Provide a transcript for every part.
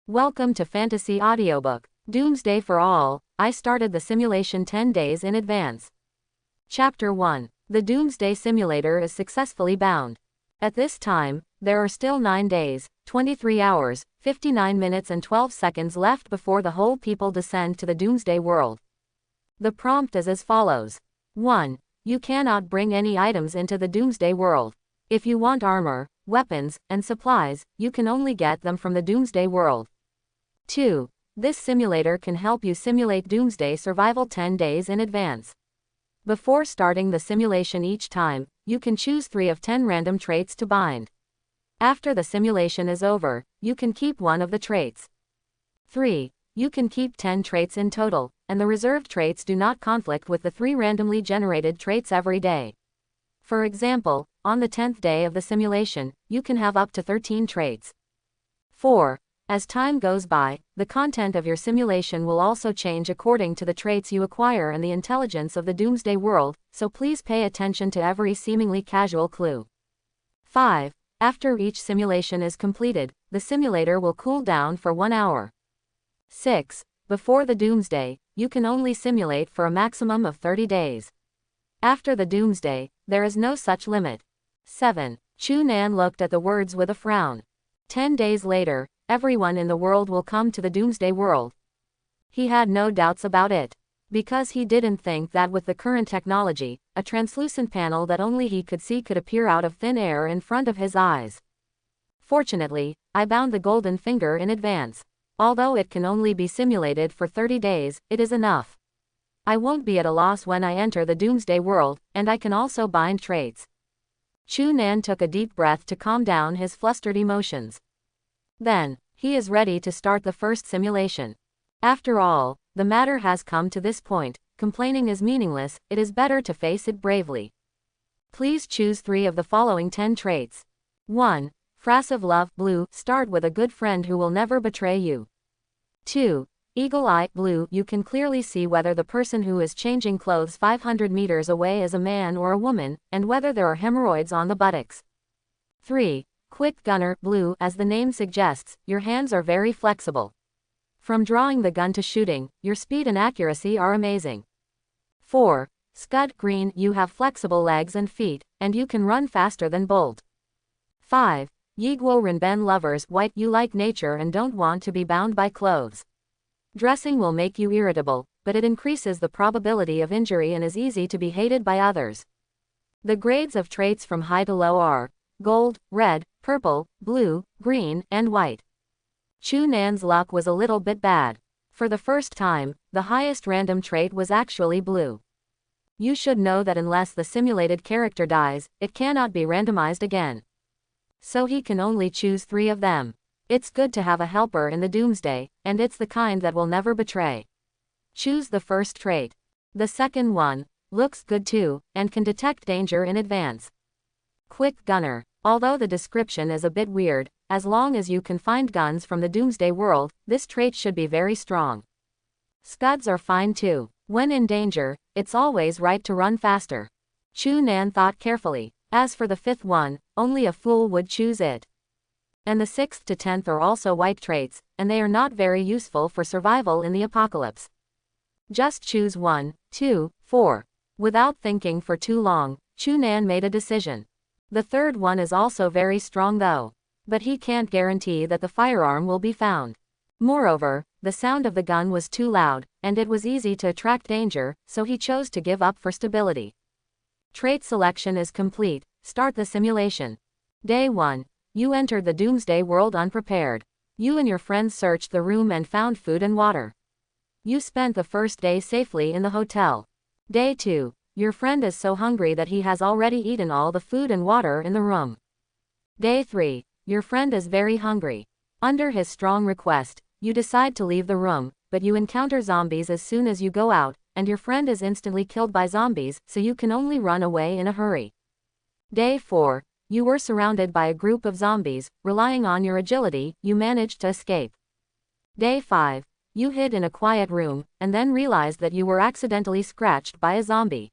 Welcome to Fantasy Audiobook, Doomsday for All. I started the simulation 10 days in advance. Chapter 1. The Doomsday Simulator is successfully bound. At this time, there are still 9 days, 23 hours, 59 minutes and 12 seconds left before the whole people descend to the Doomsday world. The prompt is as follows. 1. You cannot bring any items into the Doomsday world. If you want armor, weapons, and supplies, you can only get them from the Doomsday world. 2. This simulator can help you simulate Doomsday survival 10 days in advance. Before starting the simulation each time, you can choose 3 of 10 random traits to bind. After the simulation is over, you can keep one of the traits. 3. You can keep 10 traits in total, and the reserved traits do not conflict with the 3 randomly generated traits every day. For example, on the 10th day of the simulation, you can have up to 13 traits. 4. As time goes by, the content of your simulation will also change according to the traits you acquire and the intelligence of the Doomsday world, so please pay attention to every seemingly casual clue. 5. After each simulation is completed, the simulator will cool down for 1 hour. 6. Before the Doomsday, you can only simulate for a maximum of 30 days. After the Doomsday, there is no such limit. 7. Chu Nan looked at the words with a frown. 10 days later, everyone in the world will come to the Doomsday world. He had no doubts about it. Because he didn't think that with the current technology, a translucent panel that only he could see could appear out of thin air in front of his eyes. Fortunately, I bound the golden finger in advance. Although it can only be simulated for 30 days, it is enough. I won't be at a loss when I enter the Doomsday world, and I can also bind traits. Chu Nan took a deep breath to calm down his flustered emotions. Then, he is ready to start the first simulation. After all, the matter has come to this point, complaining is meaningless, it is better to face it bravely. Please choose 3 of the following 10 traits. 1. Frass of love, blue, start with a good friend who will never betray you. 2. Eagle eye, blue, you can clearly see whether the person who is changing clothes 500 meters away is a man or a woman, and whether there are hemorrhoids on the buttocks. 3. Quick gunner, blue, as the name suggests, your hands are very flexible. From drawing the gun to shooting, your speed and accuracy are amazing. 4. Scud, green, you have flexible legs and feet, and you can run faster than Bolt. 5. Yiguo Renben lovers, white, you like nature and don't want to be bound by clothes. Dressing will make you irritable, but it increases the probability of injury and is easy to be hated by others. The grades of traits from high to low are gold, red, purple, blue, green, and white. Chu Nan's luck was a little bit bad. For the first time, the highest random trait was actually blue. You should know that unless the simulated character dies, it cannot be randomized again. So he can only choose 3 of them. It's good to have a helper in the Doomsday, and it's the kind that will never betray. Choose the first trait. The second one looks good too, and can detect danger in advance. Quick gunner. Although the description is a bit weird, as long as you can find guns from the Doomsday world, this trait should be very strong. Scuds are fine too. When in danger, it's always right to run faster. Chu Nan thought carefully. As for the 5th one, only a fool would choose it. And the 6th to 10th are also white traits, and they are not very useful for survival in the apocalypse. Just choose 1, 2, 4. Without thinking for too long, Chu Nan made a decision. The 3rd one is also very strong though. But he can't guarantee that the firearm will be found. Moreover, the sound of the gun was too loud, and it was easy to attract danger, so he chose to give up for stability. Trait selection is complete. Start the simulation. Day 1. You entered the Doomsday world unprepared. You and your friends searched the room and found food and water. You spent the first day safely in the hotel. Day 2. Your friend is so hungry that he has already eaten all the food and water in the room. Day 3. Your friend is very hungry. Under his strong request, you decide to leave the room, but you encounter zombies as soon as you go out, and your friend is instantly killed by zombies, so you can only run away in a hurry. Day 4. You were surrounded by a group of zombies. Relying on your agility, you managed to escape. Day 5. You hid in a quiet room, and then realized that you were accidentally scratched by a zombie.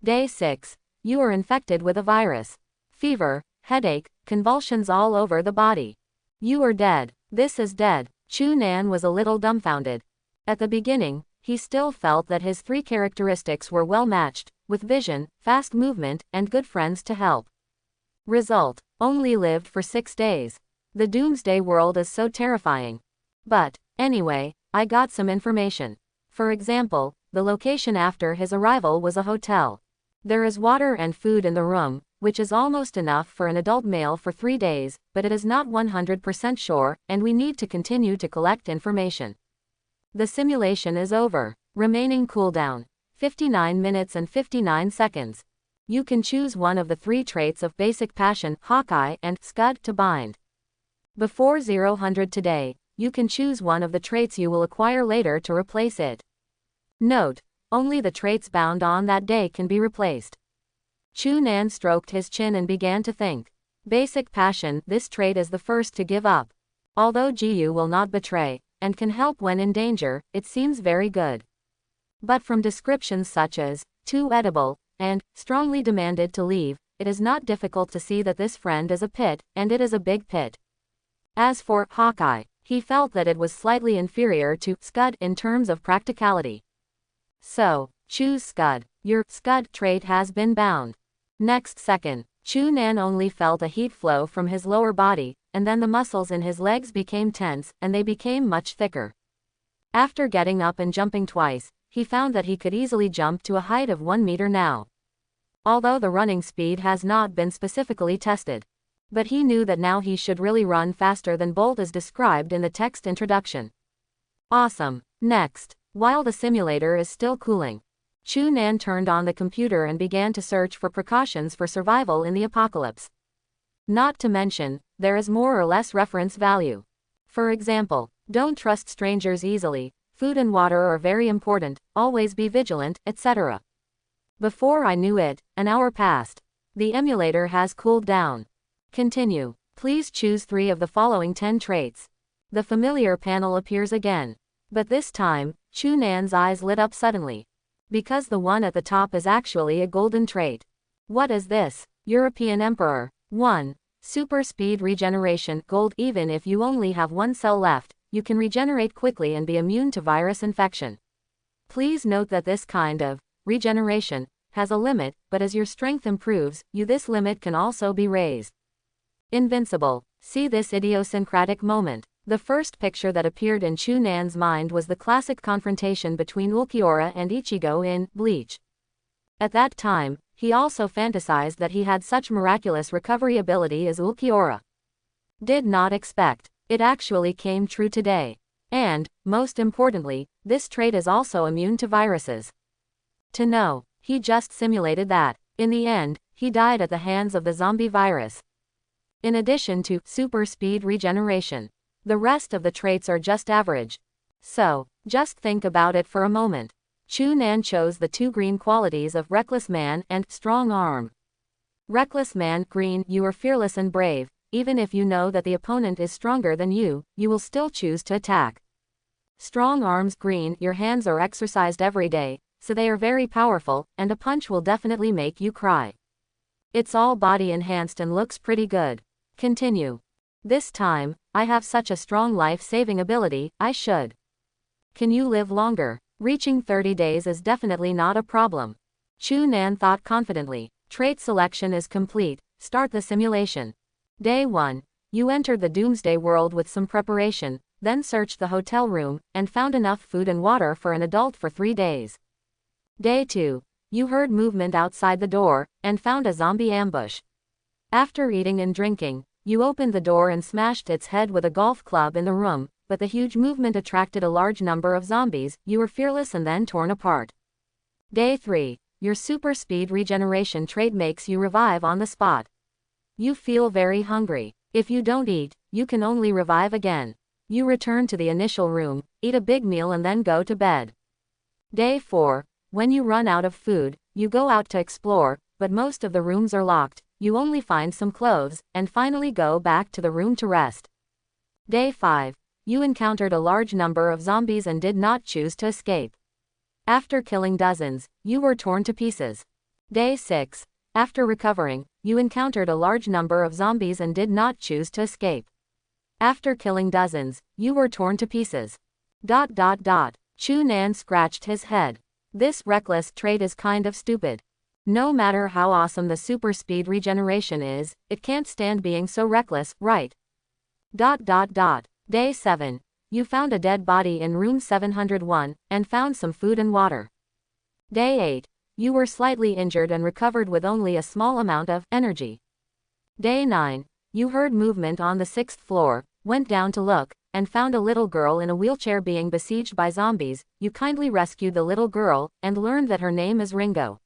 Day 6. You are infected with a virus. Fever, headache, convulsions all over the body. You are dead. This is dead. Chu Nan was a little dumbfounded. At the beginning, he still felt that his 3 characteristics were well matched, with vision, fast movement, and good friends to help. Result: only lived for 6 days. The Doomsday world is so terrifying. But, anyway, I got some information. For example, the location after his arrival was a hotel. There is water and food in the room, which is almost enough for an adult male for 3 days, but it is not 100% sure, and we need to continue to collect information. The simulation is over. Remaining cooldown: 59 minutes and 59 seconds. You can choose one of the 3 traits of basic passion, Hawkeye, and Scud to bind. Before 0-100 today, you can choose one of the traits you will acquire later to replace it. Note: only the traits bound on that day can be replaced. Chu Nan stroked his chin and began to think. Basic passion, this trait is the first to give up. Although Jiu will not betray, and can help when in danger, it seems very good. But from descriptions such as, too edible, and, strongly demanded to leave, it is not difficult to see that this friend is a pit, and it is a big pit. As for Hawkeye, he felt that it was slightly inferior to Scud in terms of practicality. So, choose Scud. Your Scud trait has been bound. Next second, Chu Nan only felt a heat flow from his lower body, and then the muscles in his legs became tense, and they became much thicker. After getting up and jumping twice, he found that he could easily jump to a height of 1 meter now. Although the running speed has not been specifically tested. But he knew that now he should really run faster than Bolt as described in the text introduction. Awesome. Next, while the simulator is still cooling, Chu Nan turned on the computer and began to search for precautions for survival in the apocalypse. Not to mention, there is more or less reference value. For example, don't trust strangers easily, food and water are very important, always be vigilant, etc. Before I knew it, an hour passed. The emulator has cooled down. Continue. Please choose 3 of the following 10 traits. The familiar panel appears again. But this time, Chu Nan's eyes lit up suddenly. Because the one at the top is actually a golden trait. What is this? European Emperor. 1. Super speed regeneration, gold. Even if you only have 1 cell left, you can regenerate quickly and be immune to virus infection. Please note that this kind of regeneration has a limit, but as your strength improves, this limit can also be raised. Invincible. See this idiosyncratic moment. The first picture that appeared in Chu Nan's mind was the classic confrontation between Ulquiorra and Ichigo in Bleach. At that time, he also fantasized that he had such miraculous recovery ability as Ulquiorra. Did not expect. It actually came true today. And, most importantly, this trait is also immune to viruses. To know, he just simulated that. In the end, he died at the hands of the zombie virus. In addition to super speed regeneration, the rest of the traits are just average. So, just think about it for a moment. Chu Nan chose the 2 green qualities of Reckless Man and Strong Arm. Reckless Man, green, you are fearless and brave. Even if you know that the opponent is stronger than you will still choose to attack. Strong Arms, green, your hands are exercised every day, so they are very powerful, and a punch will definitely make you cry. It's all body enhanced and looks pretty good. Continue. This time, I have such a strong life-saving ability, I should. Can you live longer? Reaching 30 days is definitely not a problem. Chu Nan thought confidently. Trait selection is complete, start the simulation. Day 1. You entered the Doomsday world with some preparation, then searched the hotel room, and found enough food and water for an adult for 3 days. Day 2. You heard movement outside the door, and found a zombie ambush. After eating and drinking, you opened the door and smashed its head with a golf club in the room, but the huge movement attracted a large number of zombies, you were fearless and then torn apart. Day 3. Your super speed regeneration trait makes you revive on the spot. You feel very hungry. If you don't eat, you can only revive again. You return to the initial room, eat a big meal and then go to bed. Day 4. When you run out of food, you go out to explore, but most of the rooms are locked, you only find some clothes, and finally go back to the room to rest. Day 5. You encountered a large number of zombies and did not choose to escape. After killing dozens, you were torn to pieces. Day 6. After recovering, you encountered a large number of zombies and did not choose to escape. After killing dozens, you were torn to pieces. Chu Nan scratched his head. This reckless trait is kind of stupid. No matter how awesome the super speed regeneration is, it can't stand being so reckless, right? Day 7. You found a dead body in room 701, and found some food and water. Day 8. You were slightly injured and recovered with only a small amount of energy. Day 9. You heard movement on the 6th floor, went down to look, and found a little girl in a wheelchair being besieged by zombies. You kindly rescued the little girl, and learned that her name is Ringo.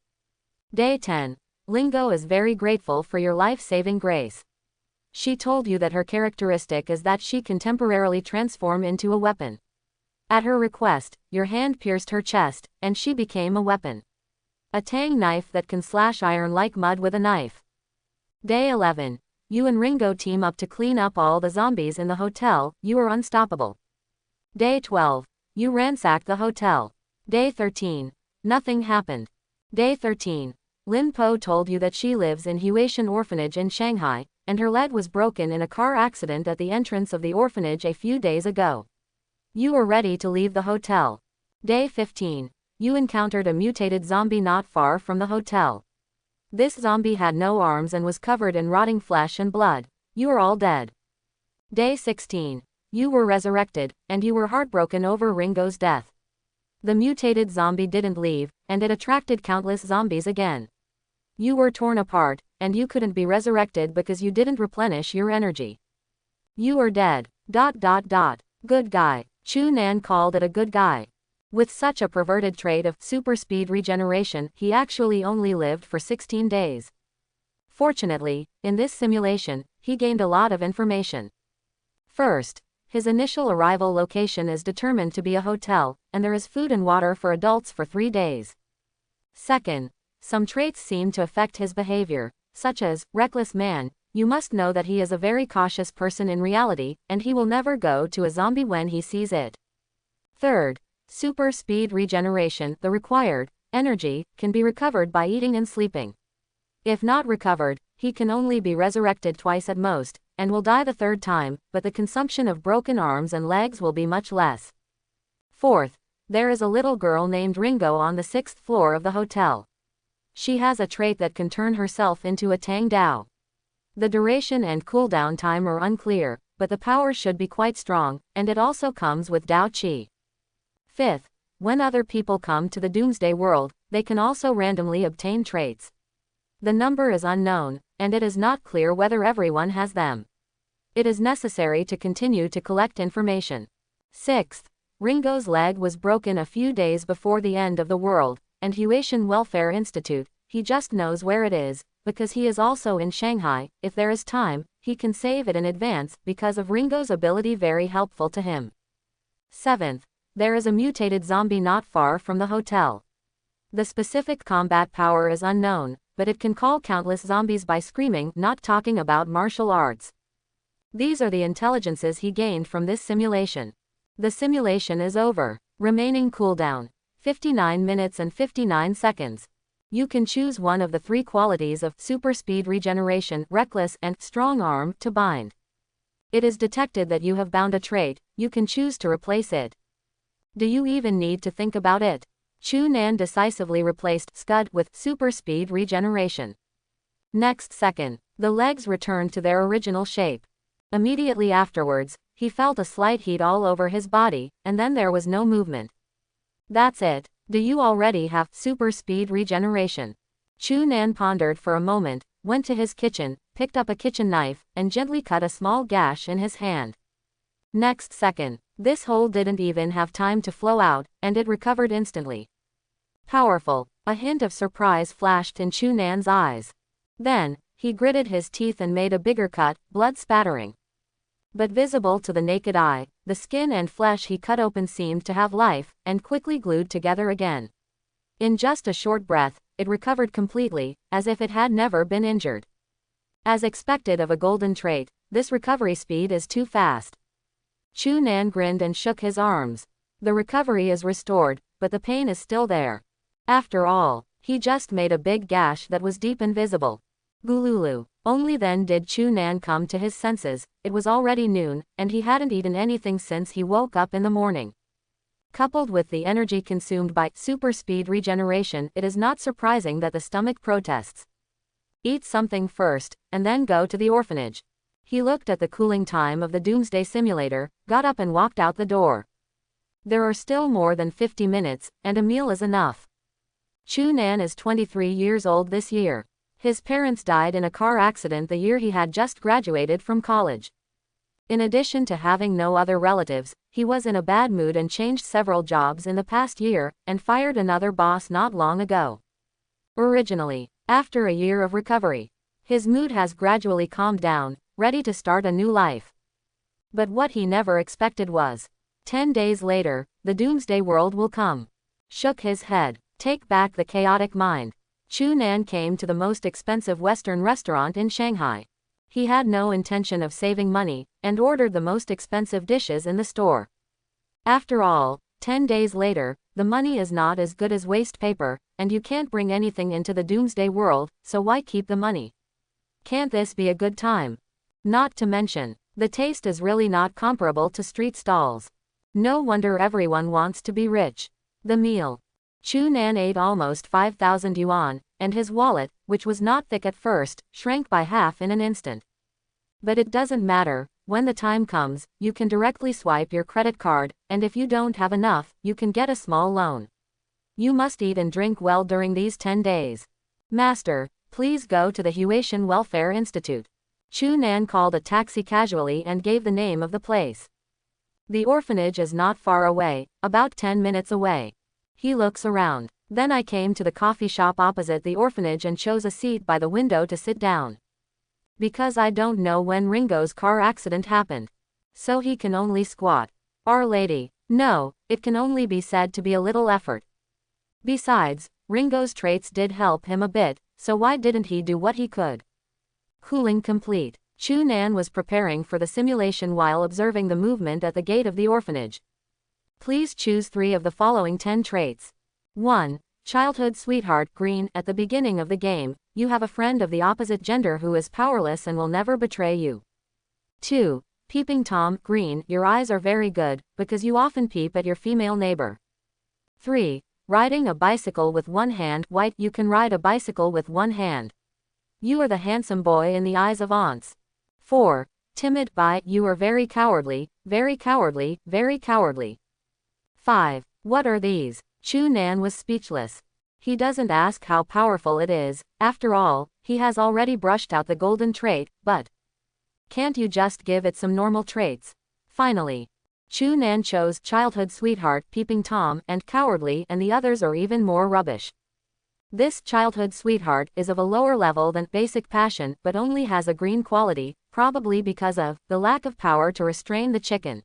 Day 10. Ringo is very grateful for your life-saving grace. She told you that her characteristic is that she can temporarily transform into a weapon. At her request, your hand pierced her chest, and she became a weapon. A tang knife that can slash iron like mud with a knife. Day 11. You and Ringo team up to clean up all the zombies in the hotel. You are unstoppable. Day 12. You ransacked the hotel. Day 13. Nothing happened. Day 13. Lin Po told you that she lives in Huatian orphanage in Shanghai, and her leg was broken in a car accident at the entrance of the orphanage a few days ago. You were ready to leave the hotel. Day 15. You encountered a mutated zombie not far from the hotel. This zombie had no arms and was covered in rotting flesh and blood. You are all dead. Day 16. You were resurrected, and you were heartbroken over Ringo's death. The mutated zombie didn't leave, and it attracted countless zombies again. You were torn apart, and you couldn't be resurrected because you didn't replenish your energy. You are dead. Good guy. Chu Nan called it a good guy. With such a perverted trait of super speed regeneration, he actually only lived for 16 days. Fortunately, in this simulation, he gained a lot of information. First, his initial arrival location is determined to be a hotel, and there is food and water for adults for 3 days. Second, some traits seem to affect his behavior, such as, reckless man. You must know that he is a very cautious person in reality, and he will never go to a zombie when he sees it. Third, super speed regeneration, the required energy, can be recovered by eating and sleeping. If not recovered, he can only be resurrected twice at most, and will die the third time, but the consumption of broken arms and legs will be much less. Fourth, there is a little girl named Ringo on the 6th floor of the hotel. She has a trait that can turn herself into a Tang Dao. The duration and cooldown time are unclear, but the power should be quite strong, and it also comes with Dao Qi. Fifth, when other people come to the Doomsday world, they can also randomly obtain traits. The number is unknown, and it is not clear whether everyone has them. It is necessary to continue to collect information. Sixth, Ringo's leg was broken a few days before the end of the world, and Huatian Welfare Institute, he just knows where it is, because he is also in Shanghai. If there is time, he can save it in advance, because of Ringo's ability very helpful to him. Seventh, there is a mutated zombie not far from the hotel. The specific combat power is unknown, but it can call countless zombies by screaming, not talking about martial arts. These are the intelligences he gained from this simulation. The simulation is over. Remaining cooldown: 59 minutes and 59 seconds. You can choose one of the 3 qualities of super speed regeneration, reckless, and strong arm to bind. It is detected that you have bound a trait. You can choose to replace it. Do you even need to think about it? Chu Nan decisively replaced Scud with super speed regeneration. Next second, the legs returned to their original shape. Immediately afterwards, he felt a slight heat all over his body, and then there was no movement. That's it. Do you already have super speed regeneration? Chu Nan pondered for a moment, went to his kitchen, picked up a kitchen knife, and gently cut a small gash in his hand. Next second, this hole didn't even have time to flow out, and it recovered instantly. Powerful. A hint of surprise flashed in Chu Nan's eyes. Then, he gritted his teeth and made a bigger cut, blood spattering. But visible to the naked eye, the skin and flesh he cut open seemed to have life, and quickly glued together again. In just a short breath, it recovered completely, as if it had never been injured. As expected of a golden trait, this recovery speed is too fast. Chu Nan grinned and shook his arms. The recovery is restored, but the pain is still there. After all, he just made a big gash that was deep and visible. Gululu. Only then did Chu Nan come to his senses. It was already noon, and he hadn't eaten anything since he woke up in the morning. Coupled with the energy consumed by super speed regeneration, it is not surprising that the stomach protests. Eat something first, and then go to the orphanage. He looked at the cooling time of the Doomsday simulator, got up and walked out the door. There are still more than 50 minutes, and a meal is enough. Chu Nan is 23 years old this year. His parents died in a car accident the year he had just graduated from college. In addition to having no other relatives, he was in a bad mood and changed several jobs in the past year, and fired another boss not long ago. Originally, after a year of recovery, his mood has gradually calmed down, ready to start a new life. But what he never expected was, 10 days later, the Doomsday world will come. Shook his head. Take back the chaotic mind. Chu Nan came to the most expensive Western restaurant in Shanghai. He had no intention of saving money, and ordered the most expensive dishes in the store. After all, 10 days later, the money is not as good as waste paper, and you can't bring anything into the Doomsday world, so why keep the money? Can't this be a good time? Not to mention, the taste is really not comparable to street stalls. No wonder everyone wants to be rich. The meal. Chu Nan ate almost 5,000 yuan, and his wallet, which was not thick at first, shrank by half in an instant. But it doesn't matter, when the time comes, you can directly swipe your credit card, and if you don't have enough, you can get a small loan. You must eat and drink well during these 10 days. Master, please go to the Huatian Welfare Institute. Chu Nan called a taxi casually and gave the name of the place. The orphanage is not far away, about 10 minutes away. He looks around. Then I came to the coffee shop opposite the orphanage and chose a seat by the window to sit down. Because I don't know when Ringo's car accident happened. So he can only squat. Our Lady. No, it can only be said to be a little effort. Besides, Ringo's traits did help him a bit, so why didn't he do what he could? Cooling complete. Chu Nan was preparing for the simulation while observing the movement at the gate of the orphanage. Please choose 3 of the following 10 traits. 1. Childhood sweetheart green. At the beginning of the game, you have a friend of the opposite gender who is powerless and will never betray you. 2. Peeping Tom green. Your eyes are very good, because you often peep at your female neighbor. 3. Riding a bicycle with one hand. White. You can ride a bicycle with one hand. You are the handsome boy in the eyes of aunts. 4. Timid by. You are very cowardly, very cowardly, very cowardly. 5. What are these? Chu Nan was speechless. He doesn't ask how powerful it is, after all, he has already brushed out the golden trait, but can't you just give it some normal traits? Finally, Chu Nan chose childhood sweetheart, peeping Tom, and cowardly, and the others are even more rubbish. This childhood sweetheart is of a lower level than basic passion, but only has a green quality, probably because of the lack of power to restrain the chicken.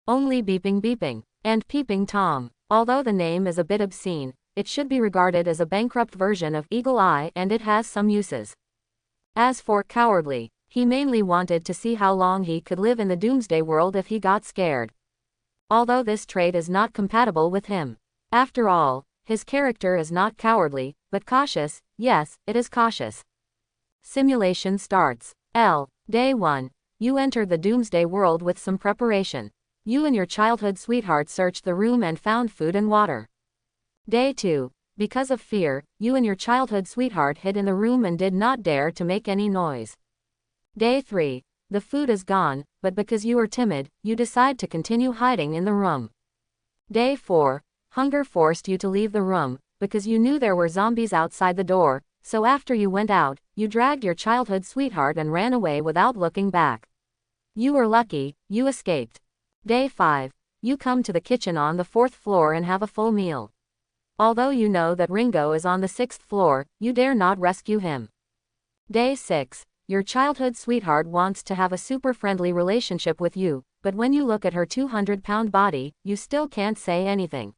Only beeping, and peeping Tom. Although the name is a bit obscene, it should be regarded as a bankrupt version of Eagle Eye, and it has some uses. As for cowardly, he mainly wanted to see how long he could live in the Doomsday world if he got scared. Although this trait is not compatible with him. After all, his character is not cowardly, but cautious. Yes, it is cautious. Simulation starts. Day 1. You enter the Doomsday world with some preparation. You and your childhood sweetheart searched the room and found food and water. Day 2. Because of fear, you and your childhood sweetheart hid in the room and did not dare to make any noise. Day 3. The food is gone, but because you are timid, you decide to continue hiding in the room. Day 4. Hunger forced you to leave the room, because you knew there were zombies outside the door, so after you went out, you dragged your childhood sweetheart and ran away without looking back. You were lucky, you escaped. Day 5. You come to the kitchen on the 4th floor and have a full meal. Although you know that Ringo is on the 6th floor, you dare not rescue him. Day 6. Your childhood sweetheart wants to have a super friendly relationship with you, but when you look at her 200-pound body, you still can't say anything.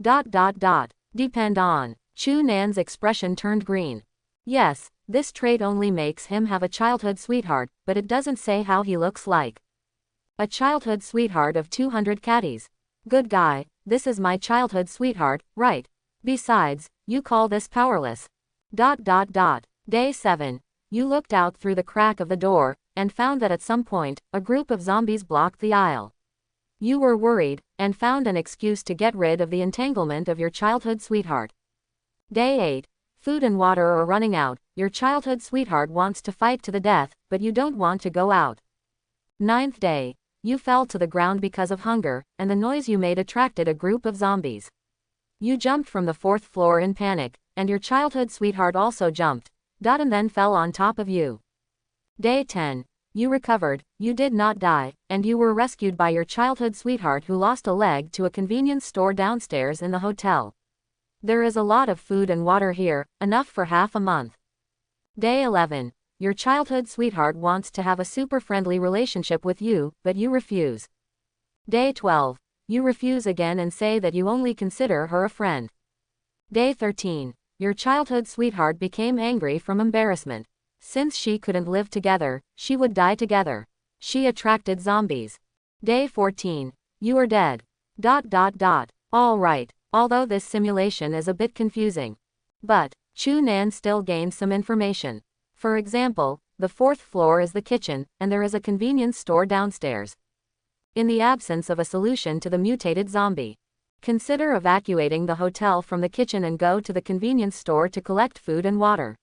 Depend on. Chu Nan's expression turned green. Yes, this trait only makes him have a childhood sweetheart, but it doesn't say how he looks like. A childhood sweetheart of 200 catties. Good guy, this is my childhood sweetheart, right? Besides, you call this powerless. Day 7. You looked out through the crack of the door, and found that at some point, a group of zombies blocked the aisle. You were worried, and found an excuse to get rid of the entanglement of your childhood sweetheart. Day 8. Food and water are running out. Your childhood sweetheart wants to fight to the death, but you don't want to go out. 9th day. You fell to the ground because of hunger, and the noise you made attracted a group of zombies. You jumped from the 4th floor in panic, and your childhood sweetheart also jumped, and then fell on top of you. Day 10. You recovered, you did not die, and you were rescued by your childhood sweetheart who lost a leg to a convenience store downstairs in the hotel. There is a lot of food and water here, enough for half a month. Day 11. Your childhood sweetheart wants to have a super friendly relationship with you, but you refuse. Day 12. You refuse again and say that you only consider her a friend. Day 13. Your childhood sweetheart became angry from embarrassment. Since she couldn't live together, she would die together. She attracted zombies. Day 14. You are dead. All right, although this simulation is a bit confusing. But, Chu Nan still gained some information. For example, the 4th floor is the kitchen, and there is a convenience store downstairs. In the absence of a solution to the mutated zombie, consider evacuating the hotel from the kitchen and go to the convenience store to collect food and water.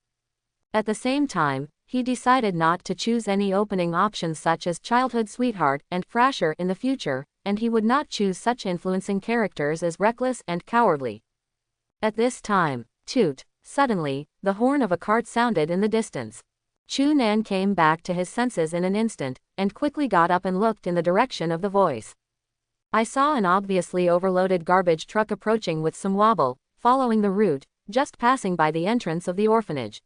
At the same time, he decided not to choose any opening options such as childhood sweetheart and Frasher in the future, and he would not choose such influencing characters as reckless and cowardly. At this time, toot, suddenly, the horn of a cart sounded in the distance. Chu Nan came back to his senses in an instant, and quickly got up and looked in the direction of the voice. I saw an obviously overloaded garbage truck approaching with some wobble, following the route, just passing by the entrance of the orphanage.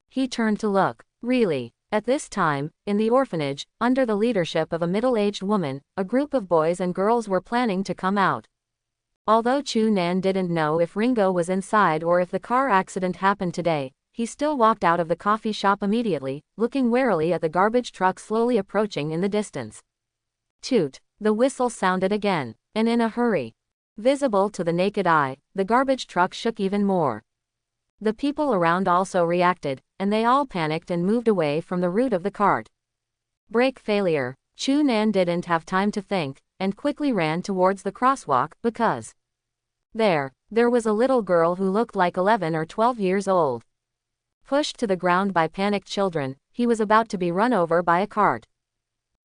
He turned to look. Really, at this time, in the orphanage, under the leadership of a middle-aged woman, a group of boys and girls were planning to come out. Although Chu Nan didn't know if Ringo was inside or if the car accident happened today, he still walked out of the coffee shop immediately, looking warily at the garbage truck slowly approaching in the distance. Toot! The whistle sounded again, and in a hurry. Visible to the naked eye, the garbage truck shook even more. The people around also reacted, and they all panicked and moved away from the route of the cart. Brake failure. Chu Nan didn't have time to think, and quickly ran towards the crosswalk, because there was a little girl who looked like 11 or 12 years old. Pushed to the ground by panicked children, he was about to be run over by a cart.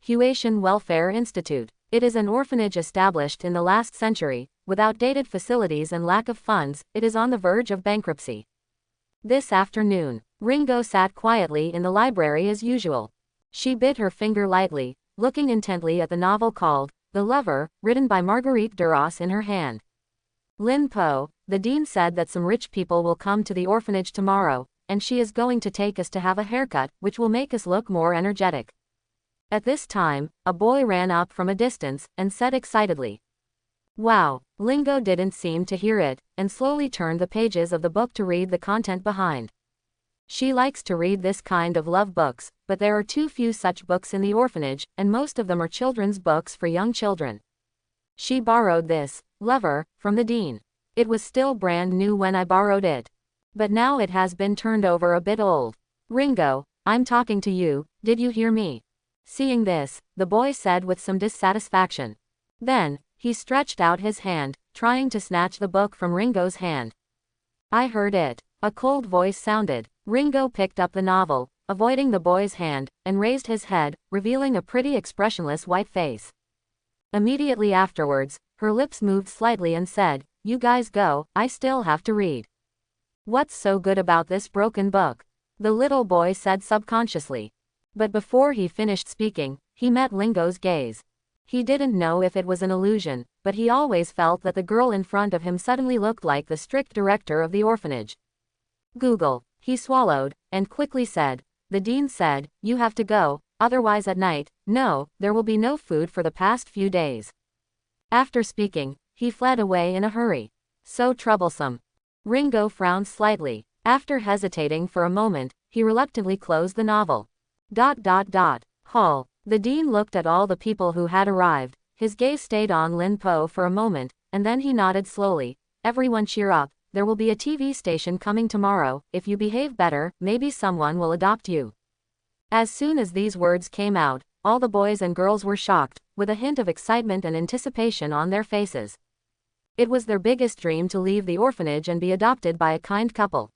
Huatian Welfare Institute. It is an orphanage established in the last century, with outdated facilities and lack of funds. It is on the verge of bankruptcy. This afternoon, Ringo sat quietly in the library as usual. She bit her finger lightly, looking intently at the novel called The Lover, written by Marguerite Duras in her hand. Lin Po, the dean said that some rich people will come to the orphanage tomorrow, and she is going to take us to have a haircut, which will make us look more energetic. At this time, a boy ran up from a distance, and said excitedly, "Wow." Ringo didn't seem to hear it, and slowly turned the pages of the book to read the content behind. She likes to read this kind of love books, but there are too few such books in the orphanage, and most of them are children's books for young children. She borrowed this, Lover, from the dean. It was still brand new when I borrowed it. But now it has been turned over a bit old. Ringo, I'm talking to you, did you hear me? Seeing this, the boy said with some dissatisfaction. Then, he stretched out his hand, trying to snatch the book from Ringo's hand. I heard it. A cold voice sounded. Ringo picked up the novel, avoiding the boy's hand, and raised his head, revealing a pretty expressionless white face. Immediately afterwards, her lips moved slightly and said, "You guys go, I still have to read." What's so good about this broken book? The little boy said subconsciously. But before he finished speaking, he met Ringo's gaze. He didn't know if it was an illusion, but he always felt that the girl in front of him suddenly looked like the strict director of the orphanage. Google. He swallowed, and quickly said, "The dean said, you have to go, otherwise at night, no, there will be no food for the past few days." After speaking, he fled away in a hurry. So troublesome. Ringo frowned slightly. After hesitating for a moment, he reluctantly closed the novel. Hall. The dean looked at all the people who had arrived. His gaze stayed on Lin Po for a moment, and then he nodded slowly. "Everyone cheer up, there will be a TV station coming tomorrow. If you behave better, maybe someone will adopt you." As soon as these words came out, all the boys and girls were shocked, with a hint of excitement and anticipation on their faces. It was their biggest dream to leave the orphanage and be adopted by a kind couple.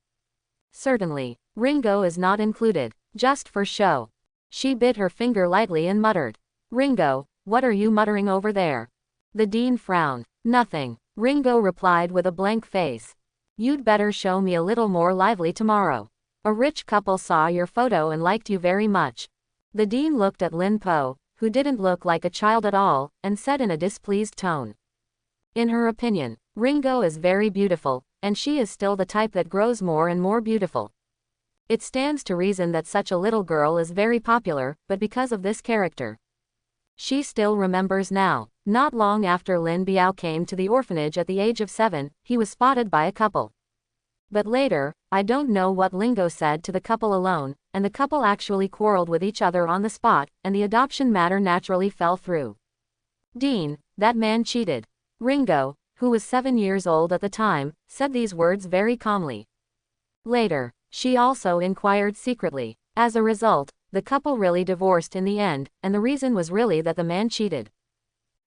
Certainly, Ringo is not included, just for show. She bit her finger lightly and muttered, "Ringo, what are you muttering over there?" The dean frowned. "Nothing," Ringo replied with a blank face. "You'd better show me a little more lively tomorrow. A rich couple saw your photo and liked you very much." The dean looked at Lin Po, who didn't look like a child at all, and said in a displeased tone, "In her opinion, Ringo is very beautiful, and she is still the type that grows more and more beautiful. It stands to reason that such a little girl is very popular, but because of this character." She still remembers now. Not long after Lin Biao came to the orphanage at the age of 7, he was spotted by a couple. But later, I don't know what Ringo said to the couple alone, and the couple actually quarreled with each other on the spot, and the adoption matter naturally fell through. "Dean, that man cheated." Ringo, who was 7 years old at the time, said these words very calmly. Later, she also inquired secretly. As a result, the couple really divorced in the end, and the reason was really that the man cheated.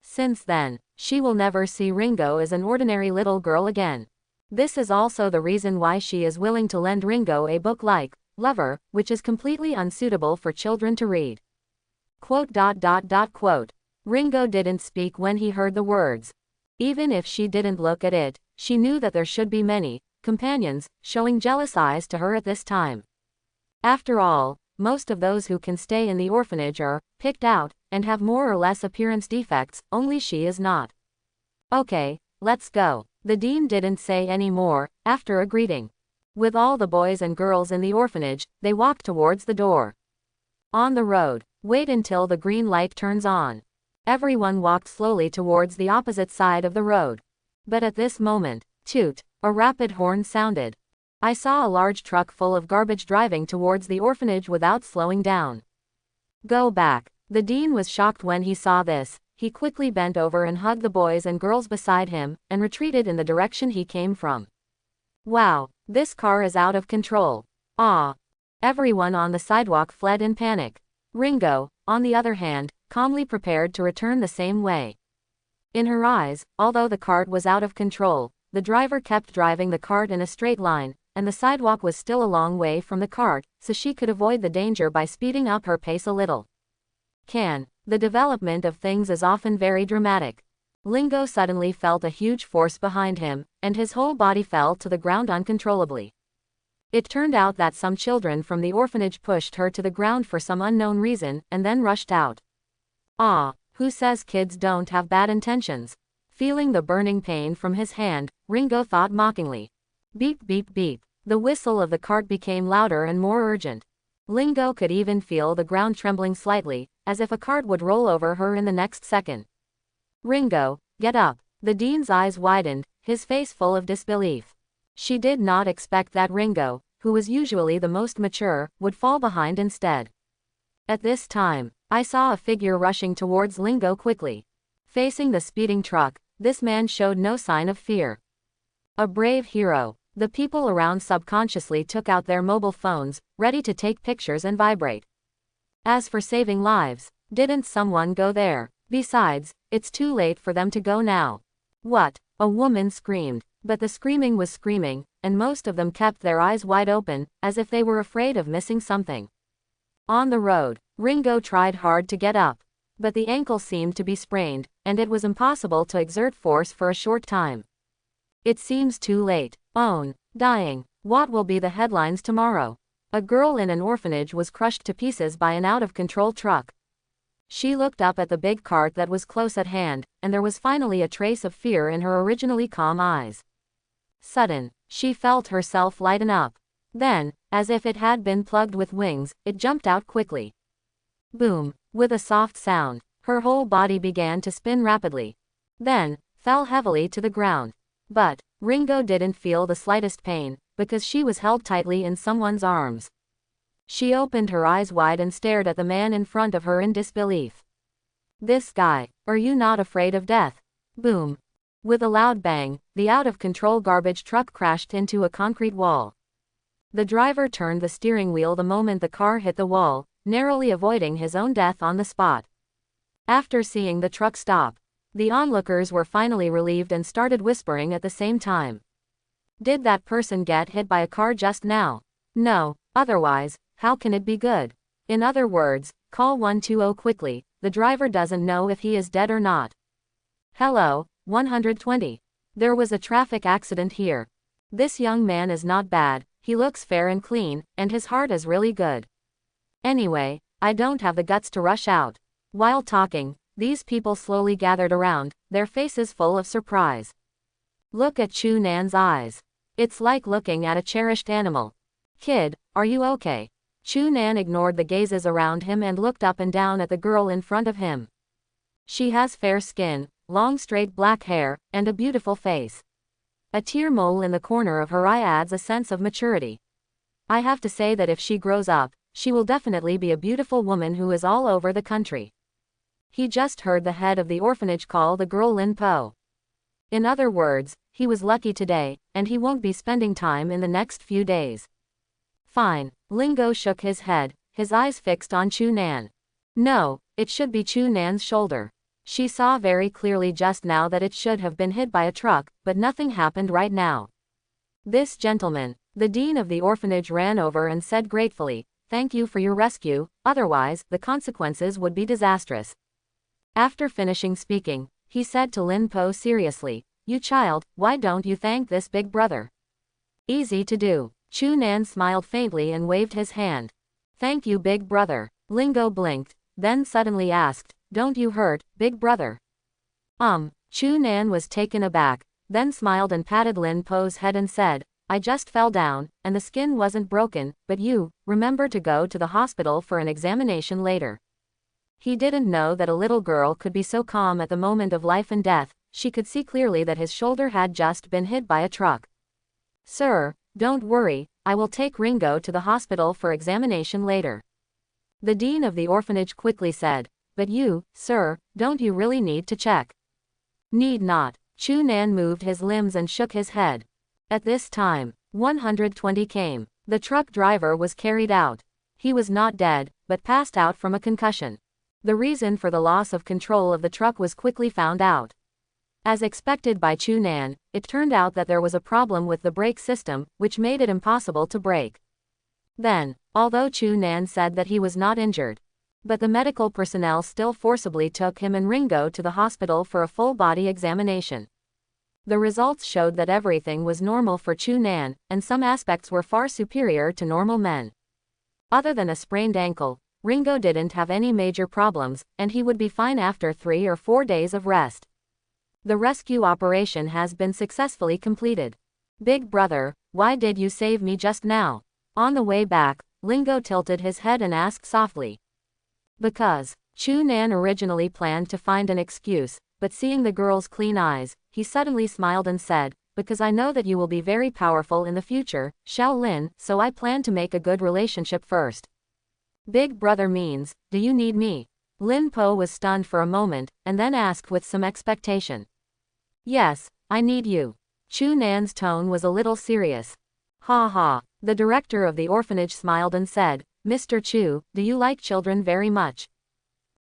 Since then, she will never see Ringo as an ordinary little girl again. This is also the reason why she is willing to lend Ringo a book like Lover, which is completely unsuitable for children to read. Quote. Ringo didn't speak when he heard the words. Even if she didn't look at it, she knew that there should be many companions showing jealous eyes to her at this time. After all, most of those who can stay in the orphanage are picked out and have more or less appearance defects, only she is not. "Okay, let's go." The dean didn't say any more, after a greeting. With all the boys and girls in the orphanage, they walked towards the door. On the road, wait until the green light turns on. Everyone walked slowly towards the opposite side of the road. But at this moment, toot, a rapid horn sounded. I saw a large truck full of garbage driving towards the orphanage without slowing down. "Go back." The dean was shocked when he saw this. He quickly bent over and hugged the boys and girls beside him, and retreated in the direction he came from. "Wow, this car is out of control." "Ah." Everyone on the sidewalk fled in panic. Ringo, on the other hand, calmly prepared to return the same way. In her eyes, although the cart was out of control, the driver kept driving the cart in a straight line, and the sidewalk was still a long way from the cart, so she could avoid the danger by speeding up her pace a little. The development of things is often very dramatic. Ringo suddenly felt a huge force behind him, and his whole body fell to the ground uncontrollably. It turned out that some children from the orphanage pushed her to the ground for some unknown reason, and then rushed out. "Ah, who says kids don't have bad intentions?" Feeling the burning pain from his hand, Ringo thought mockingly. Beep beep beep. The whistle of the cart became louder and more urgent. Ringo could even feel the ground trembling slightly, as if a cart would roll over her in the next second. "Ringo, get up." The dean's eyes widened, his face full of disbelief. She did not expect that Ringo, who was usually the most mature, would fall behind instead. At this time, I saw a figure rushing towards Ringo quickly. Facing the speeding truck, this man showed no sign of fear. A brave hero. The people around subconsciously took out their mobile phones, ready to take pictures and vibrate. As for saving lives, didn't someone go there? Besides, it's too late for them to go now. "What?" a woman screamed, but the screaming was screaming, and most of them kept their eyes wide open, as if they were afraid of missing something. On the road, Ringo tried hard to get up. But the ankle seemed to be sprained, and it was impossible to exert force for a short time. It seems too late. Own, dying. What will be the headlines tomorrow? A girl in an orphanage was crushed to pieces by an out-of-control truck. She looked up at the big cart that was close at hand, and there was finally a trace of fear in her originally calm eyes. Sudden, she felt herself lighten up. Then, as if it had been plugged with wings, it jumped out quickly. Boom! With a soft sound, her whole body began to spin rapidly. Then, fell heavily to the ground. But Ringo didn't feel the slightest pain, because she was held tightly in someone's arms. She opened her eyes wide and stared at the man in front of her in disbelief. "This guy, are you not afraid of death?" Boom! With a loud bang, the out-of-control garbage truck crashed into a concrete wall. The driver turned the steering wheel the moment the car hit the wall, narrowly avoiding his own death on the spot. After seeing the truck stop, the onlookers were finally relieved and started whispering at the same time. Did that person get hit by a car just now? No, otherwise, how can it be good? In other words, call 120 quickly, the driver doesn't know if he is dead or not. Hello, 120. There was a traffic accident here. This young man is not bad, he looks fair and clean, and his heart is really good. Anyway, I don't have the guts to rush out. While talking, these people slowly gathered around, their faces full of surprise. Look at Chu Nan's eyes. It's like looking at a cherished animal. Kid, are you okay? Chu Nan ignored the gazes around him and looked up and down at the girl in front of him. She has fair skin, long straight black hair, and a beautiful face. A tear mole in the corner of her eye adds a sense of maturity. I have to say that if she grows up, she will definitely be a beautiful woman who is all over the country. He just heard the head of the orphanage call the girl Lin Po. In other words, he was lucky today, and he won't be spending time in the next few days. Fine, Ringo shook his head, his eyes fixed on Chu Nan. No, it should be Chu Nan's shoulder. She saw very clearly just now that it should have been hit by a truck, but nothing happened right now. This gentleman, the dean of the orphanage, ran over and said gratefully, "Thank you for your rescue, otherwise, the consequences would be disastrous." After finishing speaking, he said to Lin Po seriously, "You child, why don't you thank this big brother?" Easy to do. Chu Nan smiled faintly and waved his hand. "Thank you, big brother." Ringo blinked, then suddenly asked, "Don't you hurt, big brother?" Chu Nan was taken aback, then smiled and patted Lin Po's head and said, "I just fell down, and the skin wasn't broken, but you, remember to go to the hospital for an examination later." He didn't know that a little girl could be so calm at the moment of life and death. She could see clearly that his shoulder had just been hit by a truck. "Sir, don't worry, I will take Ringo to the hospital for examination later." The dean of the orphanage quickly said, "But you, sir, don't you really need to check?" "Need not." Chu Nan moved his limbs and shook his head. At this time, 120 came. The truck driver was carried out. He was not dead, but passed out from a concussion. The reason for the loss of control of the truck was quickly found out. As expected by Chu Nan, it turned out that there was a problem with the brake system, which made it impossible to brake. Then, although Chu Nan said that he was not injured, but the medical personnel still forcibly took him and Ringo to the hospital for a full-body examination. The results showed that everything was normal for Chu Nan, and some aspects were far superior to normal men. Other than a sprained ankle, Ringo didn't have any major problems, and he would be fine after 3 or 4 days of rest. The rescue operation has been successfully completed. "Big brother, why did you save me just now?" On the way back, Ringo tilted his head and asked softly. "Because." Chu Nan originally planned to find an excuse, but seeing the girl's clean eyes, he suddenly smiled and said, "Because I know that you will be very powerful in the future, Xiao Lin, so I plan to make a good relationship first." "Big brother means, do you need me?" Lin Po was stunned for a moment, and then asked with some expectation. "Yes, I need you." Chu Nan's tone was a little serious. "Ha ha." The director of the orphanage smiled and said, "Mr. Chu, do you like children very much?"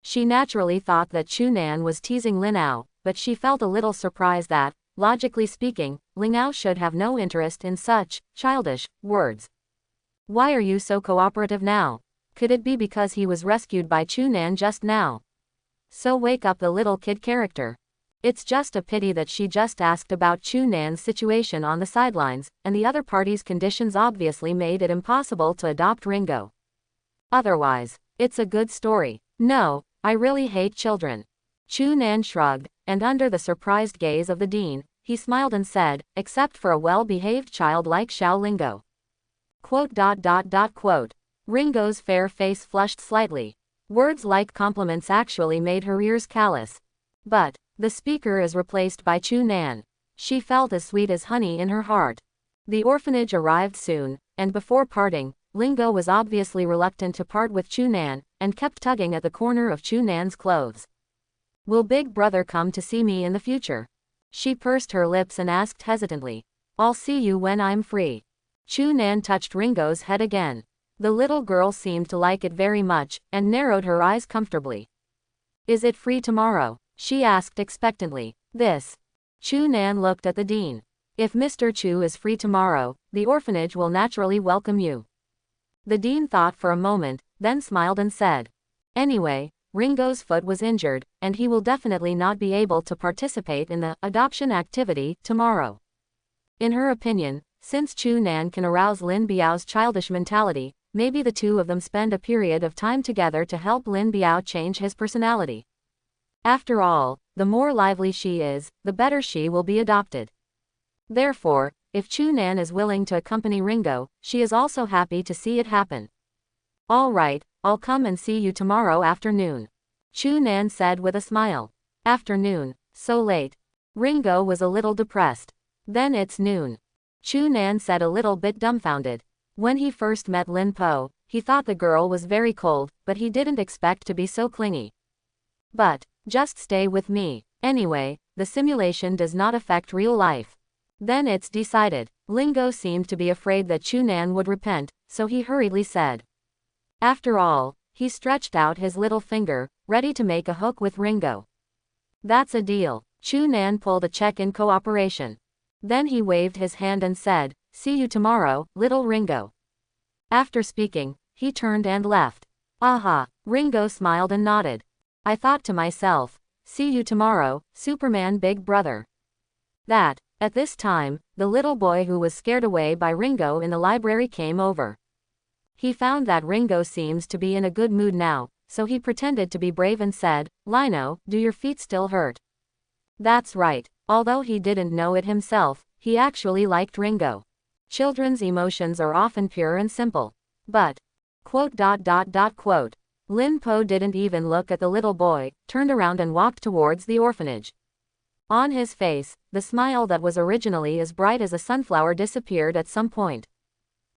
She naturally thought that Chu Nan was teasing Linao, but she felt a little surprised that, logically speaking, Linao should have no interest in such childish words. "Why are you so cooperative now? Could it be because he was rescued by Chu Nan just now? So wake up the little kid character." It's just a pity that she just asked about Chu Nan's situation on the sidelines, and the other party's conditions obviously made it impossible to adopt Ringo. Otherwise, it's a good story. "No, I really hate children." Chu Nan shrugged, and under the surprised gaze of the dean, he smiled and said, "Except for a well-behaved child like Xiao Lingo." Quote. Ringo's fair face flushed slightly. Words like compliments actually made her ears callous. But the speaker is replaced by Chu Nan. She felt as sweet as honey in her heart. The orphanage arrived soon, and before parting, Ringo was obviously reluctant to part with Chu Nan, and kept tugging at the corner of Chu Nan's clothes. "Will Big Brother come to see me in the future?" She pursed her lips and asked hesitantly. I'll see you when I'm free. Chu Nan touched Ringo's head again. The little girl seemed to like it very much, and narrowed her eyes comfortably. Is it free tomorrow? She asked expectantly. This. Chu Nan looked at the dean. If Mr. Chu is free tomorrow, the orphanage will naturally welcome you. The dean thought for a moment, then smiled and said. Anyway, Ringo's foot was injured, and he will definitely not be able to participate in the adoption activity tomorrow. In her opinion, since Chu Nan can arouse Lin Biao's childish mentality, maybe the two of them spend a period of time together to help Lin Biao change his personality. After all, the more lively she is, the better she will be adopted. Therefore, if Chu Nan is willing to accompany Ringo, she is also happy to see it happen. All right, I'll come and see you tomorrow afternoon. Chu Nan said with a smile. Afternoon, so late. Ringo was a little depressed. Then it's noon. Chu Nan said a little bit dumbfounded. When he first met Lin Po, he thought the girl was very cold, but he didn't expect to be so clingy. But, just stay with me. Anyway, the simulation does not affect real life. Then it's decided. Ringo seemed to be afraid that Chu Nan would repent, so he hurriedly said. After all, he stretched out his little finger, ready to make a hook with Ringo. That's a deal. Chu Nan pulled a check in cooperation. Then he waved his hand and said, see you tomorrow, little Ringo. After speaking, he turned and left. Aha, Ringo smiled and nodded. I thought to myself, see you tomorrow, Superman big brother. At this time, the little boy who was scared away by Ringo in the library came over. He found that Ringo seems to be in a good mood now, so he pretended to be brave and said, Lino, do your feet still hurt? That's right. Although he didn't know it himself, he actually liked Ringo. Children's emotions are often pure and simple. But, Lin Po didn't even look at the little boy, turned around and walked towards the orphanage. On his face, the smile that was originally as bright as a sunflower disappeared at some point.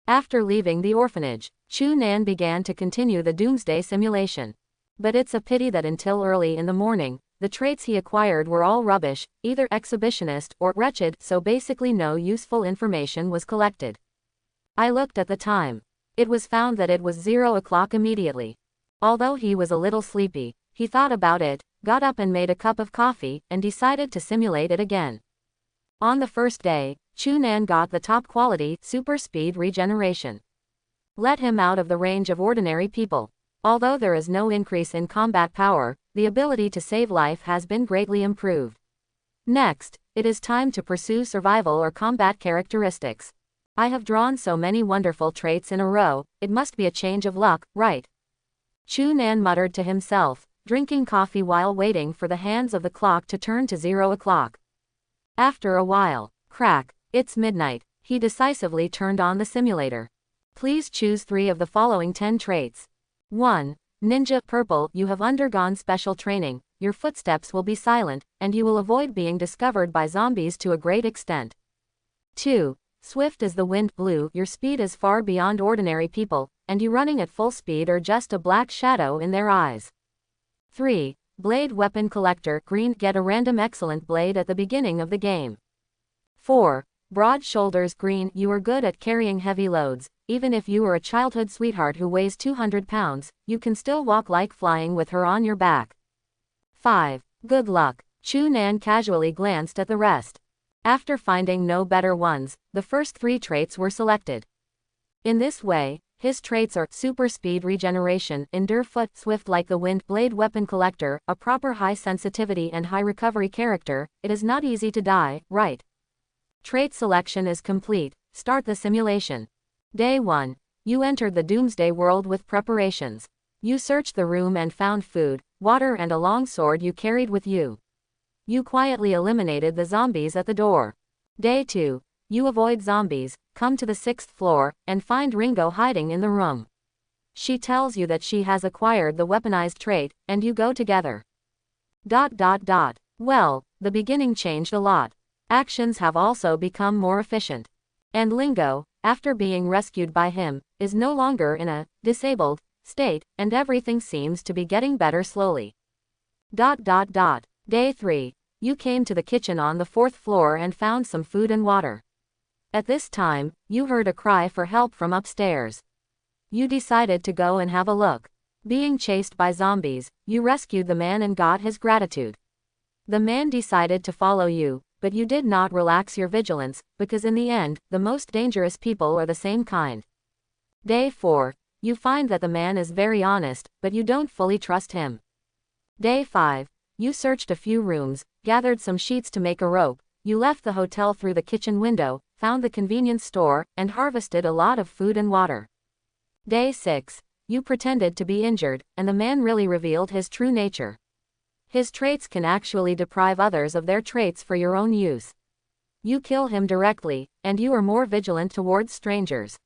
After leaving the orphanage, Chu Nan began to continue the Doomsday simulation. But it's a pity that until early in the morning, the traits he acquired were all rubbish, either exhibitionist or wretched, so basically no useful information was collected. I looked at the time. It was found that it was 0 o'clock immediately. Although he was a little sleepy, he thought about it, got up and made a cup of coffee, and decided to simulate it again. On the first day, Chu Nan got the top quality, super speed regeneration. Let him out of the range of ordinary people. Although there is no increase in combat power, the ability to save life has been greatly improved. Next, it is time to pursue survival or combat characteristics. I have drawn so many wonderful traits in a row, it must be a change of luck, right? Chu Nan muttered to himself, drinking coffee while waiting for the hands of the clock to turn to 0 o'clock. After a while, crack, it's midnight. He decisively turned on the simulator. Please choose 3 of the following 10 traits. 1. Ninja Purple. You have undergone special training, your footsteps will be silent, and you will avoid being discovered by zombies to a great extent. 2. Swift as the wind. Blue. Your speed is far beyond ordinary people, and you running at full speed are just a black shadow in their eyes. 3. Blade Weapon Collector. Green. Get a random excellent blade at the beginning of the game. 4. Broad Shoulders. Green. You are good at carrying heavy loads. Even if you are a childhood sweetheart who weighs 200 pounds, you can still walk like flying with her on your back. 5. Good luck. Chu Nan casually glanced at the rest. After finding no better ones, the first 3 traits were selected. In this way, his traits are super speed regeneration, endure foot, swift like the wind, blade weapon collector, a proper high sensitivity and high recovery character. It is not easy to die, right? Trait selection is complete. Start the simulation. Day 1. You entered the Doomsday world with preparations. You searched the room and found food, water and a long sword you carried with you. You quietly eliminated the zombies at the door. Day 2. You avoid zombies, come to the 6th floor, and find Ringo hiding in the room. She tells you that she has acquired the weaponized trait, and you go together. Well, the beginning changed a lot. Actions have also become more efficient. And Ringo, after being rescued by him, is no longer in a disabled state, and everything seems to be getting better slowly. Day 3. You came to the kitchen on the 4th floor and found some food and water. At this time, you heard a cry for help from upstairs. You decided to go and have a look. Being chased by zombies, you rescued the man and got his gratitude. The man decided to follow you, but you did not relax your vigilance, because in the end, the most dangerous people are the same kind. Day 4. You find that the man is very honest, but you don't fully trust him. Day 5. You searched a few rooms, gathered some sheets to make a rope, you left the hotel through the kitchen window, found the convenience store, and harvested a lot of food and water. Day 6. You pretended to be injured, and the man really revealed his true nature. His traits can actually deprive others of their traits for your own use. You kill him directly, and you are more vigilant towards strangers.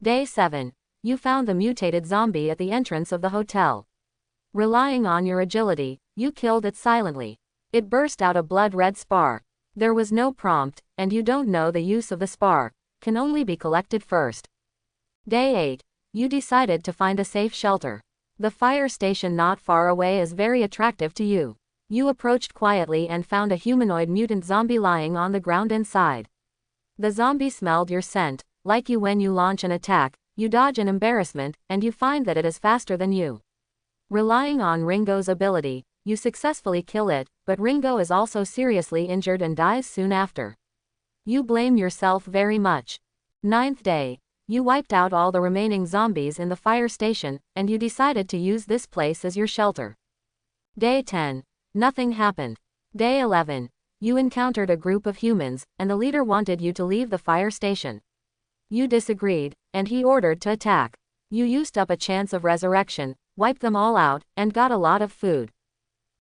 Day 7. You found the mutated zombie at the entrance of the hotel. Relying on your agility, you killed it silently. It burst out a blood-red spar. There was no prompt, and you don't know the use of the spar, can only be collected first. Day 8. You decided to find a safe shelter. The fire station not far away is very attractive to you. You approached quietly and found a humanoid mutant zombie lying on the ground inside. The zombie smelled your scent, like you when you launch an attack, you dodge an embarrassment, and you find that it is faster than you. Relying on Ringo's ability, you successfully kill it, but Ringo is also seriously injured and dies soon after. You blame yourself very much. 9th day. You wiped out all the remaining zombies in the fire station, and you decided to use this place as your shelter. Day 10. Nothing happened. Day 11. You encountered a group of humans, and the leader wanted you to leave the fire station. You disagreed, and he ordered to attack. You used up a chance of resurrection, wiped them all out, and got a lot of food.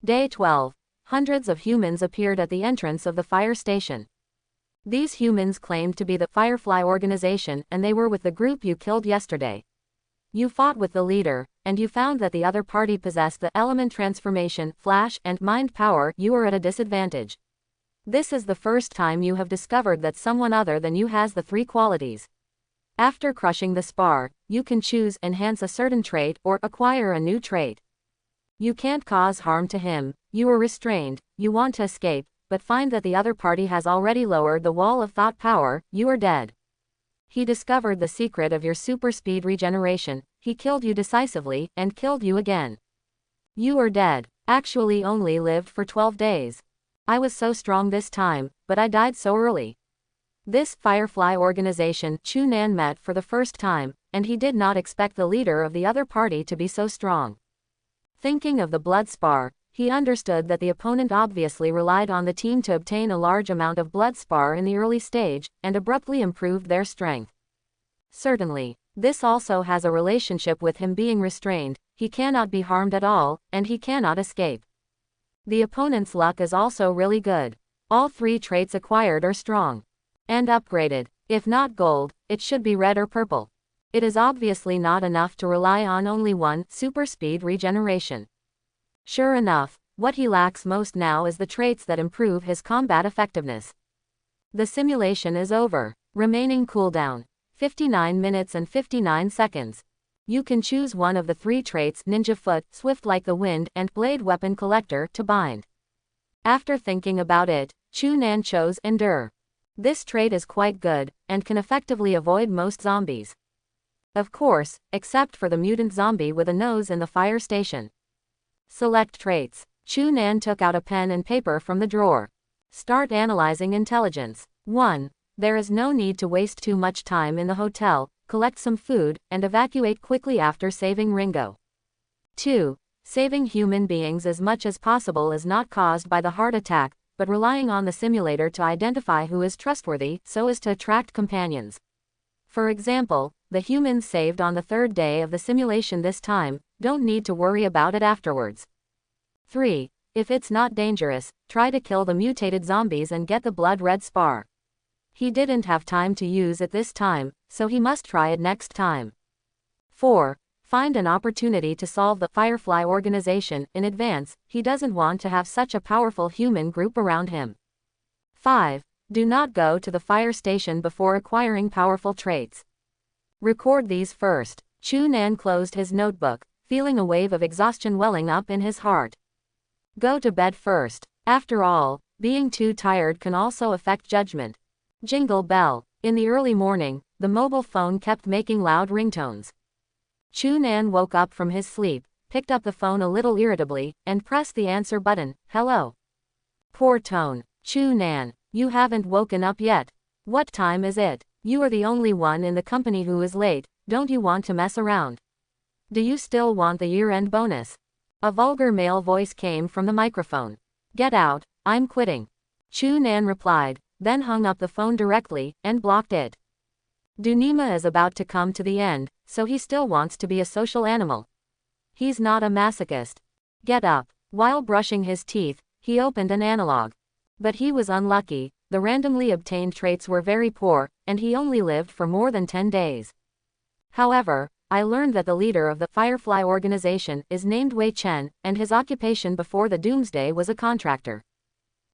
Day 12. Hundreds of humans appeared at the entrance of the fire station. These humans claimed to be the Firefly organization, and they were with the group you killed yesterday. You fought with the leader, and you found that the other party possessed the element transformation, flash, and mind power. You are at a disadvantage. This is the first time you have discovered that someone other than you has the 3 qualities. After crushing the spar, you can choose enhance a certain trait or acquire a new trait. You can't cause harm to him, you are restrained, you want to escape, but find that the other party has already lowered the wall of thought power, you are dead. He discovered the secret of your super speed regeneration, he killed you decisively, and killed you again. You are dead, actually only lived for 12 days. I was so strong this time, but I died so early. This Firefly organization Chu Nan met for the first time, and he did not expect the leader of the other party to be so strong. Thinking of the blood spar, he understood that the opponent obviously relied on the team to obtain a large amount of blood spar in the early stage, and abruptly improved their strength. Certainly, this also has a relationship with him being restrained, he cannot be harmed at all, and he cannot escape. The opponent's luck is also really good. All 3 traits acquired are strong. And upgraded. If not gold, it should be red or purple. It is obviously not enough to rely on only one super speed regeneration. Sure enough, what he lacks most now is the traits that improve his combat effectiveness. The simulation is over. Remaining cooldown: 59 minutes and 59 seconds. You can choose one of the 3 traits Ninja Foot, Swift like the Wind, and Blade Weapon Collector to bind. After thinking about it, Chu Nan chose Endure. This trait is quite good, and can effectively avoid most zombies. Of course, except for the mutant zombie with a nose in the fire station. Select traits. Chu Nan took out a pen and paper from the drawer. Start analyzing intelligence. 1. There is no need to waste too much time in the hotel, collect some food, and evacuate quickly after saving Ringo. 2. Saving human beings as much as possible is not caused by the heart attack, but relying on the simulator to identify who is trustworthy so as to attract companions. For example, the humans saved on the 3rd day of the simulation this time don't need to worry about it afterwards. 3. If it's not dangerous, try to kill the mutated zombies and get the blood-red spar. He didn't have time to use it this time, so he must try it next time. 4. Find an opportunity to solve the Firefly organization in advance, he doesn't want to have such a powerful human group around him. 5. Do not go to the fire station before acquiring powerful traits. Record these first. Chu Nan closed his notebook, feeling a wave of exhaustion welling up in his heart. Go to bed first. After all, being too tired can also affect judgment. Jingle bell. In the early morning, the mobile phone kept making loud ringtones. Chu Nan woke up from his sleep, picked up the phone a little irritably, and pressed the answer button. Hello. Poor tone. Chu Nan, you haven't woken up yet. What time is it? You are the only one in the company who is late, don't you want to mess around? Do you still want the year-end bonus? A vulgar male voice came from the microphone. Get out, I'm quitting. Chu Nan replied, then hung up the phone directly, and blocked it. Dunima is about to come to the end, so he still wants to be a social animal. He's not a masochist. Get up. While brushing his teeth, he opened an analog. But he was unlucky, the randomly obtained traits were very poor, and he only lived for more than 10 days. However, I learned that the leader of the Firefly organization is named Wei Chen, and his occupation before the Doomsday was a contractor.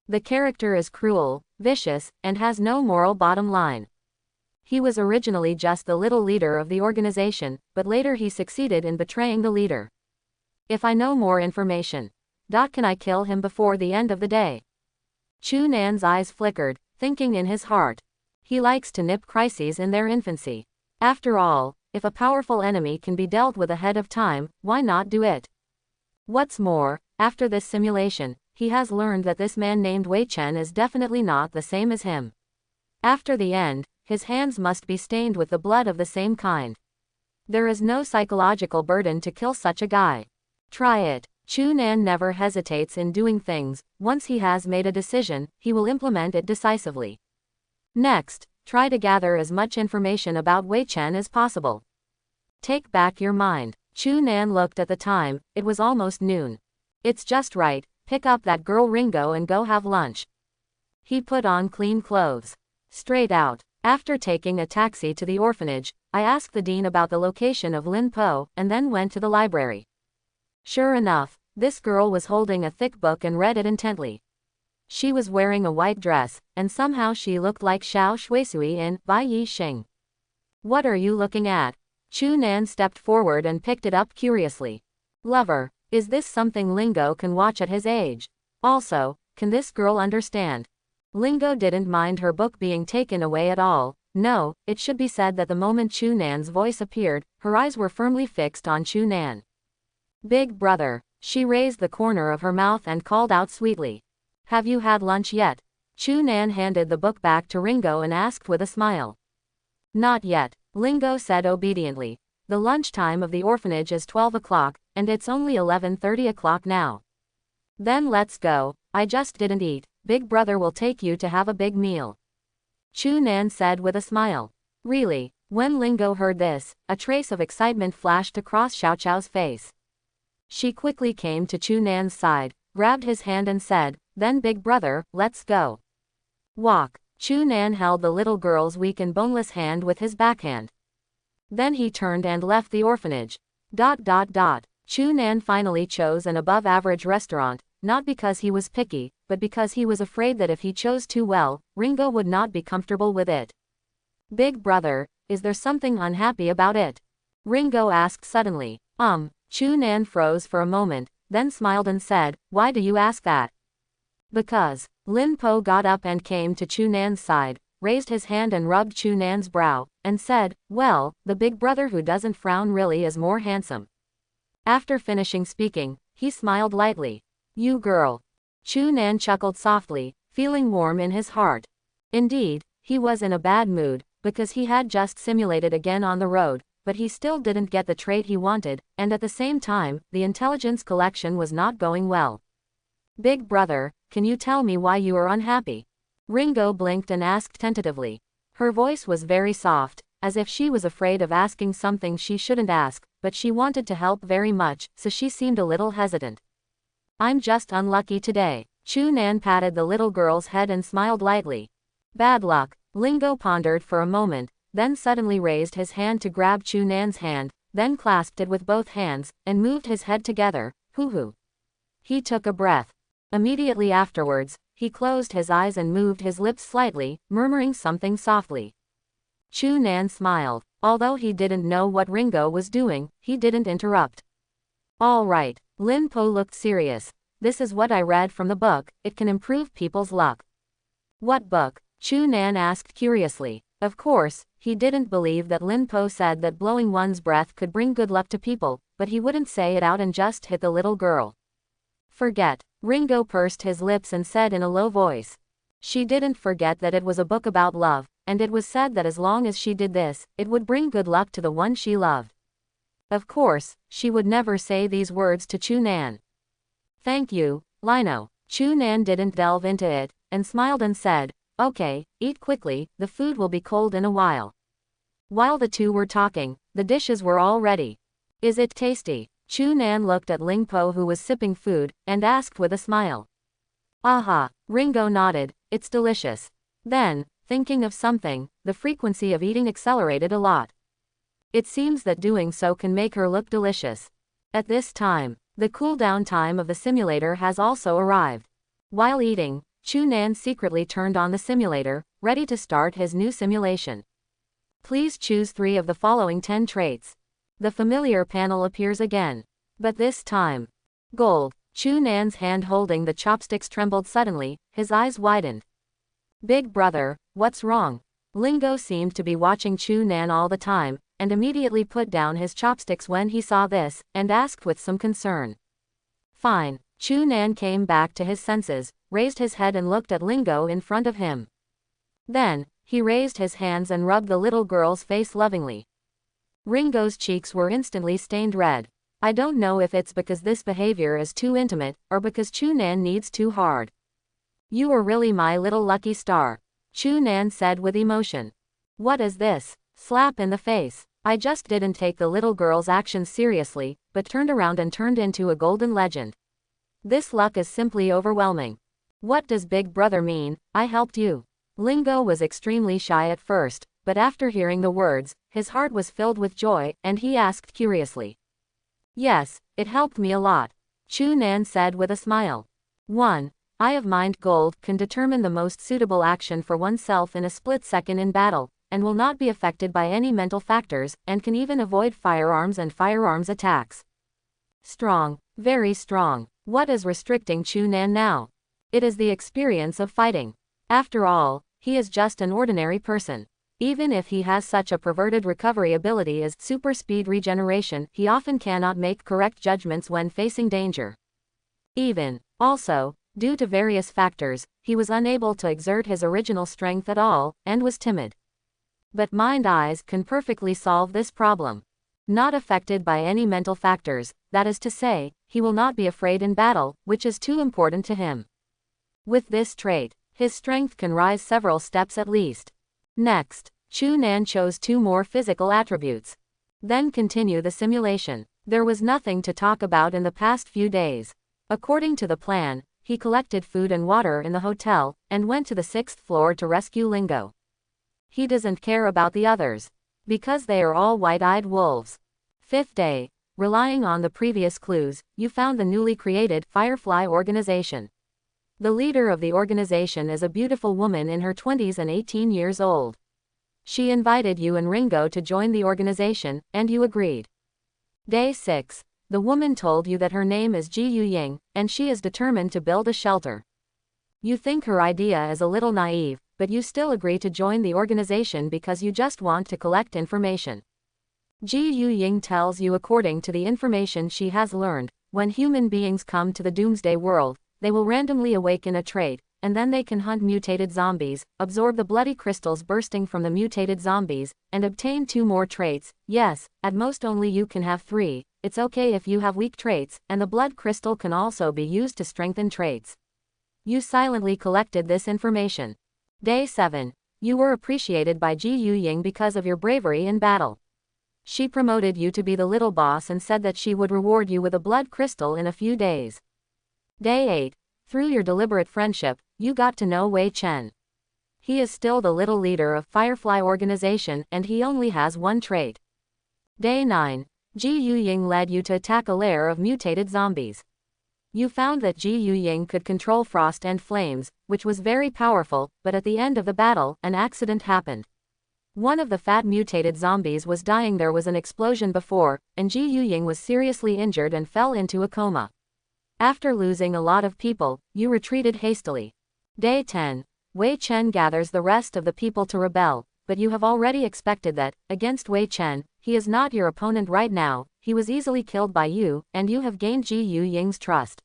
The character is cruel, vicious, and has no moral bottom line. He was originally just the little leader of the organization, but later he succeeded in betraying the leader. If I know more information, can I kill him before the end of the day? Chu Nan's eyes flickered, thinking in his heart. He likes to nip crises in their infancy. After all, if a powerful enemy can be dealt with ahead of time, why not do it? What's more, after this simulation, he has learned that this man named Wei Chen is definitely not the same as him. After the end, his hands must be stained with the blood of the same kind. There is no psychological burden to kill such a guy. Try it. Chu Nan never hesitates in doing things. Once he has made a decision, he will implement it decisively. Next, try to gather as much information about Wei Chen as possible. Take back your mind. Chu Nan looked at the time, it was almost noon. It's just right, pick up that girl Ringo and go have lunch. He put on clean clothes. Straight out. After taking a taxi to the orphanage, I asked the dean about the location of Lin Po, and then went to the library. Sure enough, this girl was holding a thick book and read it intently. She was wearing a white dress, and somehow she looked like Xiao Shuisui in Bai Yi Xing. What are you looking at? Chu Nan stepped forward and picked it up curiously. Lover, is this something Ringo can watch at his age? Also, can this girl understand? Ringo didn't mind her book being taken away at all. No, it should be said that the moment Chu Nan's voice appeared, her eyes were firmly fixed on Chu Nan. Big brother. She raised the corner of her mouth and called out sweetly. Have you had lunch yet? Chu Nan handed the book back to Ringo and asked with a smile. Not yet, Ringo said obediently. The lunchtime of the orphanage is 12 o'clock, and it's only 11:30 o'clock now. Then let's go, I just didn't eat, Big brother will take you to have a big meal. Chu Nan said with a smile. Really? When Ringo heard this, a trace of excitement flashed across Xiao Chao's face. She quickly came to Chu Nan's side, grabbed his hand and said, then big brother, let's go. Walk. Chu Nan held the little girl's weak and boneless hand with his backhand. Then he turned and left the orphanage. Chu Nan finally chose an above-average restaurant, not because he was picky, but because he was afraid that if he chose too well, Ringo would not be comfortable with it. Big brother, is there something unhappy about it? Ringo asked suddenly. Chu Nan froze for a moment, then smiled and said, why do you ask that? Because. Lin Po got up and came to Chu Nan's side, raised his hand and rubbed Chu Nan's brow, and said, well, the big brother who doesn't frown really is more handsome. After finishing speaking, he smiled lightly. You girl. Chu Nan chuckled softly, feeling warm in his heart. Indeed, he was in a bad mood, because he had just simulated again on the road, but he still didn't get the trait he wanted, and at the same time, the intelligence collection was not going well. Big brother, can you tell me why you are unhappy? Ringo blinked and asked tentatively. Her voice was very soft, as if she was afraid of asking something she shouldn't ask, but she wanted to help very much, so she seemed a little hesitant. I'm just unlucky today. Chu Nan patted the little girl's head and smiled lightly. Bad luck. Ringo pondered for a moment, then suddenly raised his hand to grab Chu Nan's hand, then clasped it with both hands, and moved his head together. Hoo-hoo. He took a breath. Immediately afterwards, he closed his eyes and moved his lips slightly, murmuring something softly. Chu Nan smiled. Although he didn't know what Ringo was doing, he didn't interrupt. All right. Lin Po looked serious. this is what I read from the book, it can improve people's luck. What book? Chu Nan asked curiously. Of course, he didn't believe that Lin Po said that blowing one's breath could bring good luck to people, but he wouldn't say it out and just hit the little girl. Forget. Ringo pursed his lips and said in a low voice. She didn't forget that it was a book about love, and it was said that as long as she did this, it would bring good luck to the one she loved. Of course, she would never say these words to Chu Nan. Thank you, Lino. Chu Nan didn't delve into it, and smiled and said, okay, eat quickly, the food will be cold in a while. While the two were talking, the dishes were all ready. Is it tasty? Chu Nan looked at Ling Po who was sipping food, and asked with a smile. Aha, Ringo nodded, it's delicious. Then, thinking of something, the frequency of eating accelerated a lot. It seems that doing so can make her look delicious. At this time, the cool-down time of the simulator has also arrived. While eating, Chu Nan secretly turned on the simulator, ready to start his new simulation. Please choose 3 of the following 10 traits. The familiar panel appears again. But this time, gold. Chu Nan's hand holding the chopsticks trembled suddenly, his eyes widened. Big brother, what's wrong? Ringo seemed to be watching Chu Nan all the time, and immediately put down his chopsticks when he saw this, and asked with some concern. Fine. Chu Nan came back to his senses, raised his head and looked at Ringo in front of him. Then, he raised his hands and rubbed the little girl's face lovingly. Ringo's cheeks were instantly stained red. I don't know if it's because this behavior is too intimate, or because Chu Nan needs too hard. You are really my little lucky star, Chu Nan said with emotion. What is this? Slap in the face. I just didn't take the little girl's actions seriously, but turned around and turned into a golden legend. This luck is simply overwhelming. What does Big Brother mean? I helped you. Ringo was extremely shy at first, but after hearing the words, his heart was filled with joy, and he asked curiously. Yes, it helped me a lot, Chu Nan said with a smile. 1. Eye of Mind Gold can determine the most suitable action for oneself in a split second in battle, and will not be affected by any mental factors, and can even avoid firearms and firearms attacks. Strong, very strong. What is restricting Chu Nan now? It is the experience of fighting. After all, he is just an ordinary person. Even if he has such a perverted recovery ability as super speed regeneration, he often cannot make correct judgments when facing danger. Also, due to various factors, he was unable to exert his original strength at all, and was timid. But Mind Eyes can perfectly solve this problem. Not affected by any mental factors, that is to say, he will not be afraid in battle, which is too important to him. With this trait, his strength can rise several steps at least. Next, Chu Nan chose 2 more physical attributes. Then continue the simulation. There was nothing to talk about in the past few days. According to the plan, he collected food and water in the hotel, and went to the 6th floor to rescue Ringo. He doesn't care about the others, because they are all white-eyed wolves. 5th day, relying on the previous clues, you found the newly created Firefly organization. The leader of the organization is a beautiful woman in her 20s and 18 years old. She invited you and Ringo to join the organization, and you agreed. Day 6. The woman told you that her name is Ji Yu Ying, and she is determined to build a shelter. You think her idea is a little naive, but you still agree to join the organization because you just want to collect information. Ji Yu Ying tells you according to the information she has learned, when human beings come to the Doomsday world, they will randomly awaken a trait, and then they can hunt mutated zombies, absorb the bloody crystals bursting from the mutated zombies, and obtain 2 more traits. Yes, at most only you can have 3, it's okay if you have weak traits, and the blood crystal can also be used to strengthen traits. You silently collected this information. Day 7. You were appreciated by Ji Yu Ying because of your bravery in battle. She promoted you to be the little boss and said that she would reward you with a blood crystal in a few days. Day 8. Through your deliberate friendship, you got to know Wei Chen. He is still the little leader of Firefly organization, and he only has 1 trait. Day 9. Ji Yu Ying led you to attack a lair of mutated zombies. You found that Ji Yu Ying could control frost and flames, which was very powerful, but at the end of the battle, an accident happened. One of the fat mutated zombies was dying. There was an explosion before, and Ji Yu Ying was seriously injured and fell into a coma. After losing a lot of people, you retreated hastily. Day 10. Wei Chen gathers the rest of the people to rebel, but you have already expected that, against Wei Chen, he is not your opponent right now, he was easily killed by you, and you have gained Ji Yuying's trust.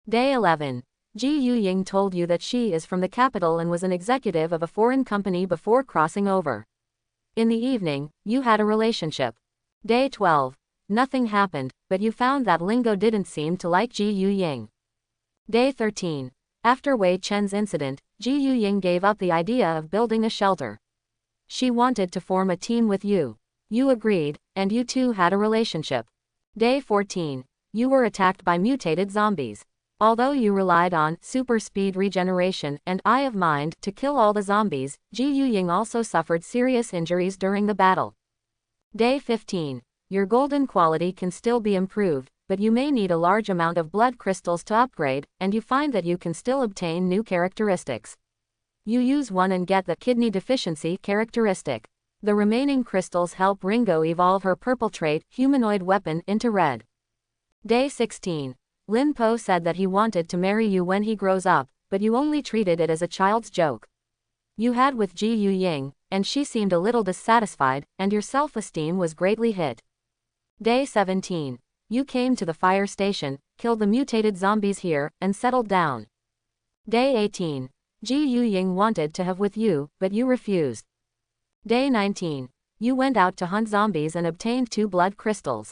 Day 11. Ji Yuying told you that she is from the capital and was an executive of a foreign company before crossing over. In the evening, you had a relationship. Day 12. Nothing happened, but you found that Ringo didn't seem to like Ji Yuying. Day 13. After Wei Chen's incident, Ji Yuying gave up the idea of building a shelter. She wanted to form a team with you. You agreed, and you two had a relationship. Day 14. You were attacked by mutated zombies. Although you relied on super speed regeneration and eye of mind to kill all the zombies, Ji Yuying also suffered serious injuries during the battle. Day 15. Your golden quality can still be improved, but you may need a large amount of blood crystals to upgrade, and you find that you can still obtain new characteristics. You use one and get the kidney deficiency characteristic. The remaining crystals help Ringo evolve her purple trait humanoid weapon into red. Day 16. Lin Po said that he wanted to marry you when he grows up, but you only treated it as a child's joke. You had with Ji Yuying, and she seemed a little dissatisfied, and your self-esteem was greatly hit. Day 17. You came to the fire station, killed the mutated zombies here, and settled down. Day 18. Ji Yuying wanted to have with you, but you refused. Day 19. You went out to hunt zombies and obtained 2 blood crystals.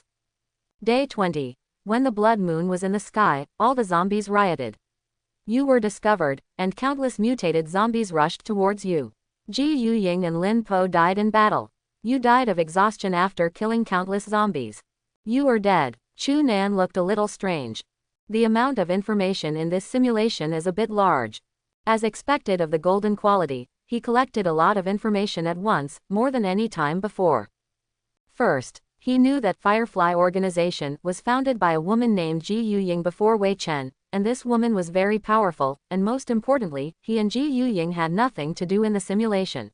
Day 20. When the blood moon was in the sky, all the zombies rioted. You were discovered, and countless mutated zombies rushed towards you. Ji Yuying and Lin Po died in battle. You died of exhaustion after killing countless zombies. You are dead. Chu Nan looked a little strange. The amount of information in this simulation is a bit large. As expected of the golden quality, he collected a lot of information at once, more than any time before. First, he knew that Firefly organization was founded by a woman named Ji Yuying before Wei Chen, and this woman was very powerful, and most importantly, he and Ji Yuying had nothing to do in the simulation.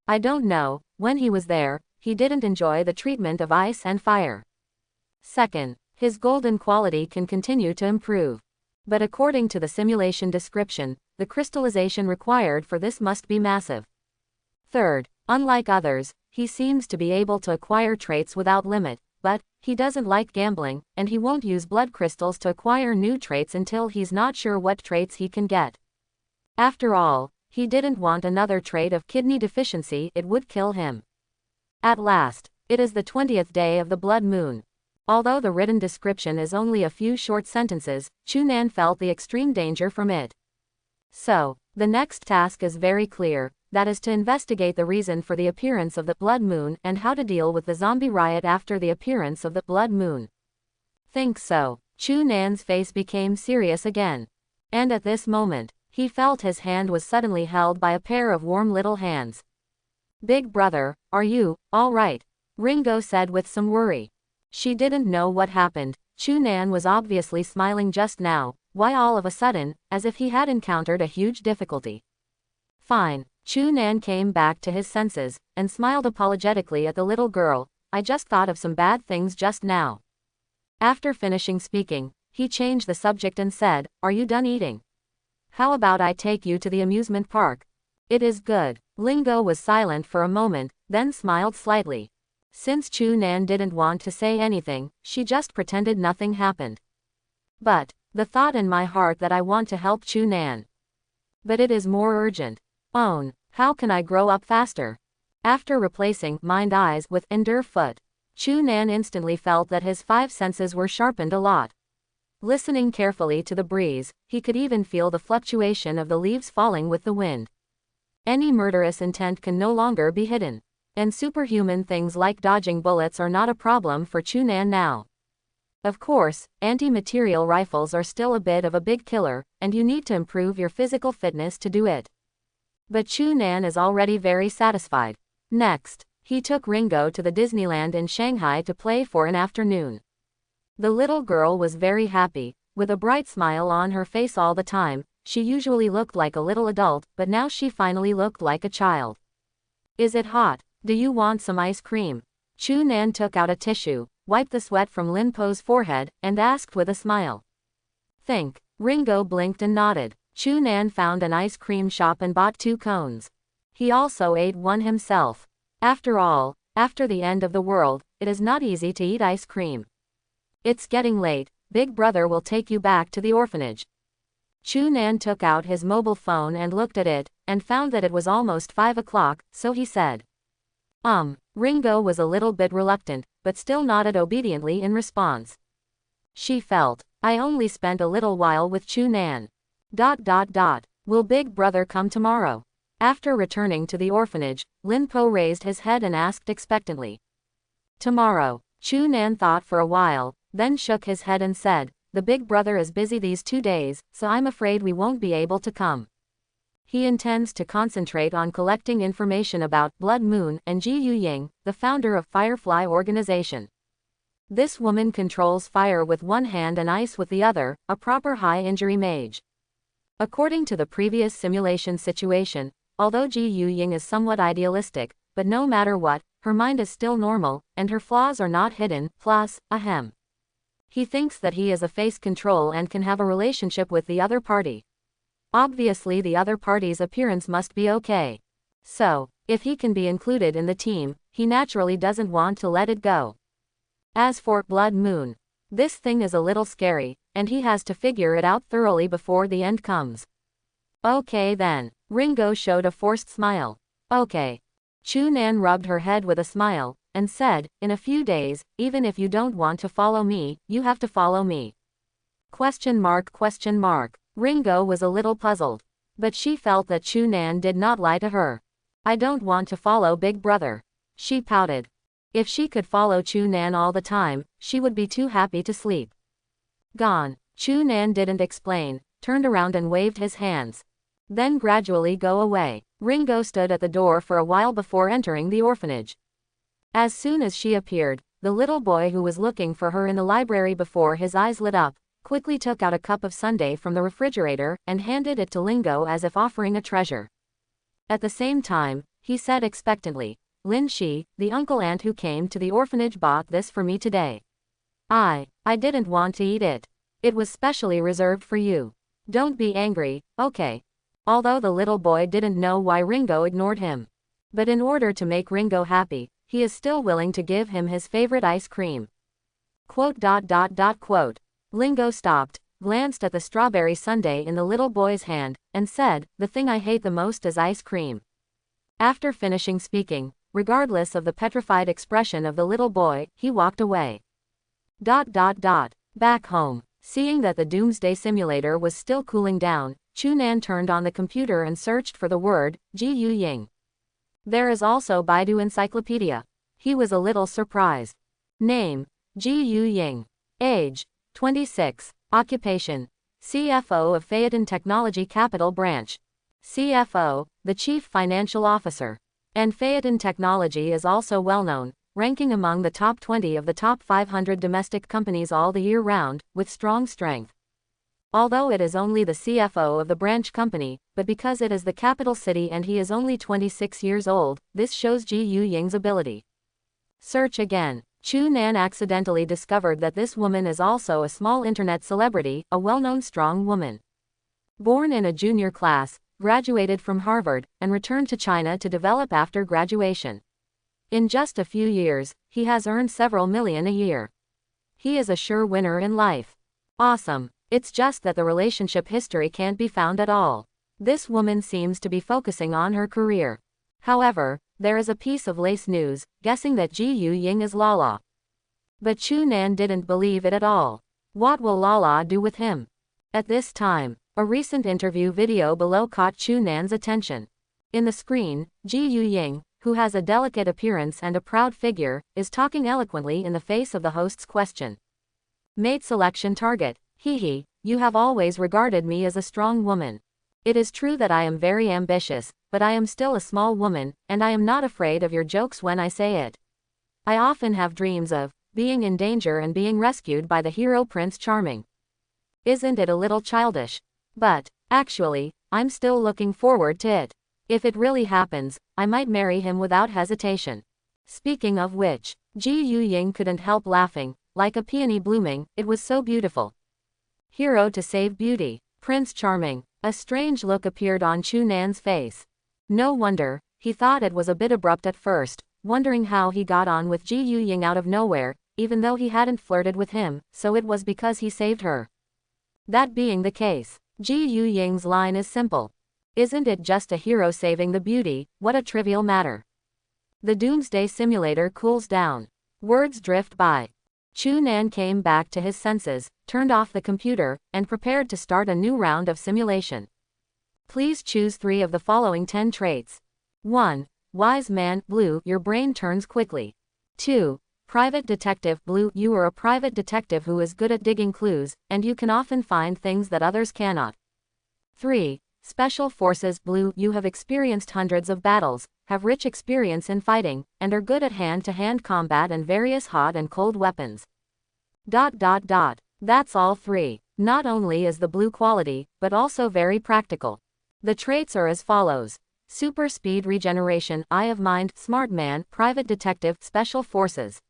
I don't know, when he was there, he didn't enjoy the treatment of ice and fire. Second, his golden quality can continue to improve. But according to the simulation description, the crystallization required for this must be massive. Third, unlike others, he seems to be able to acquire traits without limit, but he doesn't like gambling, and he won't use blood crystals to acquire new traits until he's not sure what traits he can get. After all, he didn't want another trait of kidney deficiency, it would kill him. At last, it is the 20th day of the blood moon. Although the written description is only a few short sentences, Chu Nan felt the extreme danger from it. So, the next task is very clear, that is to investigate the reason for the appearance of the blood moon and how to deal with the zombie riot after the appearance of the blood moon. Think so. Chu Nan's face became serious again. And at this moment, he felt his hand was suddenly held by a pair of warm little hands. Big brother, are you all right? Ringo said with some worry. She didn't know what happened. Chu Nan was obviously smiling just now. Why all of a sudden, as if he had encountered a huge difficulty. Fine. Chu Nan came back to his senses, and smiled apologetically at the little girl. I just thought of some bad things just now. After finishing speaking, he changed the subject and said, are you done eating? How about I take you to the amusement park? It is good. Ringo was silent for a moment, then smiled slightly. Since Chu Nan didn't want to say anything, she just pretended nothing happened. But, the thought in my heart that I want to help Chu Nan. But it is more urgent. Own, how can I grow up faster? After replacing mind eyes with endure foot, Chu Nan instantly felt that his 5 senses were sharpened a lot. Listening carefully to the breeze, he could even feel the fluctuation of the leaves falling with the wind. Any murderous intent can no longer be hidden. And superhuman things like dodging bullets are not a problem for Chu Nan now. Of course, anti-material rifles are still a bit of a big killer, and you need to improve your physical fitness to do it. But Chu Nan is already very satisfied. Next, he took Ringo to the Disneyland in Shanghai to play for an afternoon. The little girl was very happy, with a bright smile on her face all the time. She usually looked like a little adult, but now she finally looked like a child. Is it hot? Do you want some ice cream? Chu Nan took out a tissue, wiped the sweat from Lin Po's forehead, and asked with a smile. Think. Ringo blinked and nodded. Chu Nan found an ice cream shop and bought 2 cones. He also ate one himself. After all, after the end of the world, it is not easy to eat ice cream. It's getting late. Big brother will take you back to the orphanage. Chu Nan took out his mobile phone and looked at it, and found that it was almost 5 o'clock, so he said. Ringo was a little bit reluctant, but still nodded obediently in response. She felt, I only spent a little while with Chu Nan. Will Big Brother come tomorrow? After returning to the orphanage, Lin Po raised his head and asked expectantly. Tomorrow. Chu Nan thought for a while, then shook his head and said, the Big Brother is busy these 2 days, so I'm afraid we won't be able to come. He intends to concentrate on collecting information about Blood Moon and Ji Yuying, the founder of Firefly organization. This woman controls fire with one hand and ice with the other, a proper high-injury mage. According to the previous simulation situation, although Ji Yuying is somewhat idealistic, but no matter what, her mind is still normal, and her flaws are not hidden, plus, ahem. He thinks that he is a face control and can have a relationship with the other party. Obviously the other party's appearance must be okay. So, if he can be included in the team, he naturally doesn't want to let it go. As for Blood Moon, this thing is a little scary, and he has to figure it out thoroughly before the end comes. Okay then. Ringo showed a forced smile. Okay. Chu Nan rubbed her head with a smile, and said, in a few days, even if you don't want to follow me, you have to follow me. ? Ringo was a little puzzled. But she felt that Chu Nan did not lie to her. I don't want to follow Big Brother. She pouted. If she could follow Chu Nan all the time, she would be too happy to sleep. Gone. Chu Nan didn't explain, turned around and waved his hands. Then gradually go away. Ringo stood at the door for a while before entering the orphanage. As soon as she appeared, the little boy who was looking for her in the library before his eyes lit up, quickly took out a cup of sundae from the refrigerator and handed it to Ringo as if offering a treasure. At the same time, he said expectantly, Lin Shi, the uncle-aunt who came to the orphanage bought this for me today. I didn't want to eat it. It was specially reserved for you. Don't be angry, okay? Although the little boy didn't know why Ringo ignored him. But in order to make Ringo happy, he is still willing to give him his favorite ice cream. ... Ringo stopped, glanced at the strawberry sundae in the little boy's hand, and said, the thing I hate the most is ice cream. After finishing speaking, regardless of the petrified expression of the little boy, he walked away. ... Back home, seeing that the Doomsday simulator was still cooling down, Chu Nan turned on the computer and searched for the word, Ji Yuying. There is also Baidu Encyclopedia. He was a little surprised. Name, Ji Yuying. Age, 26. Occupation, CFO of Phaeton Technology Capital Branch. CFO, the Chief Financial Officer. And Phaeton Technology is also well known, ranking among the top 20 of the top 500 domestic companies all the year round, with strong strength. Although it is only the CFO of the branch company, but because it is the capital city and he is only 26 years old, this shows Ji Yuying's ability. Search again. Chu Nan accidentally discovered that this woman is also a small internet celebrity, a well-known strong woman. Born in a junior class, graduated from Harvard, and returned to China to develop after graduation. In just a few years, he has earned several million a year. He is a sure winner in life. Awesome. It's just that the relationship history can't be found at all. This woman seems to be focusing on her career. However, there is a piece of lace news, guessing that Ji Yuying is Lala. But Chu Nan didn't believe it at all. What will Lala do with him? At this time, a recent interview video below caught Chu Nan's attention. In the screen, Ji Yuying, who has a delicate appearance and a proud figure, is talking eloquently in the face of the host's question. Mate selection target. Hehe, you have always regarded me as a strong woman. It is true that I am very ambitious, but I am still a small woman, and I am not afraid of your jokes when I say it. I often have dreams of being in danger and being rescued by the hero Prince Charming. Isn't it a little childish? But, actually, I'm still looking forward to it. If it really happens, I might marry him without hesitation. Speaking of which, Ji Yuying couldn't help laughing, like a peony blooming, it was so beautiful. Hero to save beauty. Prince Charming. A strange look appeared on Chu Nan's face. No wonder, he thought it was a bit abrupt at first, wondering how he got on with Ji Yuying out of nowhere, even though he hadn't flirted with him, so it was because he saved her. That being the case, Ji Yuying's line is simple. Isn't it just a hero saving the beauty, what a trivial matter. The Doomsday simulator cools down. Words drift by. Chu Nan came back to his senses, turned off the computer, and prepared to start a new round of simulation. Please choose 3 of the following 10 traits. 1. Wise man, blue, your brain turns quickly. 2. Private detective, blue, you are a private detective who is good at digging clues, and you can often find things that others cannot. 3. Special forces, blue, you have experienced hundreds of battles, have rich experience in fighting, and are good at hand-to-hand combat and various hot and cold weapons. ... That's all 3. Not only is the blue quality, but also very practical. The traits are as follows. Super speed regeneration, eye of mind, smart man, private detective, special forces.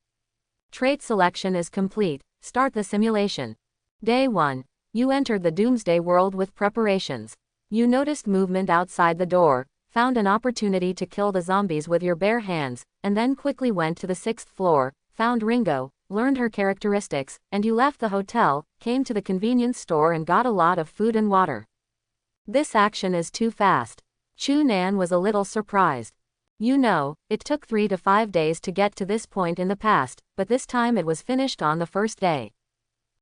Trait selection is complete. Start the simulation. Day 1. You entered the Doomsday world with preparations. You noticed movement outside the door, found an opportunity to kill the zombies with your bare hands, and then quickly went to the 6th floor, found Ringo, learned her characteristics, and you left the hotel, came to the convenience store and got a lot of food and water. This action is too fast. Chu Nan was a little surprised. You know, it took 3 to 5 days to get to this point in the past, but this time it was finished on the first day.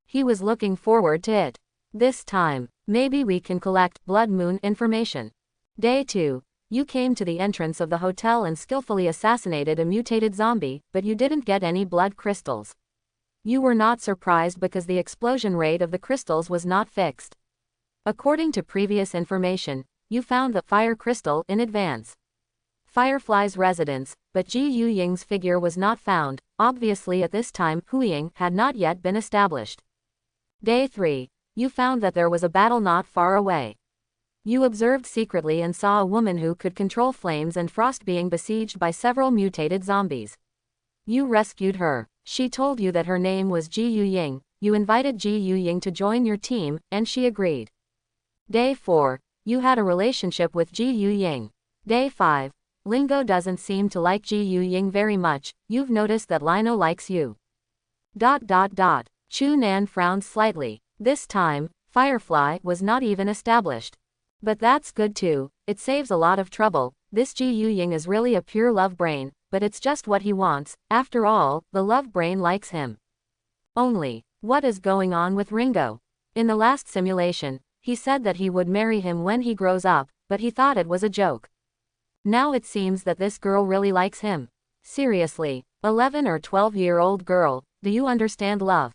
He was looking forward to it. This time, maybe we can collect blood moon information. Day 2. You came to the entrance of the hotel and skillfully assassinated a mutated zombie, but you didn't get any blood crystals. You were not surprised because the explosion rate of the crystals was not fixed. According to previous information, you found the fire crystal in advance. Firefly's residence, but Ji Yuying's figure was not found. Obviously at this time Huying had not yet been established. Day 3. You found that there was a battle not far away. You observed secretly and saw a woman who could control flames and frost being besieged by several mutated zombies. You rescued her. She told you that her name was Ji Yuying. You invited Ji Yuying to join your team, and she agreed. Day 4. You had a relationship with Ji Yuying. Day 5. Ringo doesn't seem to like Ji Yuying very much. You've noticed that Lino likes you. ... Chu Nan frowned slightly. This time, Firefly was not even established. But that's good too, it saves a lot of trouble. This Ji Yuying is really a pure love brain, but it's just what he wants. After all, the love brain likes him. Only, what is going on with Ringo? In the last simulation, he said that he would marry him when he grows up, but he thought it was a joke. Now it seems that this girl really likes him. Seriously, 11 or 12-year-old girl, do you understand love?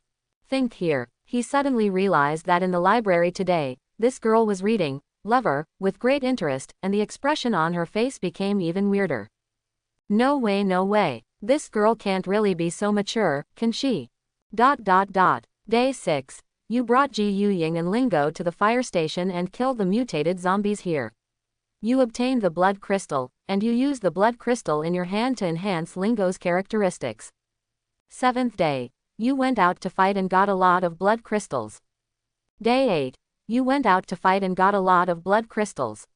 Think here. He suddenly realized that in the library today, this girl was reading Lover with great interest, and the expression on her face became even weirder. No way, this girl can't really be so mature, can she? ... Day 6. You brought Ji Yuying and Ringo to the fire station and killed the mutated zombies here. You obtained the blood crystal, and you used the blood crystal in your hand to enhance Ringo's characteristics. 7th day. You went out to fight and got a lot of blood crystals. Day 8. You went out to fight and got a lot of blood crystals.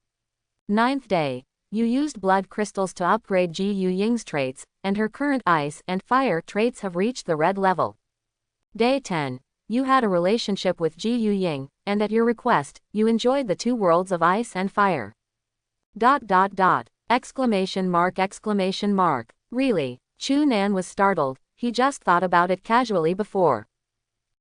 9th day. You used blood crystals to upgrade Ji Yuying's traits, and her current ice and fire traits have reached the red level. Day 10. You had a relationship with Ji Yuying, and at your request, you enjoyed the 2 worlds of ice and fire. ... Exclamation mark. Really? Chu Nan was startled. He just thought about it casually before.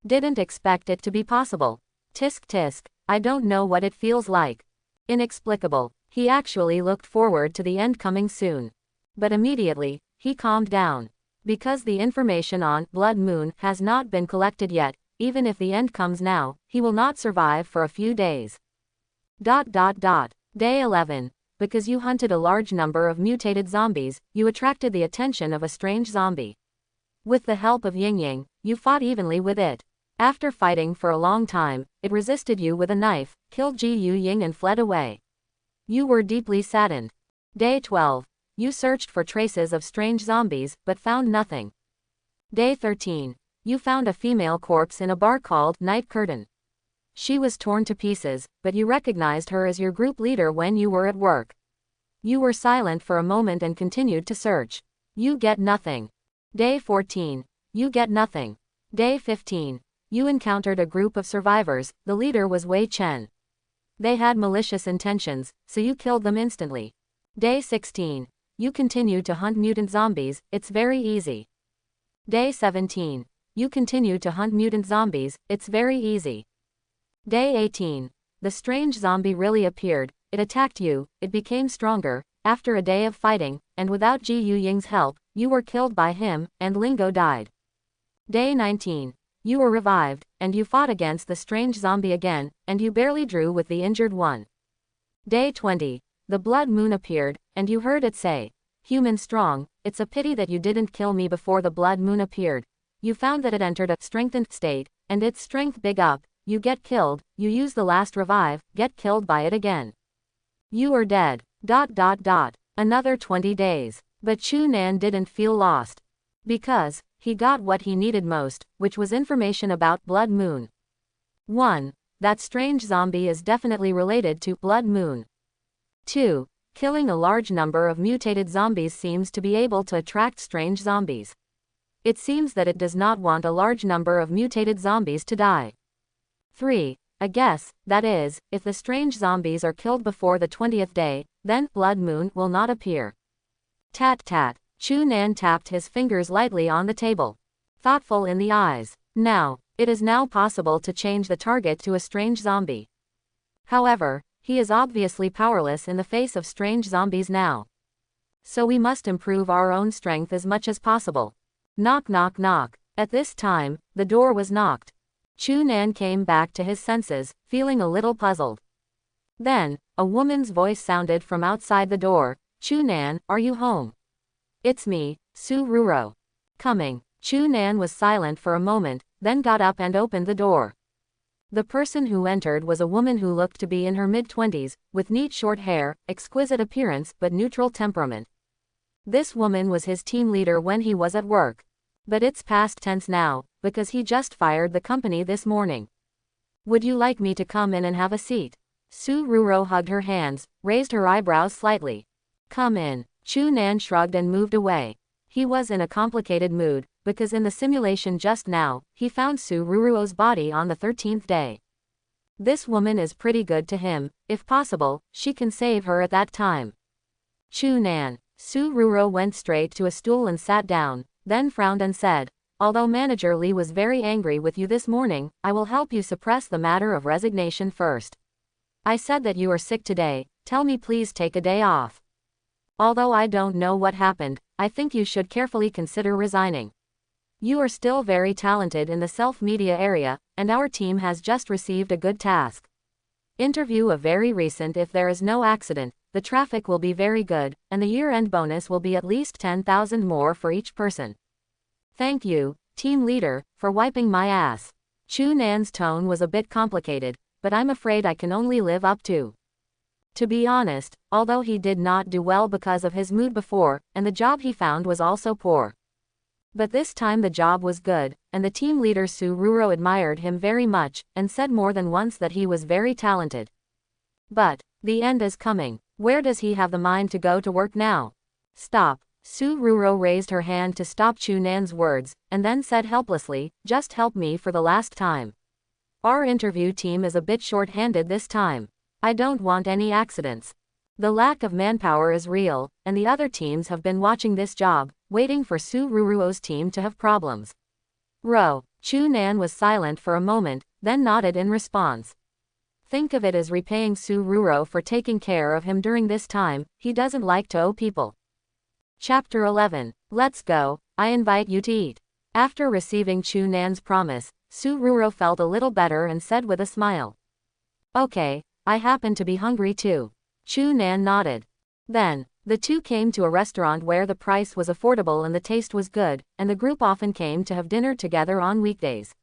Didn't expect it to be possible. Tisk, I don't know what it feels like. Inexplicable. He actually looked forward to the end coming soon. But immediately, he calmed down. Because the information on Blood Moon has not been collected yet, even if the end comes now, he will not survive for a few days. ... Day 11. Because you hunted a large number of mutated zombies, you attracted the attention of a strange zombie. With the help of Yin Yang, you fought evenly with it. After fighting for a long time, it resisted you with a knife, killed Ji Yuying and fled away. You were deeply saddened. Day 12. You searched for traces of strange zombies, but found nothing. Day 13. You found a female corpse in a bar called Night Curtain. She was torn to pieces, but you recognized her as your group leader when you were at work. You were silent for a moment and continued to search. You get nothing. Day 14. You get nothing. Day 15. You encountered a group of survivors. The leader was Wei Chen. They had malicious intentions, so you killed them instantly. Day 16. You continue to hunt mutant zombies. It's very easy. Day 17. You continue to hunt mutant zombies. It's very easy. Day 18. The strange zombie really appeared. It attacked you. It became stronger. After a day of fighting, and without Ji Yuying's help, you were killed by him, and Ringo died. Day 19. You were revived, and you fought against the strange zombie again, and you barely drew with the injured one. Day 20. The blood moon appeared, and you heard it say, "Human strong, it's a pity that you didn't kill me before the blood moon appeared." You found that it entered a strengthened state, and its strength big up. You get killed, you use the last revive, get killed by it again. You are dead. Another 20 days. But Chu Nan didn't feel lost. Because, he got what he needed most, which was information about Blood Moon. 1. That strange zombie is definitely related to Blood Moon. 2. Killing a large number of mutated zombies seems to be able to attract strange zombies. It seems that it does not want a large number of mutated zombies to die. 3. I guess, that is, if the strange zombies are killed before the 20th day, then Blood Moon will not appear. Tat tat. Chu Nan tapped his fingers lightly on the table. Thoughtful in the eyes. Now, it is now possible to change the target to a strange zombie. However, he is obviously powerless in the face of strange zombies now. So we must improve our own strength as much as possible. Knock knock knock. At this time, the door was knocked. Chu Nan came back to his senses, feeling a little puzzled. Then, a woman's voice sounded from outside the door. "Chu Nan, are you home?" "It's me, Su Ruro." "Coming." Chu Nan was silent for a moment, then got up and opened the door. The person who entered was a woman who looked to be in her mid-20s, with neat short hair, exquisite appearance but neutral temperament. This woman was his team leader when he was at work. But it's past tense now, because he just fired the company this morning. "Would you like me to come in and have a seat?" Su Ruro hugged her hands, raised her eyebrows slightly. "Come in." Chu Nan shrugged and moved away. He was in a complicated mood, because in the simulation just now, he found Su Ruro's body on the 13th day. This woman is pretty good to him. If possible, she can save her at that time. "Chu Nan." Su Ruro went straight to a stool and sat down, then frowned and said, "Although Manager Li was very angry with you this morning, I will help you suppress the matter of resignation first. I said that you are sick today. Tell me please take a day off. Although I don't know what happened, I think you should carefully consider resigning. You are still very talented in the self-media area, and our team has just received a good task. Interview a very recent. If there is no accident, the traffic will be very good, and the year-end bonus will be at least 10,000 more for each person. Thank you, team leader, for wiping my ass." Chu Nan's tone was a bit complicated, but I'm afraid I can only live up to. To be honest, although he did not do well because of his mood before, and the job he found was also poor. But this time the job was good, and the team leader Su Ruro admired him very much, and said more than once that he was very talented. But, the end is coming. Where does he have the mind to go to work now? Stop. Su Ruro raised her hand to stop Chu Nan's words, and then said helplessly, "Just help me for the last time. Our interview team is a bit short-handed this time. I don't want any accidents. The lack of manpower is real, and the other teams have been watching this job, waiting for Su Ruro's team to have problems." Chu Nan was silent for a moment, then nodded in response. Think of it as repaying Su Ruro for taking care of him during this time. He doesn't like to owe people. Chapter 11. Let's go. I invite you to eat. After receiving Chu Nan's promise, Su Ruro felt a little better and said with a smile, "Okay, I happen to be hungry too." Chu Nan nodded. Then, the two came to a restaurant where the price was affordable and the taste was good, and the group often came to have dinner together on weekdays.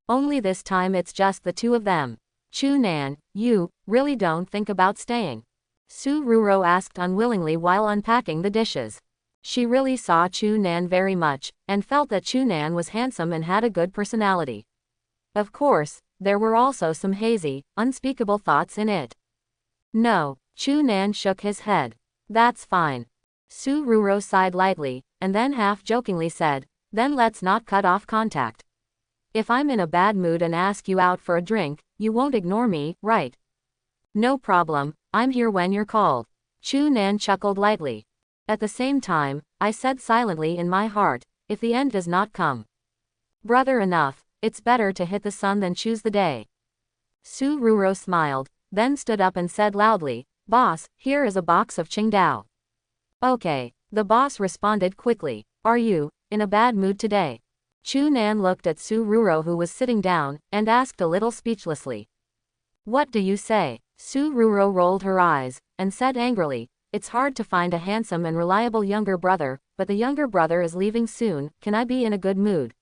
Only this time it's just the two of them. "Chu Nan, you really don't think about staying?" Su Ruro asked unwillingly while unpacking the dishes. She really saw Chu Nan very much, and felt that Chu Nan was handsome and had a good personality. Of course, there were also some hazy, unspeakable thoughts in it. No, Chu Nan shook his head. That's fine. Su Ruro sighed lightly, and then half-jokingly said, then let's not cut off contact. If I'm in a bad mood and ask you out for a drink, you won't ignore me, right? No problem, I'm here when you're called. Chu Nan chuckled lightly. At the same time, I said silently in my heart, if the end does not come. Brother enough, it's better to hit the sun than choose the day. Su Ruro smiled, then stood up and said loudly, boss, here is a box of Qingdao. Okay, the boss responded quickly. Are you in a bad mood today? Chu Nan looked at Su Ruro, who was sitting down, and asked a little speechlessly. What do you say? Su Ruro rolled her eyes, and said angrily, it's hard to find a handsome and reliable younger brother, but the younger brother is leaving soon, can I be in a good mood?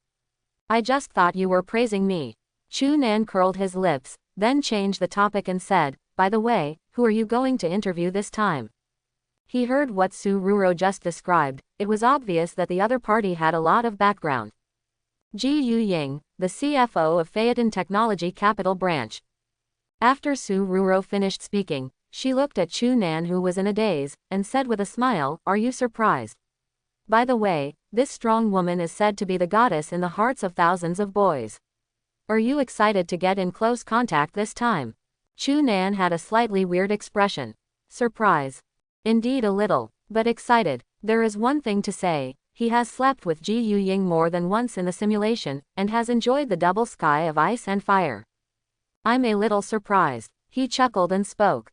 I just thought you were praising me. Chu Nan curled his lips, then changed the topic and said, by the way, who are you going to interview this time? He heard what Su Ruro just described. It was obvious that the other party had a lot of background. Ji Yuying, the CFO of Phaeton Technology Capital Branch. After Su Ruro finished speaking, she looked at Chu Nan, who was in a daze, and said with a smile, are you surprised? By the way, this strong woman is said to be the goddess in the hearts of thousands of boys. Are you excited to get in close contact this time? Chu Nan had a slightly weird expression. Surprise. Indeed a little, but excited. There is one thing to say. He has slept with Ji Yuying more than once in the simulation, and has enjoyed the double sky of ice and fire. I'm a little surprised. He chuckled and spoke. ...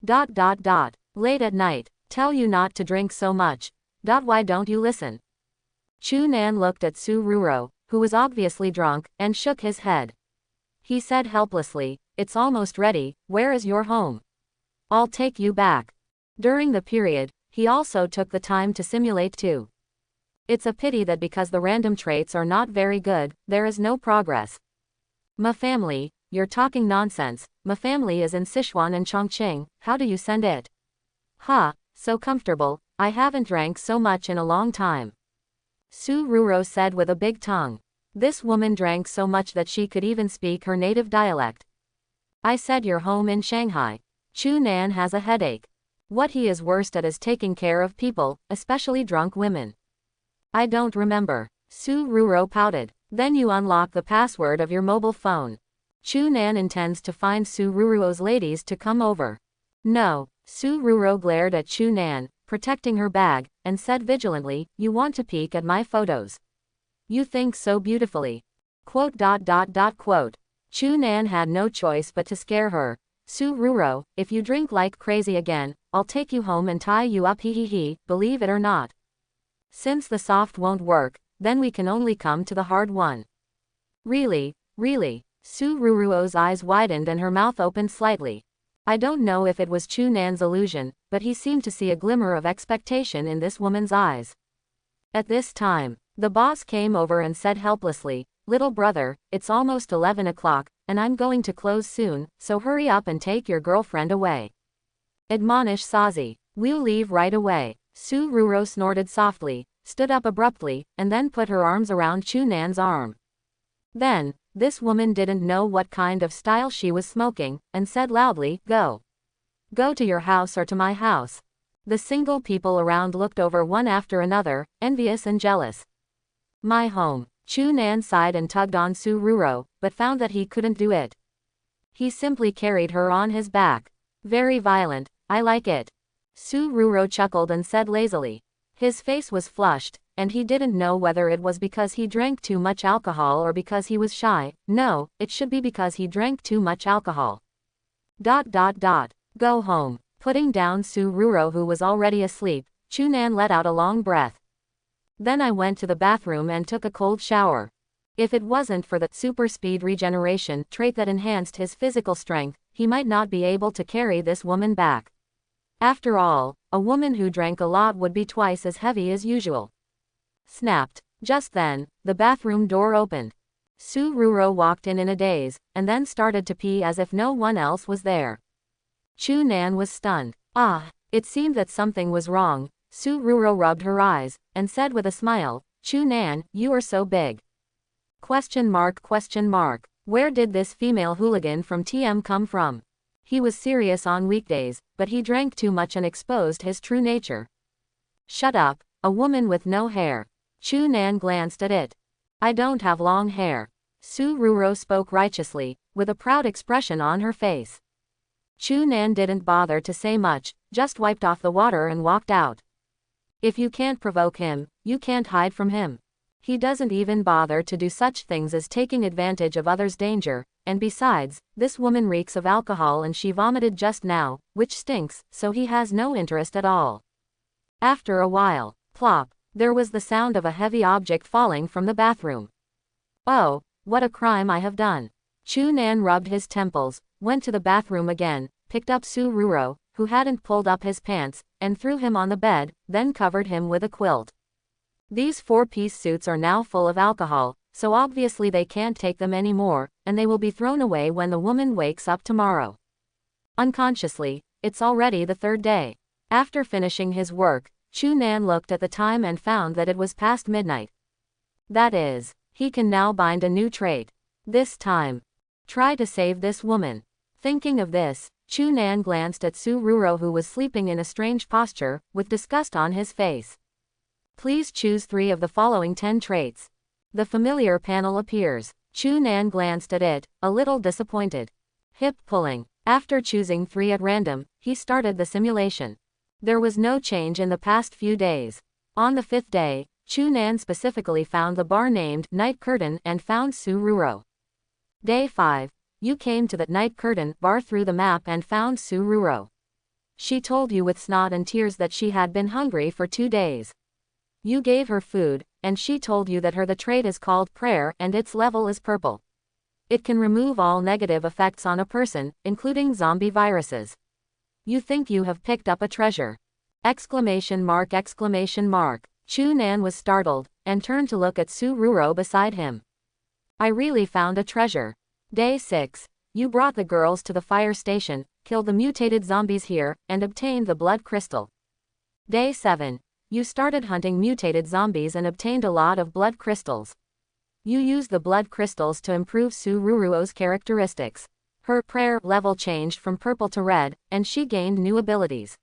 Late at night, tell you not to drink so much. ... Why don't you listen? Chu Nan looked at Su Ruro, who was obviously drunk, and shook his head. He said helplessly, it's almost ready, where is your home? I'll take you back. During the period, he also took the time to simulate too. It's a pity that because the random traits are not very good, there is no progress. Ma family, you're talking nonsense. Ma family is in Sichuan and Chongqing, how do you send it? Ha, so comfortable, I haven't drank so much in a long time. Su Ruro said with a big tongue. This woman drank so much that she could even speak her native dialect. I said you're home in Shanghai. Chu Nan has a headache. What he is worst at is taking care of people, especially drunk women. I don't remember. Su Ruro pouted. Then you unlock the password of your mobile phone. Chu Nan intends to find Su Ruro's ladies to come over. No. Su Ruro glared at Chu Nan, protecting her bag, and said vigilantly, you want to peek at my photos. You think so beautifully. ... Chu Nan had no choice but to scare her. Su Ruro, if you drink like crazy again, I'll take you home and tie you up, he, believe it or not. Since the soft won't work, then we can only come to the hard one. Really? Su Ruro's eyes widened and her mouth opened slightly. I don't know if it was Chu Nan's illusion, but he seemed to see a glimmer of expectation in this woman's eyes. At this time, the boss came over and said helplessly, little brother, it's almost 11 o'clock, and I'm going to close soon, so hurry up and take your girlfriend away. Admonish Sazi. We'll leave right away. Su Ruro snorted softly, stood up abruptly, and then put her arms around Chu Nan's arm. Then, this woman didn't know what kind of style she was smoking, and said loudly, go. Go to your house or to my house. The single people around looked over one after another, envious and jealous. My home. Chu Nan sighed and tugged on Su Ruro, but found that he couldn't do it. He simply carried her on his back. Very violent, I like it. Su Ruro chuckled and said lazily. His face was flushed, and he didn't know whether it was because he drank too much alcohol or because he was shy. No, it should be because he drank too much alcohol. ... Go home. Putting down Su Ruro, who was already asleep, Chu Nan let out a long breath. Then I went to the bathroom and took a cold shower. If it wasn't for the super speed regeneration trait that enhanced his physical strength, he might not be able to carry this woman back. After all, a woman who drank a lot would be twice as heavy as usual. Snapped. Just then, the bathroom door opened. Su Ruro walked in a daze, and then started to pee as if no one else was there. Chu Nan was stunned. It seemed that something was wrong. Su Ruro rubbed her eyes, and said with a smile, Chu Nan, you are so big. ? Where did this female hooligan from TM come from? He was serious on weekdays, but he drank too much and exposed his true nature. Shut up, a woman with no hair. Chu Nan glanced at it. I don't have long hair. Su Ruro spoke righteously, with a proud expression on her face. Chu Nan didn't bother to say much, just wiped off the water and walked out. If you can't provoke him, you can't hide from him. He doesn't even bother to do such things as taking advantage of others' danger, and besides, this woman reeks of alcohol and she vomited just now, which stinks, so he has no interest at all. After a while, plop, there was the sound of a heavy object falling from the bathroom. Oh, what a crime I have done. Chu Nan rubbed his temples, went to the bathroom again, picked up Su Ruro, who hadn't pulled up his pants, and threw him on the bed, then covered him with a quilt. These 4-piece suits are now full of alcohol, so obviously they can't take them anymore, and they will be thrown away when the woman wakes up tomorrow. Unconsciously, it's already the third day. After finishing his work, Chu Nan looked at the time and found that it was past midnight. That is, he can now bind a new trait. This time. Try to save this woman. Thinking of this, Chu Nan glanced at Su Ruro, who was sleeping in a strange posture, with disgust on his face. Please choose 3 of the following 10 traits. The familiar panel appears. Chu Nan glanced at it, a little disappointed. Hip pulling. After choosing 3 at random, he started the simulation. There was no change in the past few days. On the 5th day, Chu Nan specifically found the bar named Night Curtain and found Su Ruro. Day 5. You came to the Night Curtain bar through the map and found Su Ruro. She told you with snot and tears that she had been hungry for 2 days. You gave her food, and she told you that the trait is called prayer and its level is purple. It can remove all negative effects on a person, including zombie viruses. You think you have picked up a treasure. Exclamation mark, exclamation mark. Chu Nan was startled, and turned to look at Su Ruro beside him. I really found a treasure. Day 6. You brought the girls to the fire station, killed the mutated zombies here, and obtained the blood crystal. Day 7. You started hunting mutated zombies and obtained a lot of blood crystals. You used the blood crystals to improve Su Ruro's characteristics. Her prayer level changed from purple to red, and she gained new abilities.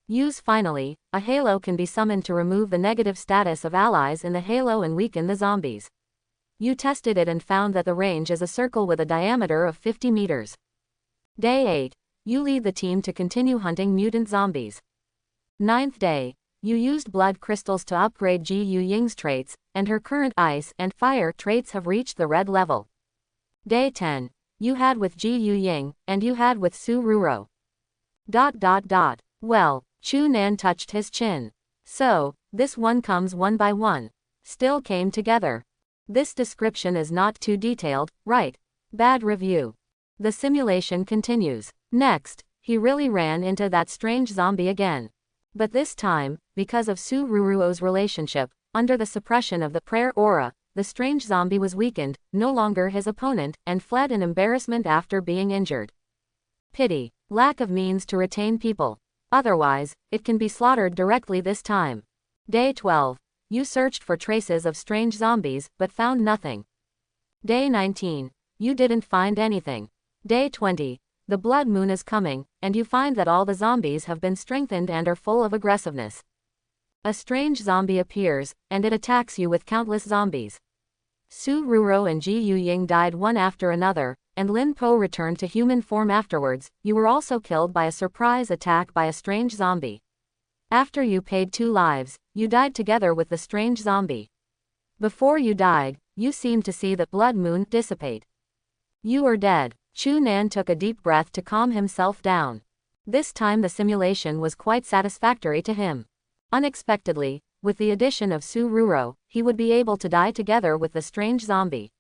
Use finally, a halo can be summoned to remove the negative status of allies in the halo and weaken the zombies. You tested it and found that the range is a circle with a diameter of 50 meters. Day 8. You lead the team to continue hunting mutant zombies. 9th day. You used blood crystals to upgrade Ji Yu Ying's traits, and her current ice and fire traits have reached the red level. Day 10. You had with Ji Yu Ying, and you had with Su Ruro. ... Well, Chu Nan touched his chin. So, this one comes one by one. Still came together. This description is not too detailed, right? Bad review. The simulation continues. Next, he really ran into that strange zombie again. But this time, because of Su Ruro's relationship, under the suppression of the prayer aura, the strange zombie was weakened, no longer his opponent, and fled in embarrassment after being injured. Pity. Lack of means to retain people. Otherwise, it can be slaughtered directly this time. Day 12. You searched for traces of strange zombies, but found nothing. Day 19. You didn't find anything. Day 20. The blood moon is coming, and you find that all the zombies have been strengthened and are full of aggressiveness. A strange zombie appears, and it attacks you with countless zombies. Su Ruro and Ji Yu Ying died one after another, and Lin Po returned to human form afterwards. You were also killed by a surprise attack by a strange zombie. After you paid 2 lives, you died together with the strange zombie. Before you died, you seemed to see the blood moon dissipate. You are dead. Chu Nan took a deep breath to calm himself down. This time the simulation was quite satisfactory to him. Unexpectedly, with the addition of Su Ruro, he would be able to die together with the strange zombie.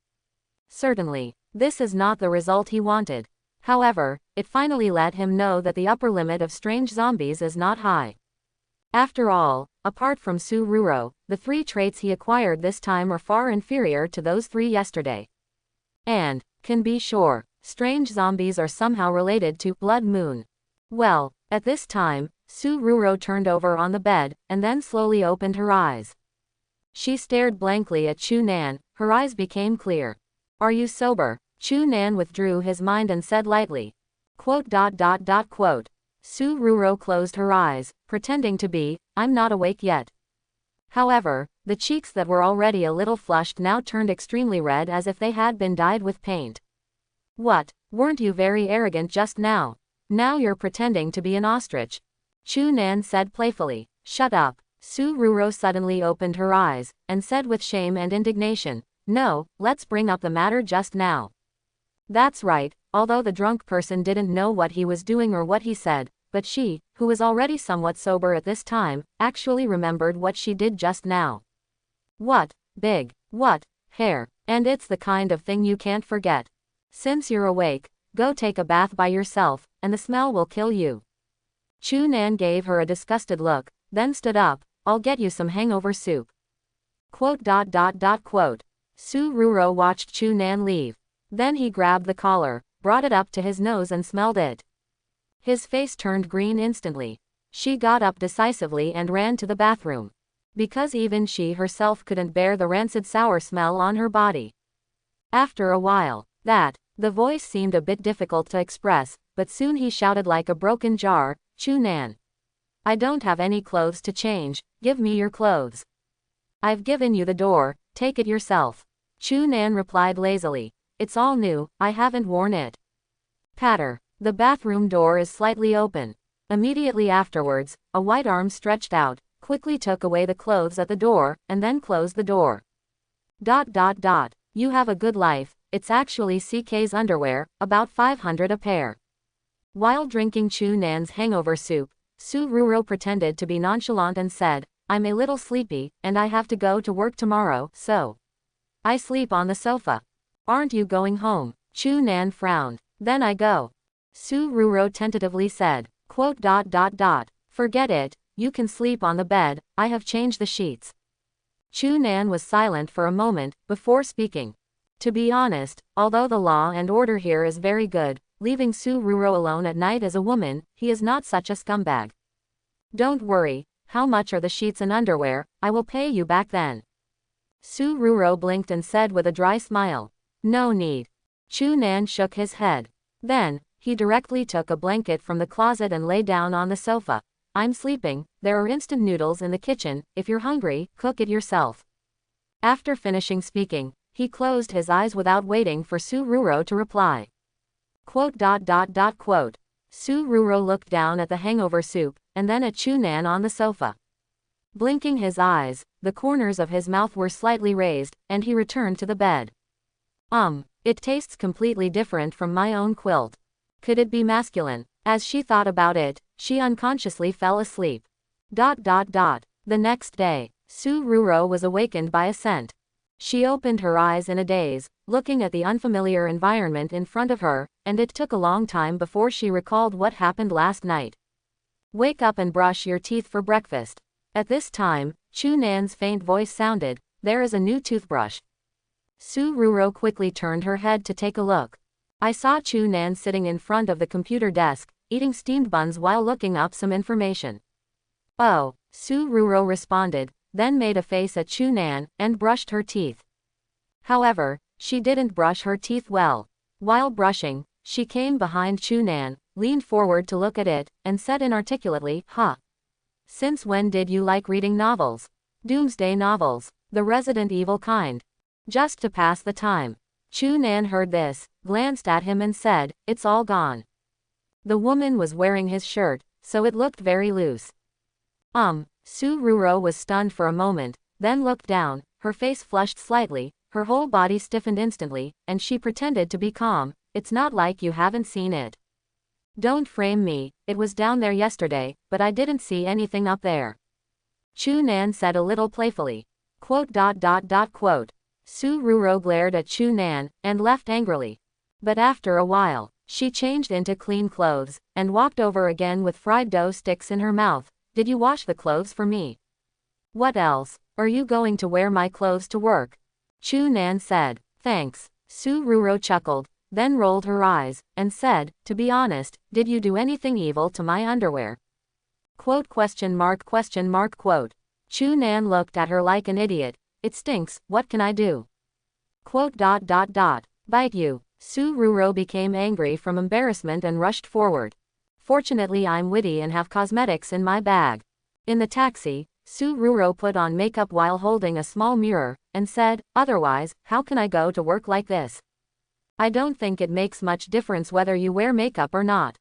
Certainly, this is not the result he wanted. However, it finally let him know that the upper limit of strange zombies is not high. After all, apart from Su Ruro, the 3 traits he acquired this time are far inferior to those 3 yesterday. And, can be sure, strange zombies are somehow related to blood moon. Well, at this time, Su Ruro turned over on the bed, and then slowly opened her eyes. She stared blankly at Chu Nan, her eyes became clear. Are you sober? Chu Nan withdrew his mind and said lightly. Quote. Su Ruro closed her eyes, pretending to be, I'm not awake yet. However, the cheeks that were already a little flushed now turned extremely red as if they had been dyed with paint. What, weren't you very arrogant just now? Now you're pretending to be an ostrich. Chu Nan said playfully. Shut up. Su Ruro suddenly opened her eyes, and said with shame and indignation, no, let's bring up the matter just now. That's right, although the drunk person didn't know what he was doing or what he said, but she, who was already somewhat sober at this time, actually remembered what she did just now. What, big, what, hair, and it's the kind of thing you can't forget. Since you're awake, go take a bath by yourself, and the smell will kill you. Chu Nan gave her a disgusted look, then stood up, I'll get you some hangover soup. Quote. Su Ruro watched Chu Nan leave. Then he grabbed the collar, brought it up to his nose and smelled it. His face turned green instantly. She got up decisively and ran to the bathroom. Because even she herself couldn't bear the rancid sour smell on her body. After a while, the voice seemed a bit difficult to express, but soon he shouted like a broken jar, Chu Nan. I don't have any clothes to change, give me your clothes. I've given you the door, take it yourself. Chu Nan replied lazily. It's all new, I haven't worn it. Patter. The bathroom door is slightly open. Immediately afterwards, a white arm stretched out, quickly took away the clothes at the door, and then closed the door. You have a good life, it's actually CK's underwear, about 500 a pair. While drinking Chu Nan's hangover soup, Su Ruro pretended to be nonchalant and said, I'm a little sleepy, and I have to go to work tomorrow, so I sleep on the sofa. Aren't you going home? Chu Nan frowned. Then I go. Su Ruro tentatively said. Quote. Forget it, you can sleep on the bed, I have changed the sheets. Chu Nan was silent for a moment, before speaking. To be honest, although the law and order here is very good, leaving Su Ruro alone at night as a woman, he is not such a scumbag. Don't worry, how much are the sheets and underwear, I will pay you back then. Su Ruro blinked and said with a dry smile. No need. Chu Nan shook his head. Then, he directly took a blanket from the closet and lay down on the sofa. I'm sleeping, there are instant noodles in the kitchen, if you're hungry, cook it yourself. After finishing speaking, he closed his eyes without waiting for Su Ruro to reply. Quote. Su Ruro looked down at the hangover soup, and then at Chu Nan on the sofa. Blinking his eyes, the corners of his mouth were slightly raised, and he returned to the bed. It tastes completely different from my own quilt. Could it be masculine? As she thought about it, she unconsciously fell asleep. The next day, Su Ruro was awakened by a scent. She opened her eyes in a daze, looking at the unfamiliar environment in front of her, and it took a long time before she recalled what happened last night. Wake up and brush your teeth for breakfast. At this time, Chu Nan's faint voice sounded, there is a new toothbrush. Su Ruro quickly turned her head to take a look. I saw Chu Nan sitting in front of the computer desk, eating steamed buns while looking up some information. Oh, Su Ruro responded, then made a face at Chu Nan, and brushed her teeth. However, she didn't brush her teeth well. While brushing, she came behind Chu Nan, leaned forward to look at it, and said inarticulately, huh. Since when did you like reading novels? Doomsday novels, the Resident Evil kind. Just to pass the time. Chu Nan heard this, glanced at him and said, it's all gone. The woman was wearing his shirt, so it looked very loose. Su Ruro was stunned for a moment, then looked down, her face flushed slightly, her whole body stiffened instantly, and she pretended to be calm, it's not like you haven't seen it. Don't frame me, it was down there yesterday, but I didn't see anything up there. Chu Nan said a little playfully. Quote. Su Ruro glared at Chu Nan, and left angrily. But after a while, she changed into clean clothes, and walked over again with fried dough sticks in her mouth. Did you wash the clothes for me? What else? Are you going to wear my clothes to work? Chu Nan said. Thanks. Su Ruro chuckled, then rolled her eyes, and said, to be honest, did you do anything evil to my underwear? Quote. Chu Nan looked at her like an idiot. It stinks, what can I do? Quote. Bite you. Su Ruro became angry from embarrassment and rushed forward. Fortunately, I'm witty and have cosmetics in my bag. In the taxi, Su Ruro put on makeup while holding a small mirror, and said, otherwise, how can I go to work like this? I don't think it makes much difference whether you wear makeup or not.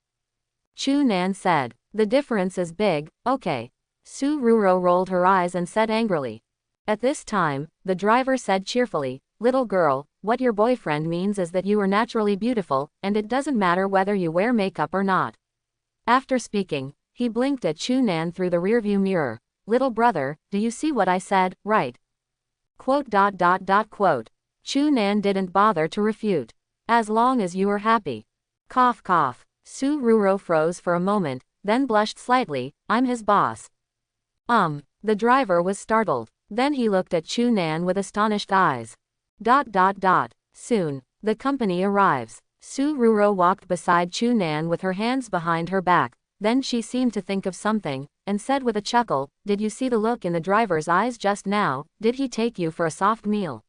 Chu Nan said, the difference is big, okay. Su Ruro rolled her eyes and said angrily. At this time, the driver said cheerfully, little girl, what your boyfriend means is that you are naturally beautiful, and it doesn't matter whether you wear makeup or not. After speaking, he blinked at Chu Nan through the rearview mirror. Little brother, do you see what I said, right? Quote. Chu Nan didn't bother to refute. As long as you are happy. Cough cough. Su Ruro froze for a moment, then blushed slightly, I'm his boss. The driver was startled. Then he looked at Chu Nan with astonished eyes. Soon, the company arrives. Su Ruro walked beside Chu Nan with her hands behind her back. Then she seemed to think of something, and said with a chuckle, did you see the look in the driver's eyes just now? Did he take you for a soft meal?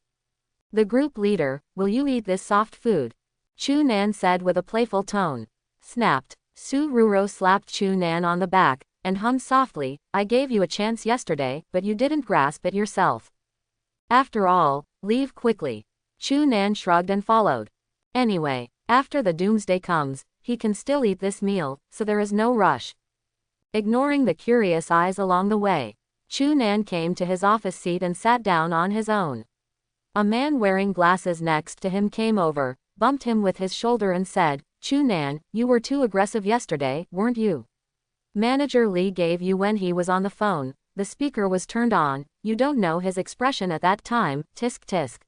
The group leader, will you eat this soft food? Chu Nan said with a playful tone. Snapped. Su Ruro slapped Chu Nan on the back, and hummed softly, I gave you a chance yesterday, but you didn't grasp it yourself. After all, leave quickly. Chu Nan shrugged and followed. Anyway, after the doomsday comes, he can still eat this meal, so there is no rush. Ignoring the curious eyes along the way, Chu Nan came to his office seat and sat down on his own. A man wearing glasses next to him came over, bumped him with his shoulder and said, Chu Nan, you were too aggressive yesterday, weren't you? Manager Lee gave you when he was on the phone, the speaker was turned on, you don't know his expression at that time, tisk tisk.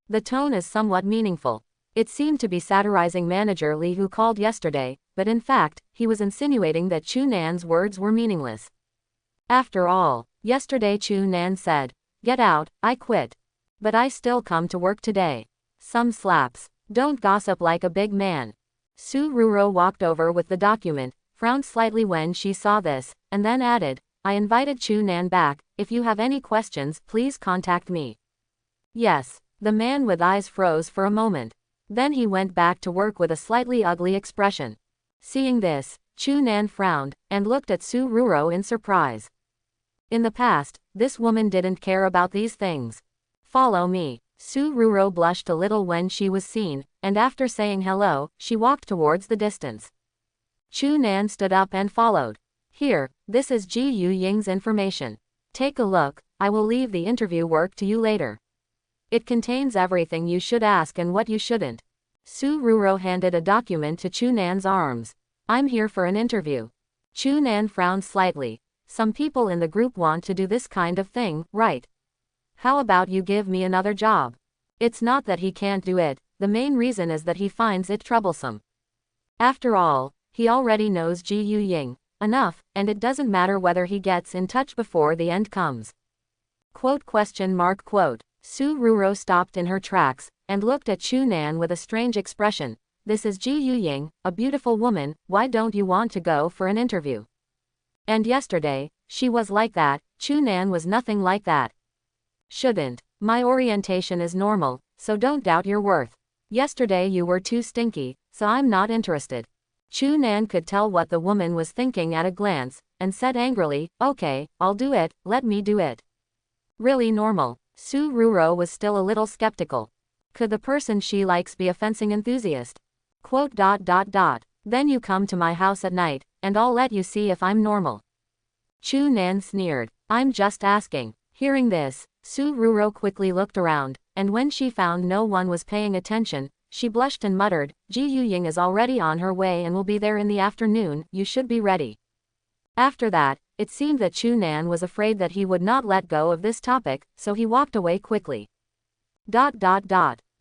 The tone is somewhat meaningful. It seemed to be satirizing Manager Lee who called yesterday, but in fact, he was insinuating that Chu Nan's words were meaningless. After all, yesterday Chu Nan said, get out, I quit. But I still come to work today. Some slaps. Don't gossip like a big man. Su Ruro walked over with the document, frowned slightly when she saw this, and then added, I invited Chu Nan back, if you have any questions, please contact me. Yes. The man with eyes froze for a moment. Then he went back to work with a slightly ugly expression. Seeing this, Chu Nan frowned, and looked at Su Ruro in surprise. In the past, this woman didn't care about these things. Follow me. Su Ruro blushed a little when she was seen, and after saying hello, she walked towards the distance. Chu Nan stood up and followed. Here, this is Ji Yu Ying's information. Take a look, I will leave the interview work to you later. It contains everything you should ask and what you shouldn't. Su Ruro handed a document to Chu Nan's arms. I'm here for an interview. Chu Nan frowned slightly. Some people in the group want to do this kind of thing, right? How about you give me another job? It's not that he can't do it, the main reason is that he finds it troublesome. After all, he already knows Ji Yu Ying enough, and it doesn't matter whether he gets in touch before the end comes. Quote. Su Ruro stopped in her tracks, and looked at Chu Nan with a strange expression. This is Ji Yu Ying, a beautiful woman, why don't you want to go for an interview? And yesterday, she was like that, Chu Nan was nothing like that. Shouldn't. My orientation is normal, so don't doubt your worth. Yesterday you were too stinky, so I'm not interested. Chu Nan could tell what the woman was thinking at a glance, and said angrily, okay, I'll do it, let me do it. Really normal. Su Ruro was still a little skeptical. Could the person she likes be a fencing enthusiast? Quote. Then you come to my house at night, and I'll let you see if I'm normal. Chu Nan sneered. I'm just asking. Hearing this, Su Ruro quickly looked around, and when she found no one was paying attention, she blushed and muttered, Ji Yu Ying is already on her way and will be there in the afternoon, you should be ready. After that, it seemed that Chu Nan was afraid that he would not let go of this topic, so he walked away quickly.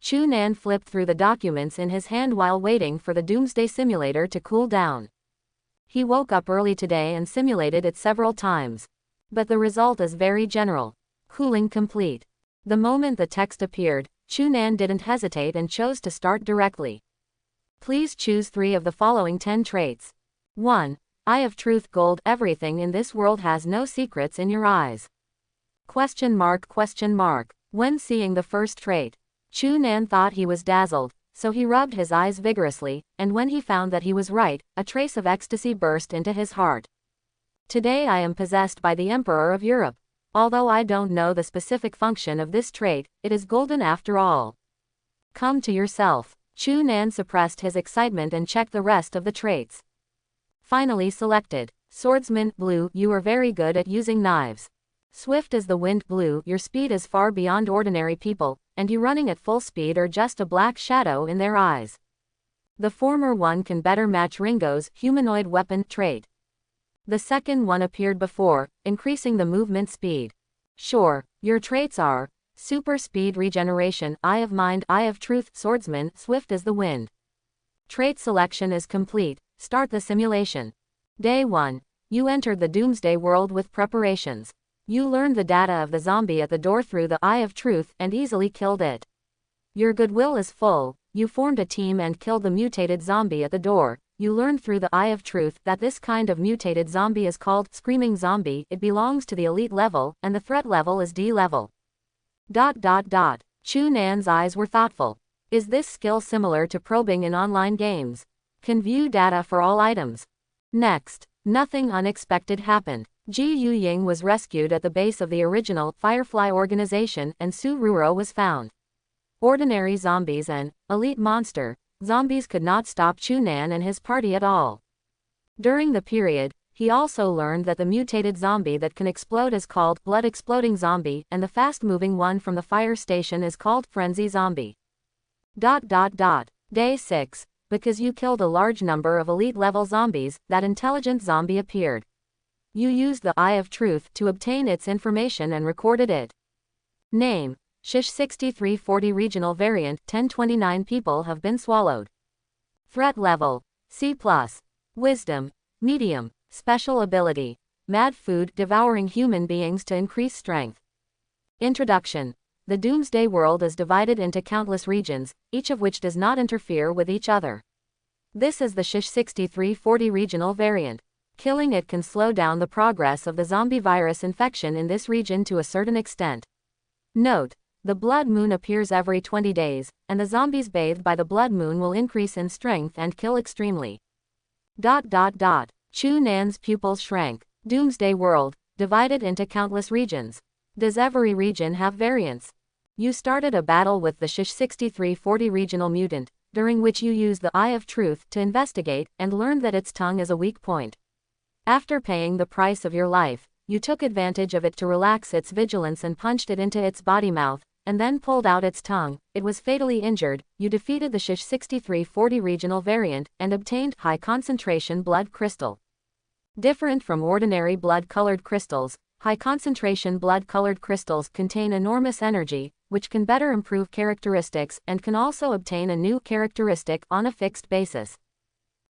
Chu Nan flipped through the documents in his hand while waiting for the Doomsday simulator to cool down. He woke up early today and simulated it several times. But the result is very general. Cooling complete. The moment the text appeared, Chu Nan didn't hesitate and chose to start directly. Please choose 3 of the following 10 traits. 1. Eye of truth gold. Everything in this world has no secrets in your eyes. ? When seeing the first trait, Chu Nan thought he was dazzled. so he rubbed his eyes vigorously, and when he found that he was right, a trace of ecstasy burst into his heart. Today I am possessed by the Emperor of Europe. Although I don't know the specific function of this trait, it is golden after all. Come to yourself. Chu Nan suppressed his excitement and checked the rest of the traits. Finally selected. Swordsman, blue, you are very good at using knives. Swift as the wind, blue, your speed is far beyond ordinary people, and you running at full speed are just a black shadow in their eyes. The former one can better match Ringo's humanoid weapon trait. The second one appeared before, increasing the movement speed. Sure, your traits are super speed, regeneration, eye of mind, eye of truth, swordsman, swift as the wind. Trait selection is complete. Start the simulation. Day 1. You entered the Doomsday world with preparations. You learned the data of the zombie at the door through the eye of truth and easily killed it. Your goodwill is full. You formed a team and killed the mutated zombie at the door. You learned through the eye of truth that this kind of mutated zombie is called screaming zombie. It belongs to the elite level, and the threat level is D level. Chu Nan's eyes were thoughtful. Is this skill similar to probing in online games? Can view data for all items. Next, nothing unexpected happened. Ji Yuying was rescued at the base of the original Firefly organization, and Su Ruro was found. Ordinary zombies and elite monster zombies could not stop Chu Nan and his party at all. During the period, he also learned that the mutated zombie that can explode is called blood-exploding zombie, and the fast-moving one from the fire station is called frenzy zombie. Day 6. Because you killed a large number of elite-level zombies, that intelligent zombie appeared. You used the Eye of Truth to obtain its information and recorded it. Name: Shish 6340 Regional Variant. 1029 people have been swallowed. Threat level: C+. Wisdom: medium. Special ability: Mad Food, devouring human beings to increase strength. Introduction. The Doomsday world is divided into countless regions, each of which does not interfere with each other. This is the Shish 6340 regional variant. Killing it can slow down the progress of the zombie virus infection in this region to a certain extent. Note: the blood moon appears every 20 days, and the zombies bathed by the blood moon will increase in strength and kill extremely. Chu Nan's pupils shrank. Doomsday world, divided into countless regions. Does every region have variants? You started a battle with the Shish 6340 regional mutant, during which you used the Eye of Truth to investigate, and learned that its tongue is a weak point. After paying the price of your life, you took advantage of it to relax its vigilance and punched it into its body mouth, and then pulled out its tongue. It was fatally injured. You defeated the Shish 6340 regional variant, and obtained high concentration blood crystal. Different from ordinary blood-colored crystals, high-concentration blood-colored crystals contain enormous energy, which can better improve characteristics and can also obtain a new characteristic on a fixed basis.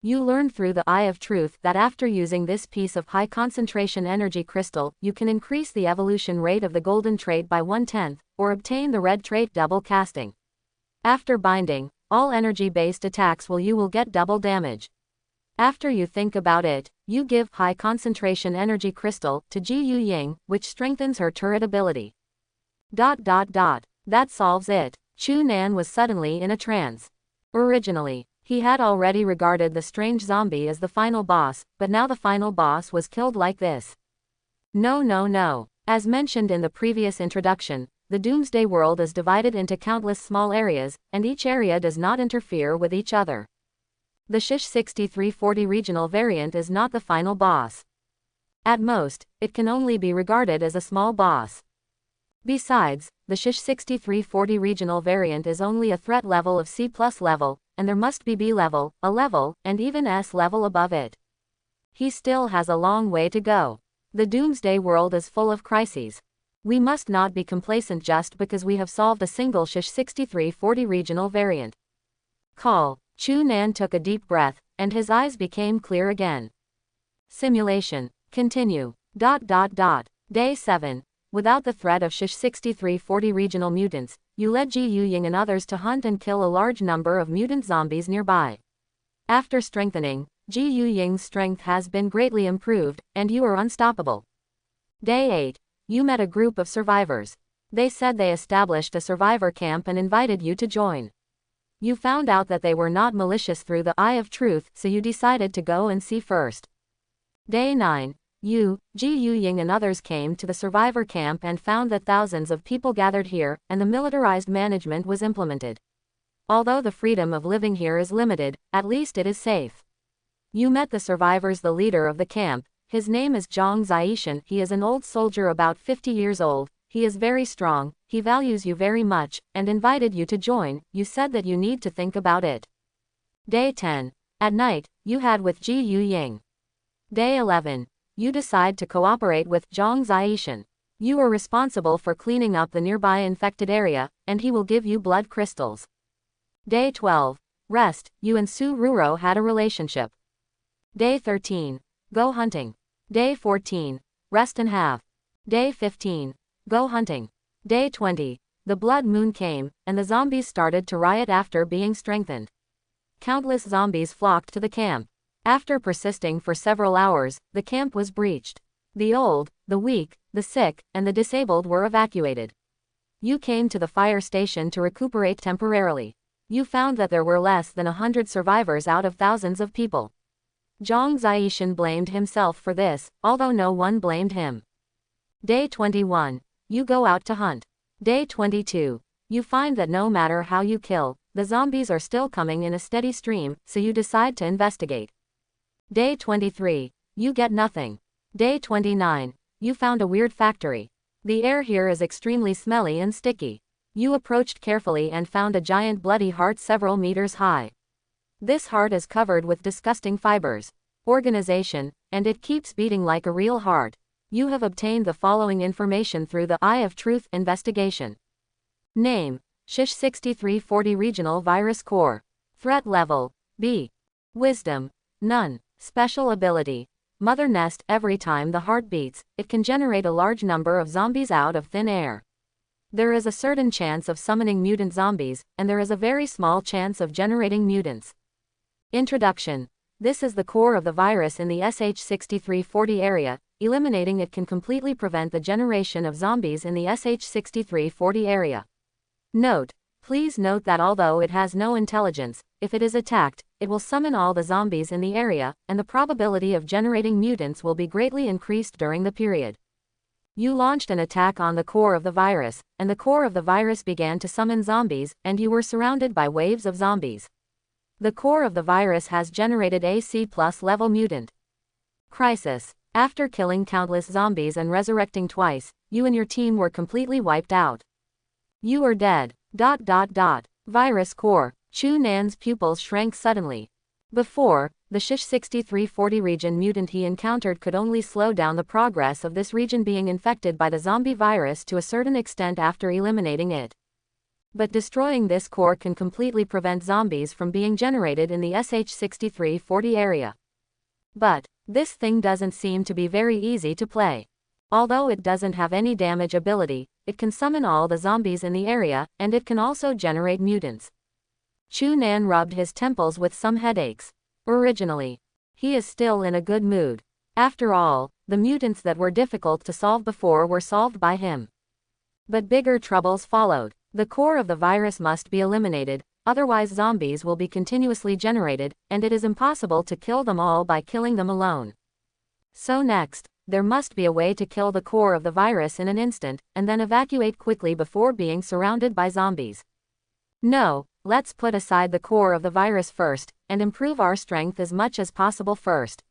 You learned through the Eye of Truth that after using this piece of high-concentration energy crystal, you can increase the evolution rate of the golden trait by 1/10, or obtain the red trait double casting. After binding, all energy-based attacks you will get double damage. After you think about it, you give high concentration energy crystal to Ji Yuying, which strengthens her turret ability. That solves it. Chu Nan was suddenly in a trance. Originally, he had already regarded the strange zombie as the final boss, but now the final boss was killed like this. No. As mentioned in the previous introduction, the Doomsday world is divided into countless small areas, and each area does not interfere with each other. The Shish 6340 regional variant is not the final boss. At most, it can only be regarded as a small boss. Besides, the Shish 6340 regional variant is only a threat level of C+ level, and there must be B level, A level, and even S level above it. He still has a long way to go. The Doomsday world is full of crises. We must not be complacent just because we have solved a single Shish 6340 regional variant. Call. Chu Nan took a deep breath, and his eyes became clear again. Simulation. Continue. Day 7. Without the threat of Shish 6340 regional mutants, you led Ji Yuying and others to hunt and kill a large number of mutant zombies nearby. After strengthening, Ji Yuying's strength has been greatly improved, and you are unstoppable. Day 8. You met a group of survivors. They said they established a survivor camp and invited you to join. You found out that they were not malicious through the eye of truth, so you decided to go and see first. Day 9. You, Ji Yu Ying and others came to the survivor camp and found that thousands of people gathered here, and the militarized management was implemented. Although the freedom of living here is limited, at least it is safe. You met the survivors, the leader of the camp. His name is Zhang Ziishan. He is an old soldier about 50 years old. He is very strong, he values you very much, and invited you to join. You said that you need to think about it. Day 10. At night, you had with Ji Yu Ying. Day 11. You decide to cooperate with Zhang Ziishan. You are responsible for cleaning up the nearby infected area, and he will give you blood crystals. Day 12. Rest. You and Su Ruro had a relationship. Day 13. Go hunting. Day 14. Rest and have. Day 15. Go hunting. Day 20. The blood moon came, and the zombies started to riot after being strengthened. Countless zombies flocked to the camp. After persisting for several hours, the camp was breached. The old, the weak, the sick, and the disabled were evacuated. You came to the fire station to recuperate temporarily. You found that there were less than 100 survivors out of thousands of people. Zhang Ziishan blamed himself for this, although no one blamed him. Day 21. You go out to hunt. Day 22. You find that no matter how you kill, the zombies are still coming in a steady stream, so you decide to investigate. Day 23. You get nothing. Day 29. You found a weird factory. The air here is extremely smelly and sticky. You approached carefully and found a giant bloody heart several meters high. This heart is covered with disgusting fibers. Organization, and it keeps beating like a real heart. You have obtained the following information through the Eye of Truth investigation. Name: Shish 6340 Regional Virus Core. Threat level: B. Wisdom: none. Special ability: Mother Nest. Every time the heart beats, it can generate a large number of zombies out of thin air. There is a certain chance of summoning mutant zombies, and there is a very small chance of generating mutants. Introduction: This is the core of the virus in the SH6340 area. Eliminating it can completely prevent the generation of zombies in the SH6340 area. Note: Please note that although it has no intelligence, if it is attacked, it will summon all the zombies in the area, and the probability of generating mutants will be greatly increased during the period. You launched an attack on the core of the virus, and the core of the virus began to summon zombies, and you were surrounded by waves of zombies. The core of the virus has generated a C+ level mutant. Crisis: After killing countless zombies and resurrecting twice, you and your team were completely wiped out. You are dead. ... Virus core. Chu Nan's pupils shrank suddenly. Before, the Shish 6340 region mutant he encountered could only slow down the progress of this region being infected by the zombie virus to a certain extent after eliminating it. But destroying this core can completely prevent zombies from being generated in the SH6340 area. But this thing doesn't seem to be very easy to play. Although it doesn't have any damage ability, it can summon all the zombies in the area, and it can also generate mutants. Chu Nan rubbed his temples with some headaches. Originally, he is still in a good mood. After all, the mutants that were difficult to solve before were solved by him. But bigger troubles followed. The core of the virus must be eliminated, otherwise zombies will be continuously generated, and it is impossible to kill them all by killing them alone. So next, there must be a way to kill the core of the virus in an instant, and then evacuate quickly before being surrounded by zombies. No, let's put aside the core of the virus first, and improve our strength as much as possible first.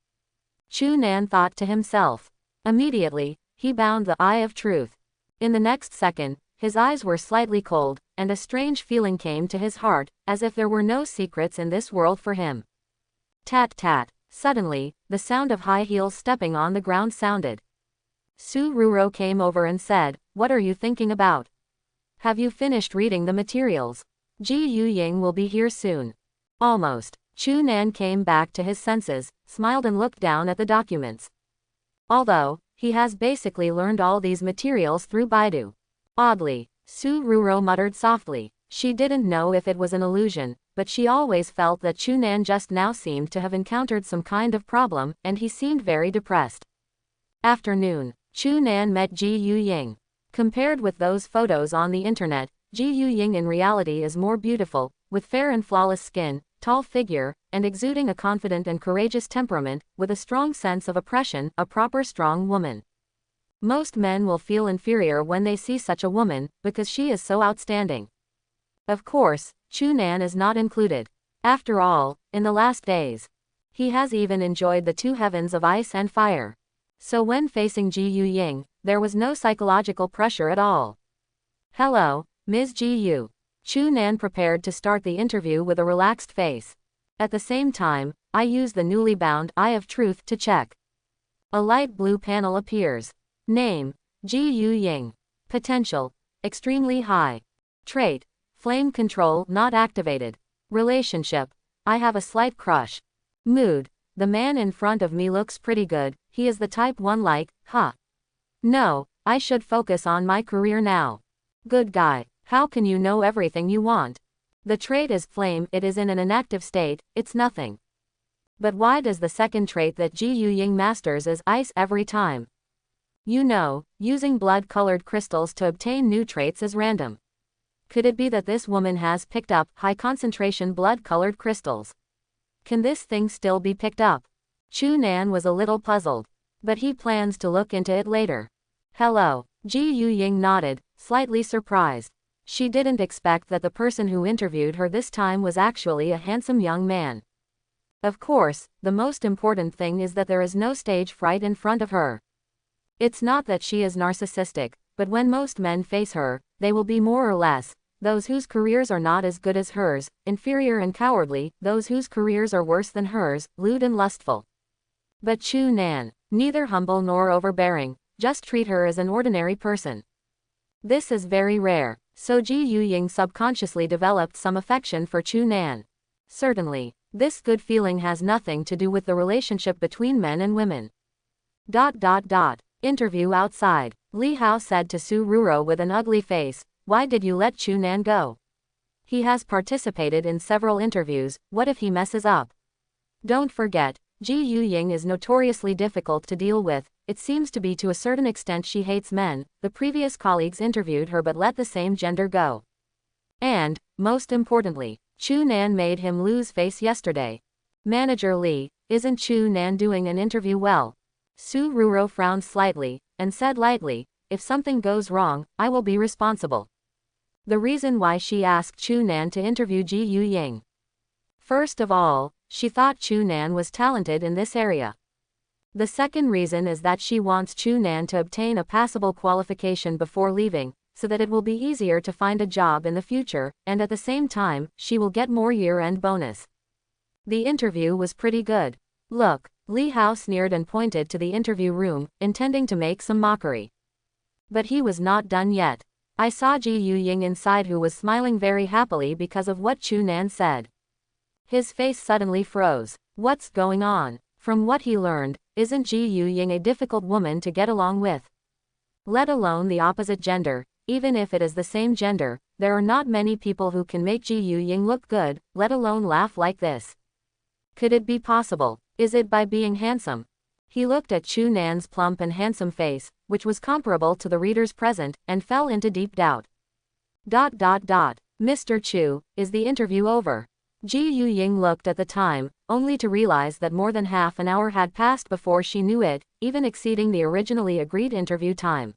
Chu Nan thought to himself. Immediately, he bound the Eye of Truth. In the next second, his eyes were slightly cold, and a strange feeling came to his heart, as if there were no secrets in this world for him. Tat tat. Suddenly, the sound of high heels stepping on the ground sounded. Su Ruro came over and said, "What are you thinking about? Have you finished reading the materials? Ji Yu Ying will be here soon." Almost. Chu Nan came back to his senses, smiled and looked down at the documents. Although, he has basically learned all these materials through Baidu. Oddly, Su Ruro muttered softly. She didn't know if it was an illusion, but she always felt that Chu Nan just now seemed to have encountered some kind of problem, and he seemed very depressed. Afternoon. Chu Nan met Ji Yu Ying. Compared with those photos on the internet, Ji Yu Ying in reality is more beautiful, with fair and flawless skin, tall figure, and exuding a confident and courageous temperament, with a strong sense of oppression, a proper strong woman. Most men will feel inferior when they see such a woman, because she is so outstanding. Of course, Chu Nan is not included. After all, in the last days, he has even enjoyed the two heavens of ice and fire. So when facing Ji Yu Ying, there was no psychological pressure at all. Hello, Ms. Ji Yu. Chu Nan prepared to start the interview with a relaxed face. At the same time, I use the newly bound Eye of Truth to check. A light blue panel appears. Name, Ji Yu Ying. Potential, extremely high. Trait, flame control not activated. Relationship, I have a slight crush. Mood, the man in front of me looks pretty good, he is the type one like, huh. No, I should focus on my career now. Good guy, how can you know everything you want? The trait is flame, it is in an inactive state, it's nothing. But why does the second trait that Ji Yu Ying masters is ice every time? You know, using blood-colored crystals to obtain new traits is random. Could it be that this woman has picked up high-concentration blood-colored crystals? Can this thing still be picked up? Chu Nan was a little puzzled. But he plans to look into it later. Hello. Ji Yu Ying nodded, slightly surprised. She didn't expect that the person who interviewed her this time was actually a handsome young man. Of course, the most important thing is that there is no stage fright in front of her. It's not that she is narcissistic, but when most men face her, they will be more or less, those whose careers are not as good as hers, inferior and cowardly, those whose careers are worse than hers, lewd and lustful. But Chu Nan, neither humble nor overbearing, just treat her as an ordinary person. This is very rare, so Ji Yu Ying subconsciously developed some affection for Chu Nan. Certainly, this good feeling has nothing to do with the relationship between men and women. Interview outside. Li Hao said to Su Ruro with an ugly face, why did you let Chu Nan go? He has participated in several interviews, what if he messes up? Don't forget, Ji Yu Ying is notoriously difficult to deal with, it seems to be to a certain extent she hates men, the previous colleagues interviewed her but let the same gender go. And, most importantly, Chu Nan made him lose face yesterday. Manager Li, isn't Chu Nan doing an interview well? Su Ruro frowned slightly, and said lightly, if something goes wrong, I will be responsible. The reason why she asked Chu Nan to interview Ji Yu Ying. First of all, she thought Chu Nan was talented in this area. The second reason is that she wants Chu Nan to obtain a passable qualification before leaving, so that it will be easier to find a job in the future, and at the same time, she will get more year-end bonus. The interview was pretty good. Look, Li Hao sneered and pointed to the interview room, intending to make some mockery. But he was not done yet. I saw Ji Yu Ying inside who was smiling very happily because of what Chu Nan said. His face suddenly froze. What's going on? From what he learned, isn't Ji Yu Ying a difficult woman to get along with? Let alone the opposite gender, even if it is the same gender, there are not many people who can make Ji Yu Ying look good, let alone laugh like this. Could it be possible? Is it by being handsome? He looked at Chu Nan's plump and handsome face, which was comparable to the readers present, and fell into deep doubt. Mr. Chu, is the interview over? Ji Yu Ying looked at the time, only to realize that more than half an hour had passed before she knew it, even exceeding the originally agreed interview time.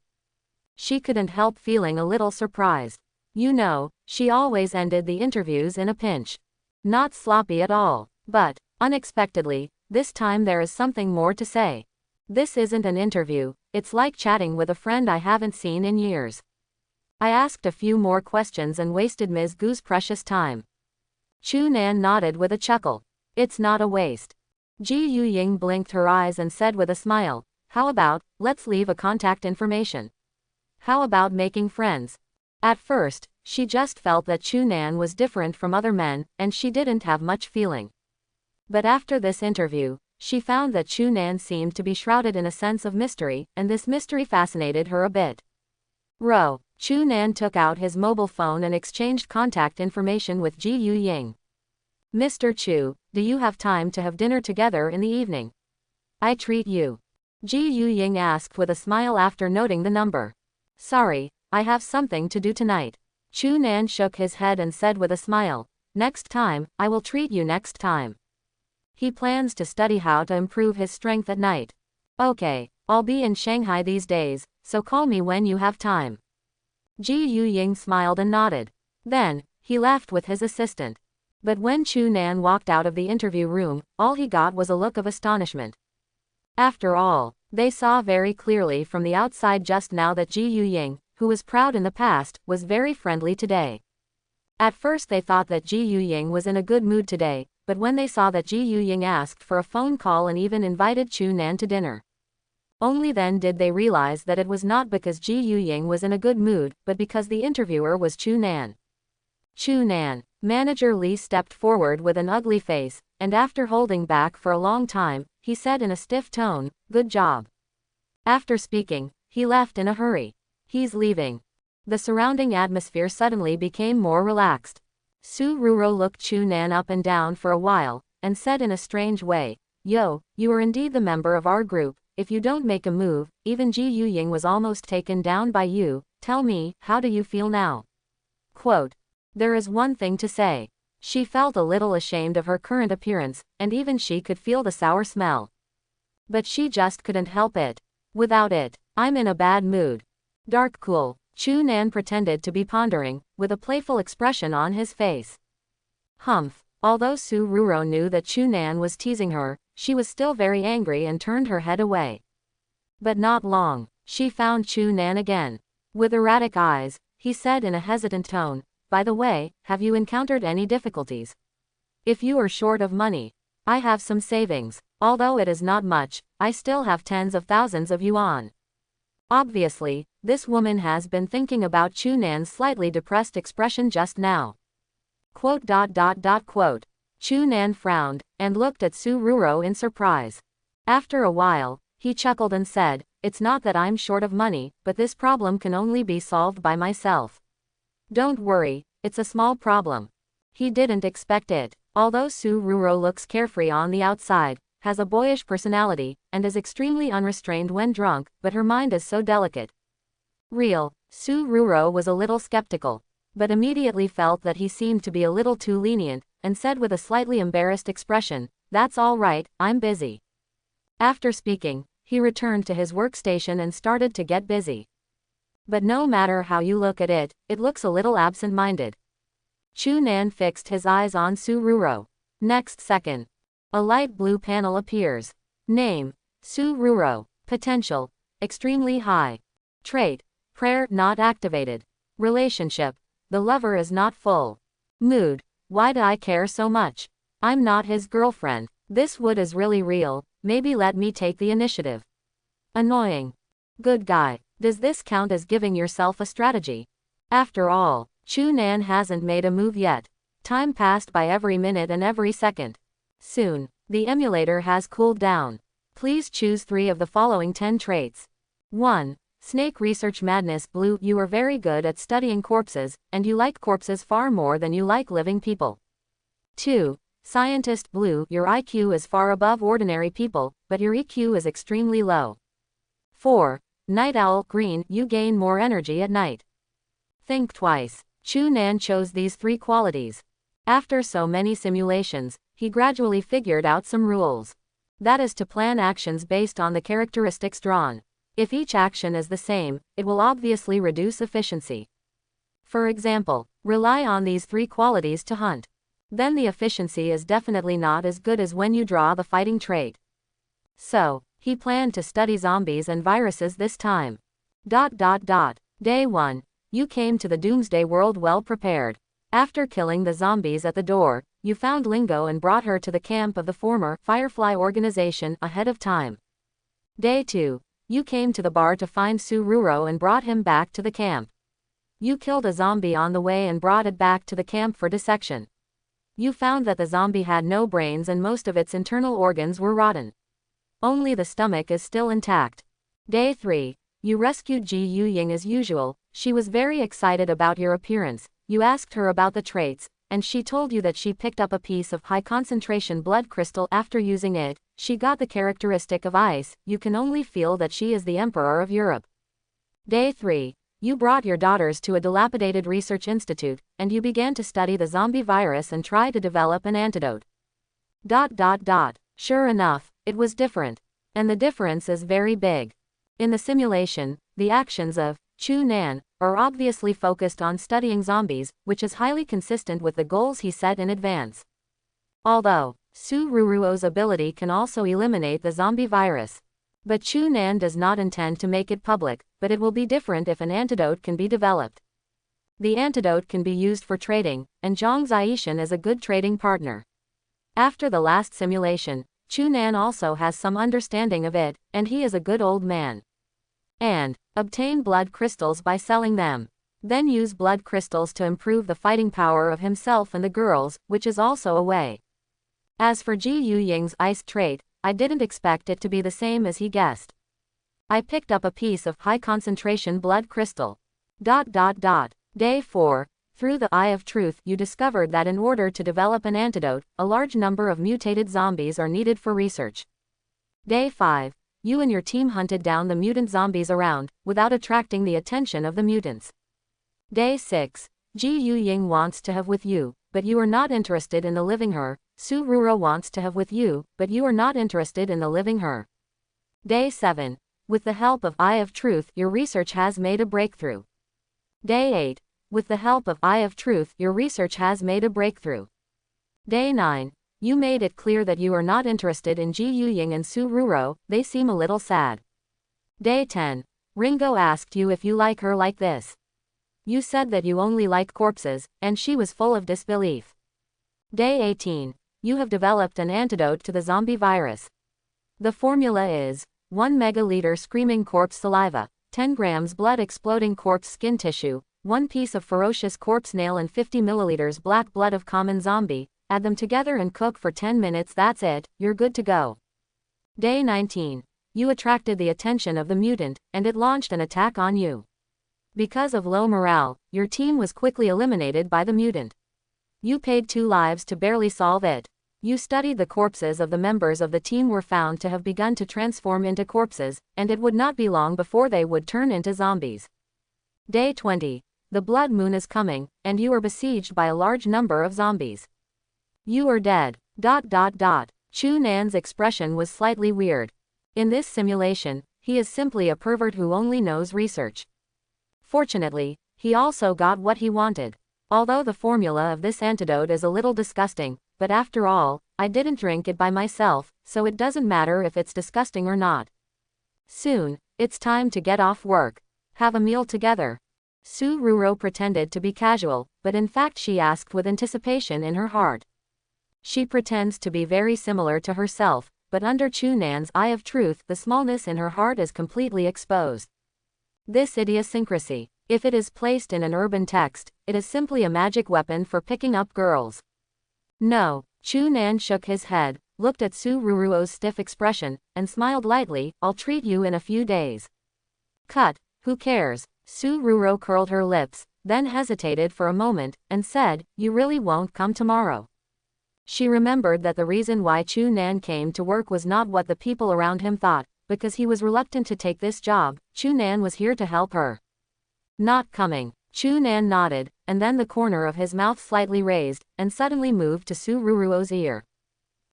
She couldn't help feeling a little surprised. You know, she always ended the interviews in a pinch. Not sloppy at all, but, unexpectedly, this time there is something more to say. This isn't an interview, it's like chatting with a friend I haven't seen in years. I asked a few more questions and wasted Ms. Gu's precious time. Chu Nan nodded with a chuckle. It's not a waste. Ji Yu Ying blinked her eyes and said with a smile, how about, let's leave a contact information. How about making friends? At first, she just felt that Chu Nan was different from other men, and she didn't have much feeling. But after this interview, she found that Chu Nan seemed to be shrouded in a sense of mystery, and this mystery fascinated her a bit. Chu Nan took out his mobile phone and exchanged contact information with Ji Yu Ying. Mr. Chu, do you have time to have dinner together in the evening? I treat you. Ji Yu Ying asked with a smile after noting the number. Sorry, I have something to do tonight. Chu Nan shook his head and said with a smile, Next time, I will treat you next time. He plans to study how to improve his strength at night. Okay, I'll be in Shanghai these days, so call me when you have time. Ji Yuying smiled and nodded. Then, he left with his assistant. But when Chu Nan walked out of the interview room, all he got was a look of astonishment. After all, they saw very clearly from the outside just now that Ji Yuying, who was proud in the past, was very friendly today. At first they thought that Ji Yuying was in a good mood today, but when they saw that Ji Yuying asked for a phone call and even invited Chu Nan to dinner, only then did they realize that it was not because Ji Yuying was in a good mood, but because the interviewer was Chu Nan. Chu Nan. Manager Li stepped forward with an ugly face, and after holding back for a long time, he said in a stiff tone, "Good job." After speaking, he left in a hurry. He's leaving. The surrounding atmosphere suddenly became more relaxed. Su Ruro looked Chu Nan up and down for a while, and said in a strange way, "Yo, you are indeed the member of our group. If you don't make a move, even Ji Yuying was almost taken down by you. Tell me, how do you feel now?" Quote, "There is one thing to say." She felt a little ashamed of her current appearance, and even she could feel the sour smell. But she just couldn't help it. Without it, I'm in a bad mood. Dark cool. Chu Nan pretended to be pondering, with a playful expression on his face. Humph. Although Su Ruro knew that Chu Nan was teasing her, she was still very angry and turned her head away. But not long. She found Chu Nan again. With erratic eyes, he said in a hesitant tone, "By the way, have you encountered any difficulties? If you are short of money, I have some savings. Although it is not much, I still have tens of thousands of yuan." Obviously, this woman has been thinking about Chu Nan's slightly depressed expression just now. Quote. Chu Nan frowned, and looked at Su Ruro in surprise. After a while, he chuckled and said, "It's not that I'm short of money, but this problem can only be solved by myself. Don't worry, it's a small problem." He didn't expect it. Although Su Ruro looks carefree on the outside, has a boyish personality, and is extremely unrestrained when drunk, but her mind is so delicate. Su Ruro was a little skeptical, but immediately felt that he seemed to be a little too lenient, and said with a slightly embarrassed expression, "That's all right, I'm busy." After speaking, he returned to his workstation and started to get busy. But no matter how you look at it, it looks a little absent-minded. Chu Nan fixed his eyes on Su Ruro. Next second, a light blue panel appears. Name, Su Ruro. Potential, extremely high. Trait, prayer not activated. Relationship, the lover is not full. Mood, why do I care so much? I'm not his girlfriend. This wood is really real, maybe let me take the initiative. Annoying. Good guy. Does this count as giving yourself a strategy? After all, Chu Nan hasn't made a move yet. Time passed by every minute and every second. Soon, the emulator has cooled down. Please choose 3 of the following 10 traits. 1. Snake Research Madness Blue. You are very good at studying corpses, and you like corpses far more than you like living people. 2. Scientist Blue. Your IQ is far above ordinary people, but your EQ is extremely low. 4. Night Owl Green. You gain more energy at night. Think twice. Chu Nan chose these 3 qualities. After so many simulations, he gradually figured out some rules. That is to plan actions based on the characteristics drawn. If each action is the same, it will obviously reduce efficiency. For example, rely on these 3 qualities to hunt. Then the efficiency is definitely not as good as when you draw the fighting trait. So, he planned to study zombies and viruses this time. Day 1. You came to the Doomsday world well prepared. After killing the zombies at the door, you found Ringo and brought her to the camp of the former Firefly organization ahead of time. Day 2. You came to the bar to find Su Ruro and brought him back to the camp. You killed a zombie on the way and brought it back to the camp for dissection. You found that the zombie had no brains and most of its internal organs were rotten. Only the stomach is still intact. Day 3. You rescued Ji Yuying as usual. She was very excited about your appearance. You asked her about the traits, and she told you that she picked up a piece of high-concentration blood crystal after using it. She got the characteristic of ice. You can only feel that she is the Emperor of Europe. Day 3. you brought your daughters to a dilapidated research institute, and you began to study the zombie virus and try to develop an antidote. Sure enough, it was different. And the difference is very big. In the simulation, the actions of Chu Nan are obviously focused on studying zombies, which is highly consistent with the goals he set in advance. Although Su Ruro's ability can also eliminate the zombie virus. But Chu Nan does not intend to make it public, but it will be different if an antidote can be developed. The antidote can be used for trading, and Zhang Zixian is a good trading partner. After the last simulation, Chu Nan also has some understanding of it, and he is a good old man. And obtain blood crystals by selling them. Then use blood crystals to improve the fighting power of himself and the girls, which is also a way. As for Ji Yuying's ice trait, I didn't expect it to be the same as he guessed. I picked up a piece of high-concentration blood crystal. Day 4. Through the Eye of Truth, you discovered that in order to develop an antidote, a large number of mutated zombies are needed for research. Day 5. You and your team hunted down the mutant zombies around, without attracting the attention of the mutants. Day 6. Ji Yuying wants to have with you, but you are not interested in the living her. Su Ruro wants to have with you, but you are not interested in the living her. Day 7. With the help of Eye of Truth, your research has made a breakthrough. Day 8. With the help of Eye of Truth, your research has made a breakthrough. Day 9. You made it clear that you are not interested in Ji Yuying and Su Ruro, they seem a little sad. Day 10. Ringo asked you if you like her like this. You said that you only like corpses, and she was full of disbelief. Day 18. You have developed an antidote to the zombie virus. The formula is 1 megaliter screaming corpse saliva, 10 grams blood exploding corpse skin tissue, 1 piece of ferocious corpse nail and 50 milliliters black blood of common zombie. Add them together and cook for 10 minutes. That's it, you're good to go. Day 19. You attracted the attention of the mutant, and it launched an attack on you. Because of low morale, your team was quickly eliminated by the mutant. You paid 2 lives to barely solve it. You studied the corpses of the members of the team were found to have begun to transform into corpses, and it would not be long before they would turn into zombies. Day 20. The blood moon is coming, and you are besieged by a large number of zombies. You are dead. Chu Nan's expression was slightly weird. In this simulation, he is simply a pervert who only knows research. Fortunately, he also got what he wanted. Although the formula of this antidote is a little disgusting, but after all, I didn't drink it by myself, so it doesn't matter if it's disgusting or not. Soon, it's time to get off work. Have a meal together. Su Ruro pretended to be casual, but in fact she asked with anticipation in her heart. She pretends to be very similar to herself, but under Chu Nan's Eye of Truth, the smallness in her heart is completely exposed. This idiosyncrasy, if it is placed in an urban text, it is simply a magic weapon for picking up girls. No, Chu Nan shook his head, looked at Su Ruro's stiff expression, and smiled lightly. I'll treat you in a few days. Cut, who cares? Su Ruro curled her lips, then hesitated for a moment, and said, you really won't come tomorrow? She remembered that the reason why Chu Nan came to work was not what the people around him thought, because he was reluctant to take this job. Chu Nan was here to help her. Not coming. Chu Nan nodded, and then the corner of his mouth slightly raised, and suddenly moved to Su Ruro's ear.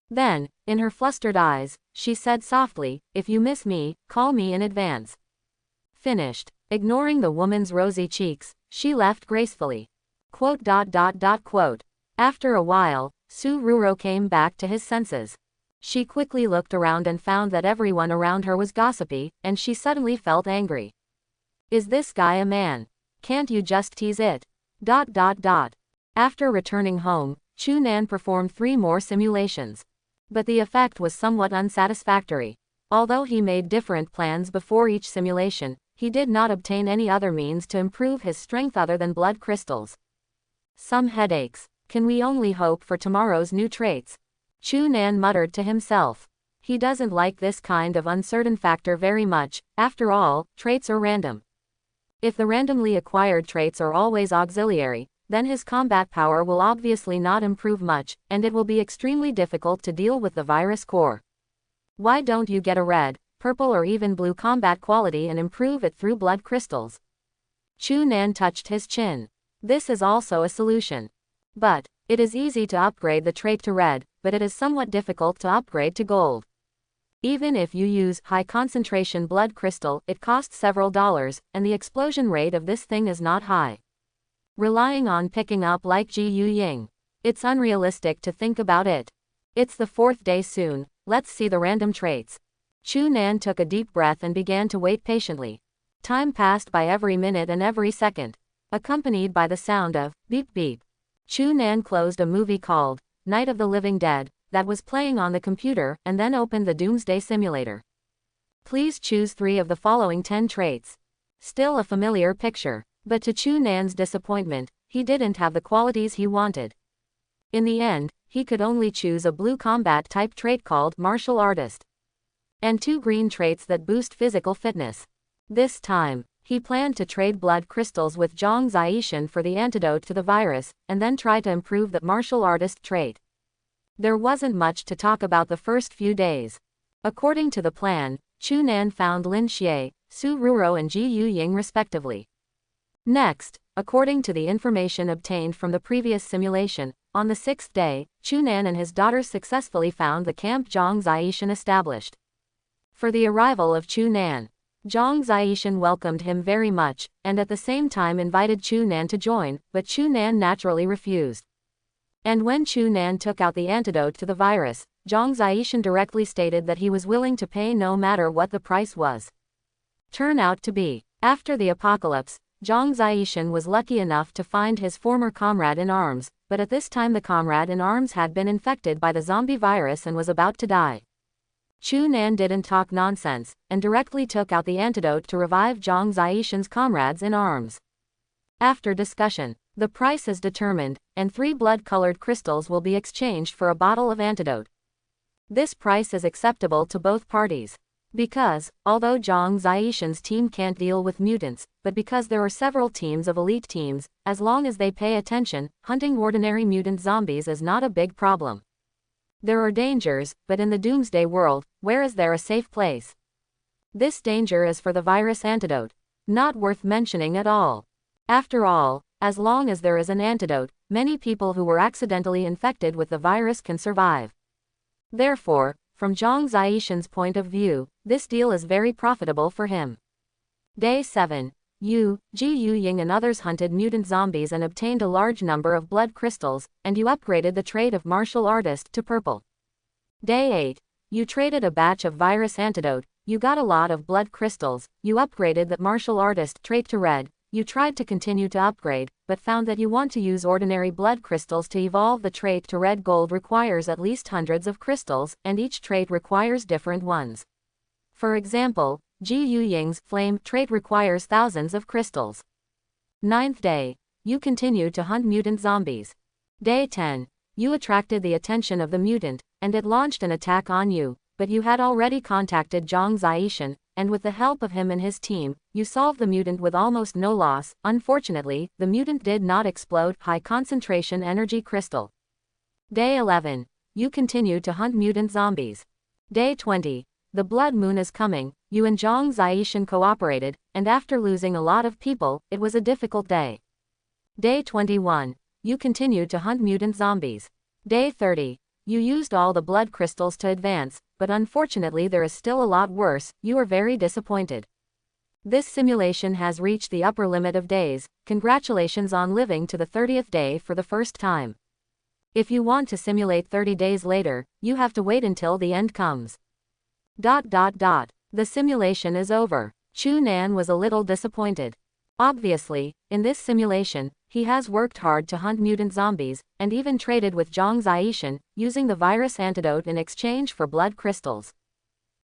Then, in her flustered eyes, she said softly, if you miss me, call me in advance. Finished. Ignoring the woman's rosy cheeks, she left gracefully. After a while, Su Ruro came back to his senses. She quickly looked around and found that everyone around her was gossipy, and she suddenly felt angry. Is this guy a man? Can't you just tease it? After returning home, Chu Nan performed 3 more simulations. But the effect was somewhat unsatisfactory. Although he made different plans before each simulation, he did not obtain any other means to improve his strength other than blood crystals. Some headaches. Can we only hope for tomorrow's new traits? Chu Nan muttered to himself. He doesn't like this kind of uncertain factor very much. After all, traits are random. If the randomly acquired traits are always auxiliary, then his combat power will obviously not improve much, and it will be extremely difficult to deal with the virus core. Why don't you get a red, purple or even blue combat quality and improve it through blood crystals? Chu Nan touched his chin. This is also a solution. But it is easy to upgrade the trait to red, but it is somewhat difficult to upgrade to gold. Even if you use high concentration blood crystal, it costs several dollars, and the explosion rate of this thing is not high. Relying on picking up like Ji Yu Ying. It's unrealistic to think about it. It's the 4th day soon, let's see the random traits. Chu Nan took a deep breath and began to wait patiently. Time passed by every minute and every second, accompanied by the sound of beep beep. Chu Nan closed a movie called Night of the Living Dead that was playing on the computer and then opened the Doomsday simulator. Please choose 3 of the following 10 traits. Still a familiar picture, but to Chu Nan's disappointment, he didn't have the qualities he wanted. In the end, he could only choose a blue combat type trait called Martial Artist, and 2 green traits that boost physical fitness. This time, he planned to trade blood crystals with Zhang Ziyixian for the antidote to the virus, and then try to improve the martial artist trait. There wasn't much to talk about the first few days. According to the plan, Chu Nan found Lin Xie, Su Ruro and Ji Yu Ying respectively. Next, according to the information obtained from the previous simulation, on the 6th day, Chu Nan and his daughters successfully found the camp Zhang Ziyixian established. For the arrival of Chu Nan, Zhang Ziyixian welcomed him very much, and at the same time invited Chu Nan to join, but Chu Nan naturally refused. And when Chu Nan took out the antidote to the virus, Zhang Ziyixian directly stated that he was willing to pay no matter what the price was. Turn out to be, after the apocalypse, Zhang Ziyixian was lucky enough to find his former comrade in arms, but at this time the comrade in arms had been infected by the zombie virus and was about to die. Chu Nan didn't talk nonsense, and directly took out the antidote to revive Zhang Ziyixian's comrades in arms. After discussion, the price is determined, and 3 blood-colored crystals will be exchanged for a bottle of antidote. This price is acceptable to both parties. Because, although Zhang Ziyixian's team can't deal with mutants, but because there are several teams of elite teams, as long as they pay attention, hunting ordinary mutant zombies is not a big problem. There are dangers, but in the Doomsday world, where is there a safe place? This danger is for the virus antidote. Not worth mentioning at all. After all, as long as there is an antidote, many people who were accidentally infected with the virus can survive. Therefore, from Zhang Ziyixian's point of view, this deal is very profitable for him. Day 7. You, Ji Yu Ying and others hunted mutant zombies and obtained a large number of blood crystals, and you upgraded the trait of martial artist to purple. Day 8. You traded a batch of virus antidote, you got a lot of blood crystals, you upgraded that martial artist trait to red, you tried to continue to upgrade, but found that you want to use ordinary blood crystals to evolve the trait to red. Gold requires at least hundreds of crystals, and each trait requires different ones. For example, Ji Yu Ying's flame trait requires thousands of crystals. 9th day. You continued to hunt mutant zombies. Day 10. You attracted the attention of the mutant, and it launched an attack on you, but you had already contacted Zhang Ziyixian, and with the help of him and his team, you solved the mutant with almost no loss. Unfortunately, the mutant did not explode high concentration energy crystal. Day 11. You continued to hunt mutant zombies. Day 20. The blood moon is coming, you and Zhang Ziyixian cooperated, and after losing a lot of people, it was a difficult day. Day 21. You continued to hunt mutant zombies. Day 30. You used all the blood crystals to advance, but unfortunately there is still a lot worse, you are very disappointed. This simulation has reached the upper limit of days. Congratulations on living to the 30th day for the first time. If you want to simulate 30 days later, you have to wait until the end comes. The simulation is over. Chu Nan was a little disappointed. Obviously, in this simulation, he has worked hard to hunt mutant zombies, and even traded with Zhang Ziyixian, using the virus antidote in exchange for blood crystals.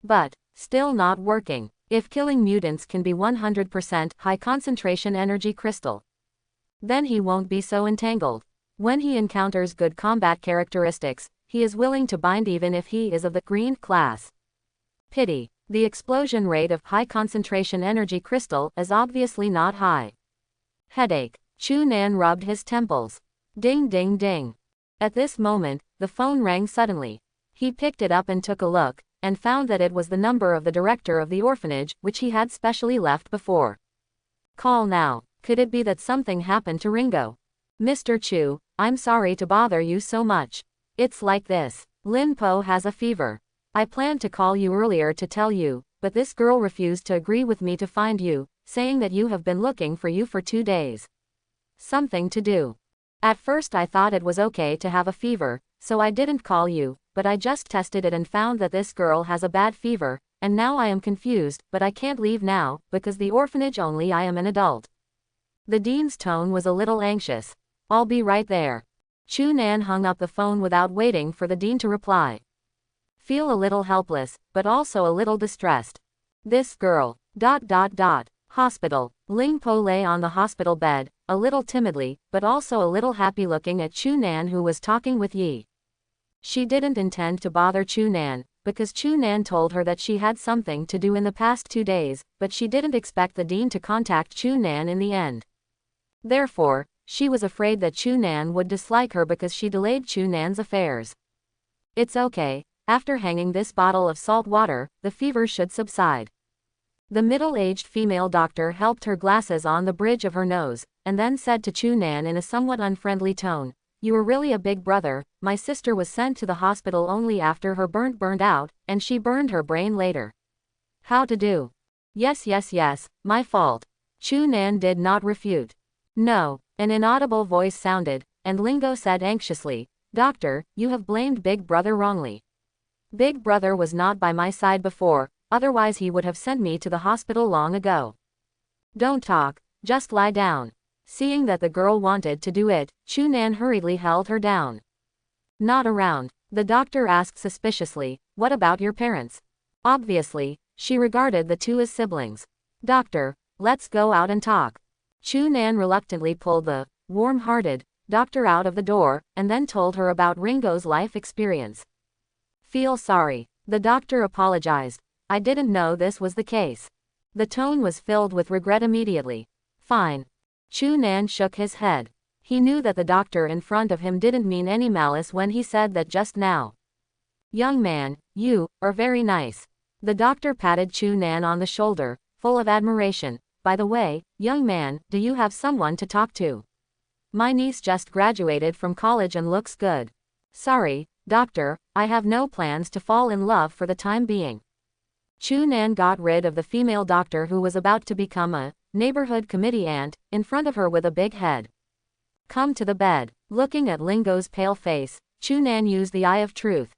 But, still not working. If killing mutants can be 100% high concentration energy crystal, then he won't be so entangled. When he encounters good combat characteristics, he is willing to bind even if he is of the green class. Pity. The explosion rate of high concentration energy crystal is obviously not high. Headache. Chu Nan rubbed his temples. Ding ding ding. At this moment, the phone rang suddenly. He picked it up and took a look, and found that it was the number of the director of the orphanage, which he had specially left before. Call now. Could it be that something happened to Ringo? Mr. Chu, I'm sorry to bother you so much. It's like this. Lin Po has a fever. I planned to call you earlier to tell you, but this girl refused to agree with me to find you, saying that you have been looking for you for 2 days. Something to do. At first I thought it was okay to have a fever, so I didn't call you, but I just tested it and found that this girl has a bad fever, and now I am confused, but I can't leave now, because the orphanage only I am an adult. The dean's tone was a little anxious. I'll be right there. Chu Nan hung up the phone without waiting for the dean to reply. Feel a little helpless, but also a little distressed. This girl. Hospital. Ling Po lay on the hospital bed, a little timidly, but also a little happy looking at Chu Nan who was talking with Yi. She didn't intend to bother Chu Nan, because Chu Nan told her that she had something to do in the past 2 days, but she didn't expect the dean to contact Chu Nan in the end. Therefore, she was afraid that Chu Nan would dislike her because she delayed Chu Nan's affairs. It's okay, after hanging this bottle of salt water, the fever should subside. The middle-aged female doctor helped her glasses on the bridge of her nose, and then said to Chu Nan in a somewhat unfriendly tone, "You are really a big brother. My sister was sent to the hospital only after her burned out, and she burned her brain later. How to do?" Yes, my fault. Chu Nan did not refute. No, an inaudible voice sounded, and Ringo said anxiously, "Doctor, you have blamed Big Brother wrongly. Big Brother was not by my side before, otherwise he would have sent me to the hospital long ago. Don't talk, just lie down." Seeing that the girl wanted to do it, Chu Nan hurriedly held her down. "Not around," the doctor asked suspiciously. "What about your parents?" Obviously, she regarded the two as siblings. "Doctor, let's go out and talk." Chu Nan reluctantly pulled the warm-hearted doctor out of the door, and then told her about Ringo's life experience. "Feel sorry." The doctor apologized. "I didn't know this was the case." The tone was filled with regret immediately. "Fine." Chu Nan shook his head. He knew that the doctor in front of him didn't mean any malice when he said that just now. "Young man, you are very nice." The doctor patted Chu Nan on the shoulder, full of admiration. "By the way, young man, do you have someone to talk to? My niece just graduated from college and looks good." "Sorry, doctor, I have no plans to fall in love for the time being." Chu Nan got rid of the female doctor who was about to become a neighborhood committee aunt, in front of her with a big head. "Come to the bed." Looking at Ringo's pale face, Chu Nan used the eye of truth.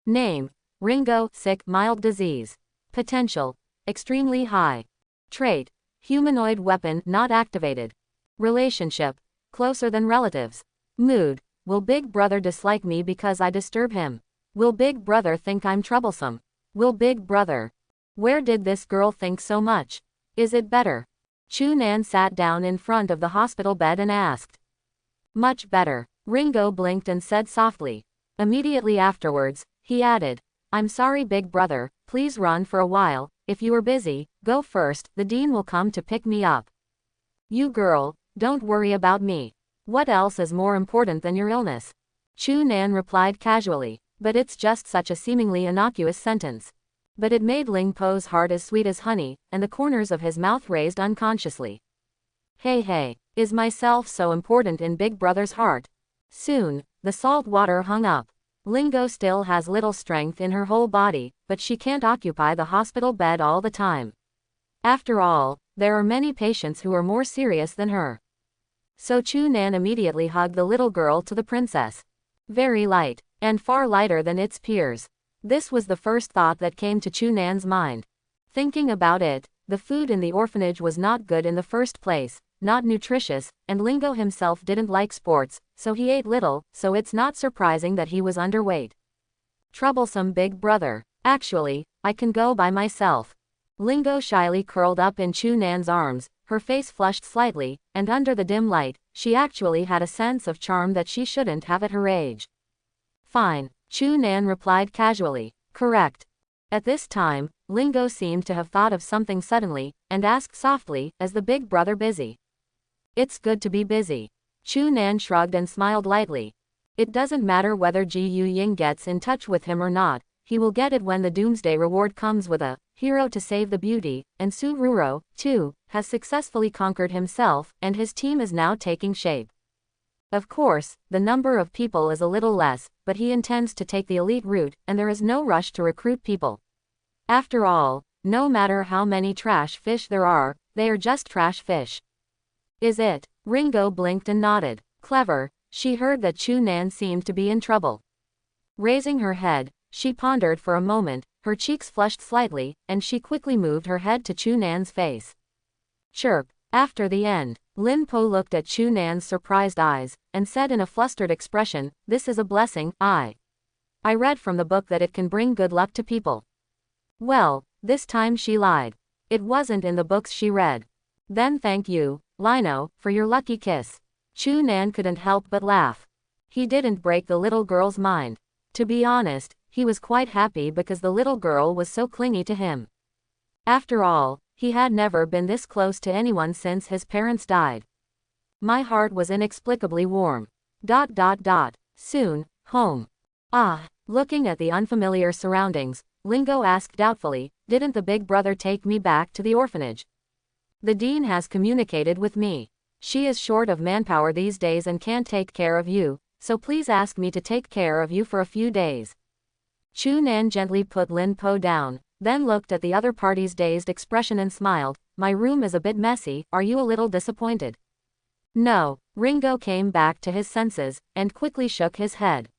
Name: Ringo, sick, mild disease. Potential: extremely high. Trait: humanoid weapon not activated. Relationship: closer than relatives. Mood: will Big Brother dislike me because I disturb him? Will Big Brother think I'm troublesome? Will Big Brother... Where did this girl think so much? Is it better? Chu Nan sat down in front of the hospital bed and asked. Much better. Ringo blinked and said softly. Immediately afterwards, he added, "I'm sorry Big Brother, please run for a while. If you are busy, go first, the dean will come to pick me up. You girl, don't worry about me. What else is more important than your illness?" Chu Nan replied casually, but it's just such a seemingly innocuous sentence. But it made Ling Po's heart as sweet as honey, and the corners of his mouth raised unconsciously. Hey, is myself so important in Big Brother's heart? Soon, the salt water hung up. Ringo still has little strength in her whole body, but she can't occupy the hospital bed all the time. After all, there are many patients who are more serious than her. So Chu Nan immediately hugged the little girl to the princess. Very light, and far lighter than its peers. This was the first thought that came to Chu Nan's mind. Thinking about it, the food in the orphanage was not good in the first place, not nutritious, and Ringo himself didn't like sports, so he ate little, so it's not surprising that he was underweight. Troublesome Big Brother. Actually, I can go by myself. Ringo shyly curled up in Chu Nan's arms, her face flushed slightly, and under the dim light, she actually had a sense of charm that she shouldn't have at her age. Fine, Chu Nan replied casually. Correct. At this time, Ringo seemed to have thought of something suddenly, and asked softly, "Is the Big Brother busy?" It's good to be busy. Chu Nan shrugged and smiled lightly. It doesn't matter whether Ji Yu Ying gets in touch with him or not, he will get it when the Doomsday reward comes with a hero to save the beauty, and Su Ruro, too, has successfully conquered himself, and his team is now taking shape. Of course, the number of people is a little less, but he intends to take the elite route, and there is no rush to recruit people. After all, no matter how many trash fish there are, they are just trash fish. Is it? Ringo blinked and nodded. Clever. She heard that Chu Nan seemed to be in trouble. Raising her head, she pondered for a moment, her cheeks flushed slightly, and she quickly moved her head to Chu Nan's face. Chirp. After the end, Lin Po looked at Chu Nan's surprised eyes, and said in a flustered expression, "This is a blessing. I read from the book that it can bring good luck to people." Well, this time she lied. It wasn't in the books she read. Then thank you, Lino, for your lucky kiss. Chu Nan couldn't help but laugh. He didn't break the little girl's mind. To be honest, he was quite happy because the little girl was so clingy to him. After all, he had never been this close to anyone since his parents died. My heart was inexplicably warm. Soon, home. Looking at the unfamiliar surroundings, Ringo asked doubtfully, "Didn't the big brother take me back to the orphanage?" "The dean has communicated with me. She is short of manpower these days and can't take care of you, so please ask me to take care of you for a few days." Chu Nan gently put Lin Po down, then looked at the other party's dazed expression and smiled. "My room is a bit messy, are you a little disappointed?" No. Ringo came back to his senses, and quickly shook his head.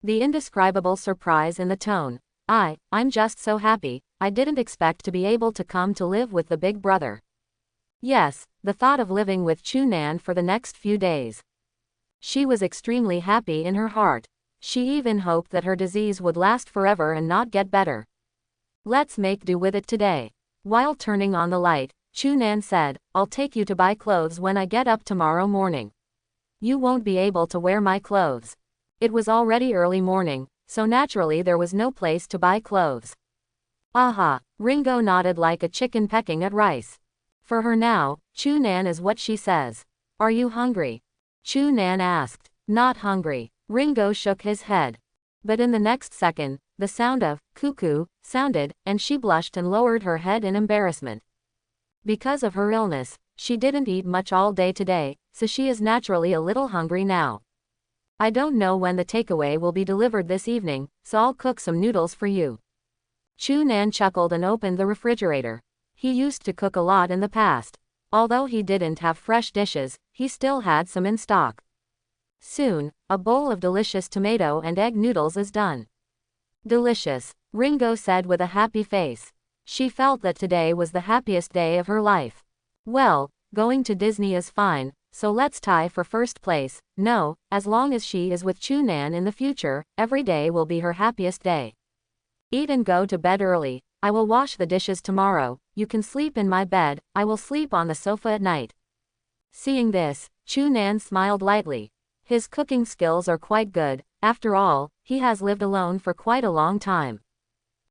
The indescribable surprise in the tone. I'm just so happy, I didn't expect to be able to come to live with the big brother." Yes, the thought of living with Chu Nan for the next few days. She was extremely happy in her heart. She even hoped that her disease would last forever and not get better. "Let's make do with it today." While turning on the light, Chu Nan said, "I'll take you to buy clothes when I get up tomorrow morning. You won't be able to wear my clothes." It was already early morning, so naturally there was no place to buy clothes. Aha! Ringo nodded like a chicken pecking at rice. For her now, Chu Nan is what she says. "Are you hungry?" Chu Nan asked. "Not hungry." Ringo shook his head. But in the next second, the sound of cuckoo sounded, and she blushed and lowered her head in embarrassment. Because of her illness, she didn't eat much all day today, so she is naturally a little hungry now. "I don't know when the takeaway will be delivered this evening, so I'll cook some noodles for you." Chu Nan chuckled and opened the refrigerator. He used to cook a lot in the past. Although he didn't have fresh dishes, he still had some in stock. Soon, a bowl of delicious tomato and egg noodles is done. "Delicious," Ringo said with a happy face. She felt that today was the happiest day of her life. Well, going to Disney is fine, so let's tie for first place. No, as long as she is with Chu Nan in the future, every day will be her happiest day. "Eat and go to bed early. I will wash the dishes tomorrow. You can sleep in my bed, I will sleep on the sofa at night." Seeing this, Chu Nan smiled lightly. His cooking skills are quite good, after all, he has lived alone for quite a long time.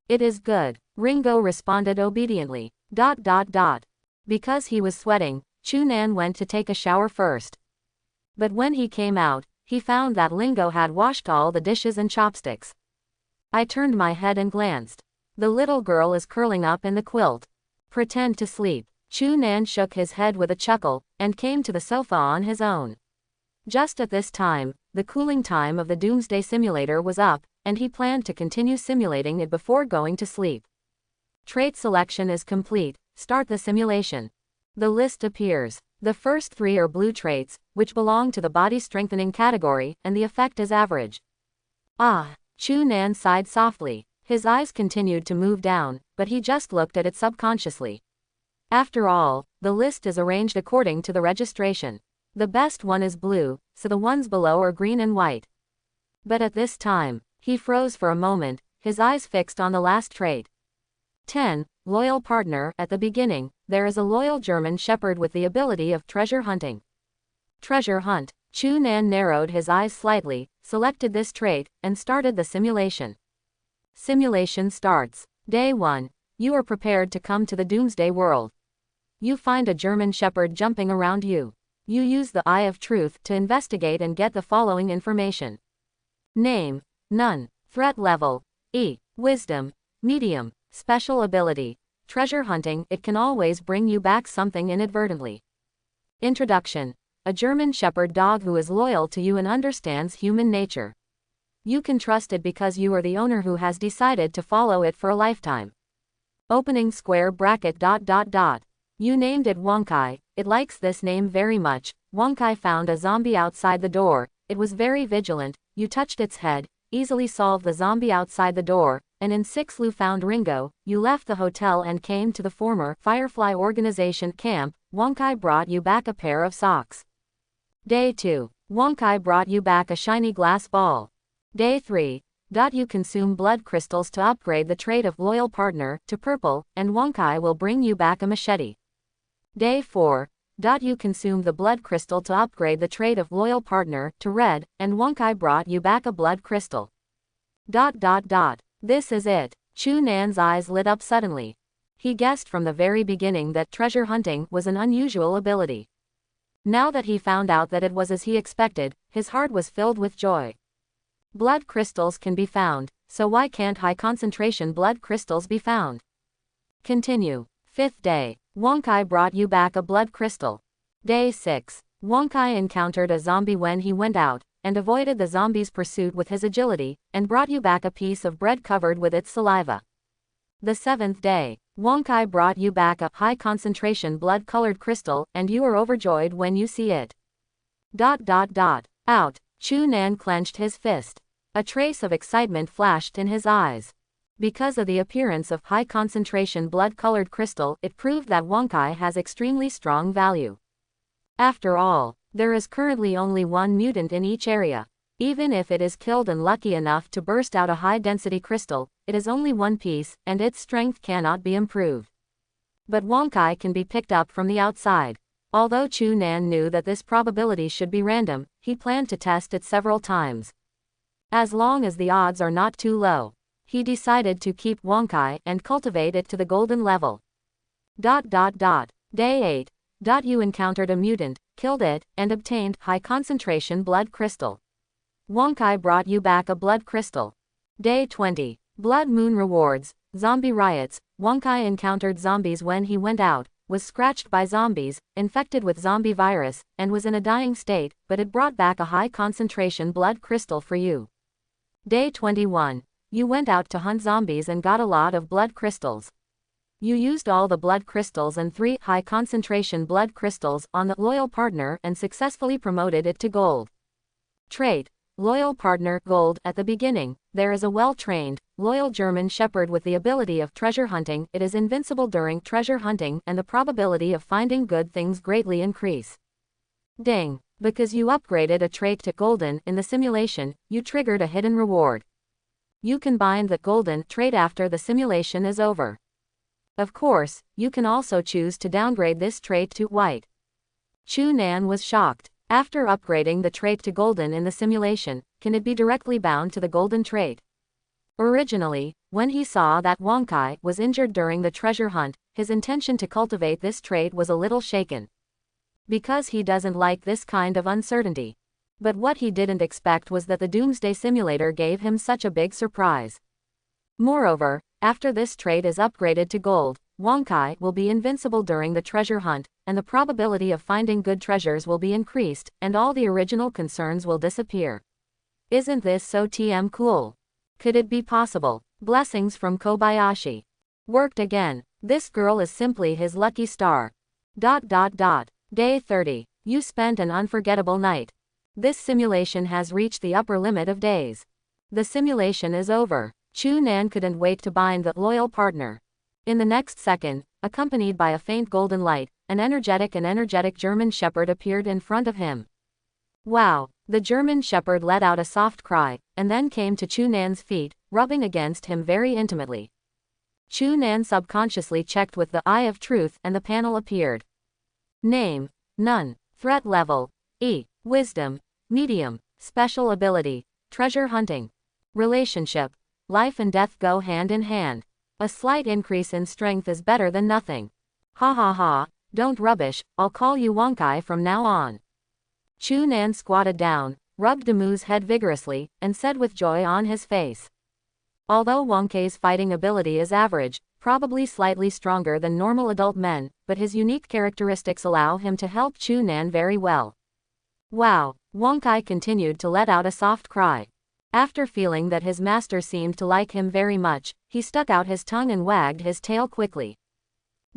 "It is good," Ringo responded obediently. Because he was sweating, Chu Nan went to take a shower first. But when he came out, he found that Ringo had washed all the dishes and chopsticks. I turned my head and glanced. The little girl is curling up in the quilt. "Pretend to sleep." Chu Nan shook his head with a chuckle, and came to the sofa on his own. Just at this time, the cooling time of the Doomsday simulator was up, and he planned to continue simulating it before going to sleep. Trait selection is complete, start the simulation. The list appears. The first 3 are blue traits, which belong to the body strengthening category, and the effect is average. Chu Nan sighed softly. His eyes continued to move down, but he just looked at it subconsciously. After all, the list is arranged according to the registration. The best one is blue, so the ones below are green and white. But at this time, he froze for a moment, his eyes fixed on the last trait. 10. Loyal partner. At the beginning, there is a loyal German Shepherd with the ability of treasure hunting. Treasure hunt. Chu Nan narrowed his eyes slightly, selected this trait, and started the simulation. Simulation starts. Day 1. You are prepared to come to the Doomsday world. You find a German Shepherd jumping around you. You use the Eye of Truth to investigate and get the following information. Name: none. Threat level: E. Wisdom, medium, special ability, treasure hunting. It can always bring you back something inadvertently. Introduction. A German Shepherd dog who is loyal to you and understands human nature. You can trust it because you are the owner who has decided to follow it for a lifetime. Opening square bracket ... You named it Wonkai. It likes this name very much. Wonkai found a zombie outside the door. It was very vigilant. You touched its head, easily solved the zombie outside the door, and in 6 Lu found Ringo. You left the hotel and came to the former Firefly organization camp. Wonkai brought you back a pair of socks. Day 2. Wonkai brought you back a shiny glass ball. Day 3. You consume blood crystals to upgrade the trait of loyal partner to purple, and Wonkai will bring you back a machete. Day 4. You consume the blood crystal to upgrade the trait of loyal partner to red, and Wonkai brought you back a blood crystal. This is it. Chu Nan's eyes lit up suddenly. He guessed from the very beginning that treasure hunting was an unusual ability. Now that he found out that it was as he expected, his heart was filled with joy. Blood crystals can be found, so why can't high concentration blood crystals be found? Continue. 5th day. Wonkai brought you back a blood crystal. Day 6. Wonkai encountered a zombie when he went out, and avoided the zombie's pursuit with his agility, and brought you back a piece of bread covered with its saliva. The 7th day. Wonkai brought you back a high concentration blood colored crystal, and you are overjoyed when you see it. Out. Chu Nan clenched his fist. A trace of excitement flashed in his eyes. Because of the appearance of high concentration blood colored crystal, it proved that Wonkai has extremely strong value. After all, there is currently only one mutant in each area. Even if it is killed and lucky enough to burst out a high density crystal, it is only one piece, and its strength cannot be improved. But Wonkai can be picked up from the outside. Although Chu Nan knew that this probability should be random, he planned to test it several times. As long as the odds are not too low, he decided to keep Wonkai and cultivate it to the golden level. Day 8. You encountered a mutant, killed it, and obtained high concentration blood crystal. Wonkai brought you back a blood crystal. Day 20. Blood Moon rewards, zombie riots. Wonkai encountered zombies when he went out, was scratched by zombies, infected with zombie virus, and was in a dying state, but it brought back a high concentration blood crystal for you. Day 21. You went out to hunt zombies and got a lot of blood crystals. You used all the blood crystals and 3 high concentration blood crystals on the loyal partner and successfully promoted it to gold. Trait: Loyal partner, gold. At the beginning, there is a well-trained, loyal German Shepherd with the ability of treasure hunting. It is invincible during treasure hunting and the probability of finding good things greatly increase. Ding! Because you upgraded a trait to golden in the simulation, you triggered a hidden reward. You can bind the golden trait after the simulation is over. Of course, you can also choose to downgrade this trait to white. Chu Nan was shocked. After upgrading the trait to golden in the simulation, can it be directly bound to the golden trait? Originally, when he saw that Wonkai was injured during the treasure hunt, his intention to cultivate this trait was a little shaken. Because he doesn't like this kind of uncertainty. But what he didn't expect was that the Doomsday simulator gave him such a big surprise. Moreover, after this trait is upgraded to gold, Wonkai will be invincible during the treasure hunt, and the probability of finding good treasures will be increased, and all the original concerns will disappear. Isn't this so cool? Could it be possible? Blessings from Kobayashi. Worked again. This girl is simply his lucky star. Day 30. You spent an unforgettable night. This simulation has reached the upper limit of days. The simulation is over. Chu Nan couldn't wait to bind the loyal partner. In the next second, accompanied by a faint golden light, an energetic German Shepherd appeared in front of him. Wow! The German Shepherd let out a soft cry, and then came to Chu Nan's feet, rubbing against him very intimately. Chu Nan subconsciously checked with the Eye of Truth and the panel appeared. Name: None. Threat level: E. Wisdom: Medium. Special ability: Treasure hunting. Relationship: Life and death go hand in hand. A slight increase in strength is better than nothing. Ha ha ha, don't rubbish, I'll call you Wonkai from now on. Chu Nan squatted down, rubbed Demu's head vigorously, and said with joy on his face. Although Wongkei's fighting ability is average, probably slightly stronger than normal adult men, but his unique characteristics allow him to help Chu Nan very well. Wow, Wongkei continued to let out a soft cry. After feeling that his master seemed to like him very much, he stuck out his tongue and wagged his tail quickly.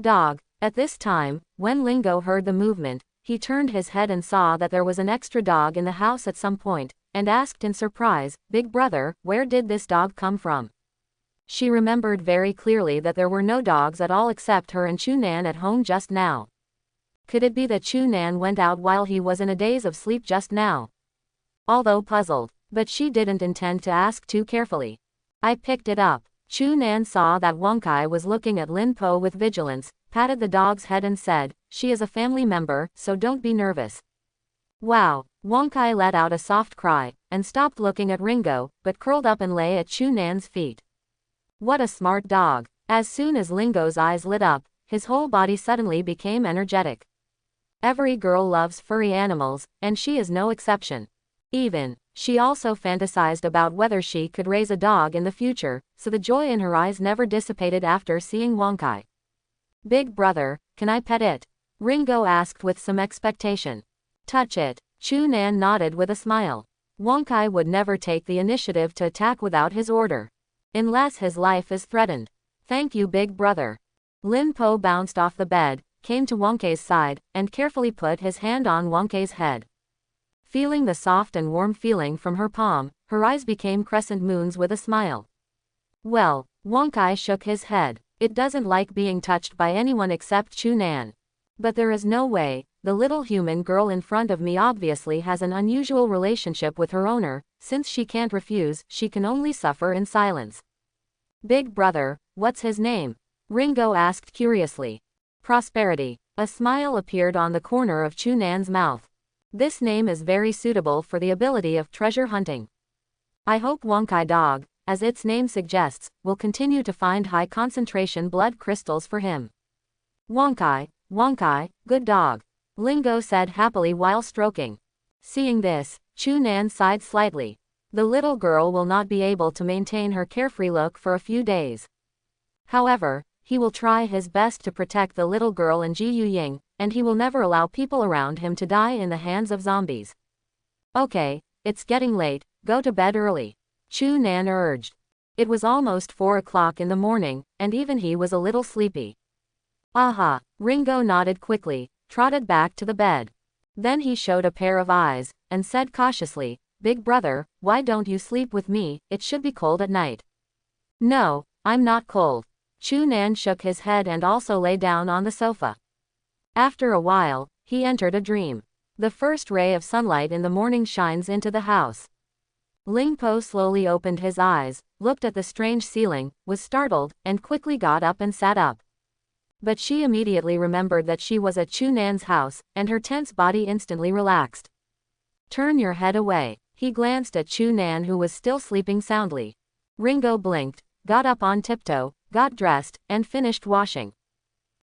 Dog. At this time, when Ringo heard the movement, he turned his head and saw that there was an extra dog in the house at some point, and asked in surprise, "Big brother, where did this dog come from?" She remembered very clearly that there were no dogs at all except her and Chu Nan at home just now. Could it be that Chu Nan went out while he was in a daze of sleep just now? Although puzzled, but she didn't intend to ask too carefully. I picked it up. Chu Nan saw that Wongkei was looking at Lin Po with vigilance, patted the dog's head and said, "She is a family member, so don't be nervous." Wow, Wongkei let out a soft cry, and stopped looking at Ringo, but curled up and lay at Chu Nan's feet. What a smart dog. As soon as Ringo's eyes lit up, his whole body suddenly became energetic. Every girl loves furry animals, and she is no exception. She also fantasized about whether she could raise a dog in the future, so the joy in her eyes never dissipated after seeing Wongkei. "Big brother, can I pet it?" Ringo asked with some expectation. "Touch it." Chu Nan nodded with a smile. Wongkei would never take the initiative to attack without his order. Unless his life is threatened. "Thank you, big brother." Lin Po bounced off the bed, came to Wongkei's side, and carefully put his hand on Wongkei's head. Feeling the soft and warm feeling from her palm, her eyes became crescent moons with a smile. Well, Wongkei shook his head. It doesn't like being touched by anyone except Chu Nan. But there is no way, the little human girl in front of me obviously has an unusual relationship with her owner, since she can't refuse, she can only suffer in silence. "Big brother, what's his name?" Ringo asked curiously. "Prosperity." A smile appeared on the corner of Chu Nan's mouth. "This name is very suitable for the ability of treasure hunting. I hope Wongkei dog, as its name suggests, will continue to find high concentration blood crystals for him." Wongkei, good dog," Ringo said happily while stroking. Seeing this, Chu Nan sighed slightly. The little girl will not be able to maintain her carefree look for a few days. However, he will try his best to protect the little girl and Ji Yuying, and he will never allow people around him to die in the hands of zombies. "Okay, it's getting late, go to bed early," Chu Nan urged. It was almost 4 o'clock in the morning, and even he was a little sleepy. "Aha," Ringo nodded quickly, trotted back to the bed. Then he showed a pair of eyes, and said cautiously, "Big brother, why don't you sleep with me, it should be cold at night." "No, I'm not cold." Chu Nan shook his head and also lay down on the sofa. After a while, he entered a dream. The first ray of sunlight in the morning shines into the house. Ling Po slowly opened his eyes, looked at the strange ceiling, was startled, and quickly got up and sat up. But she immediately remembered that she was at Chu Nan's house, and her tense body instantly relaxed. "Turn your head away." He glanced at Chu Nan who was still sleeping soundly. Ringo blinked, got up on tiptoe, got dressed, and finished washing.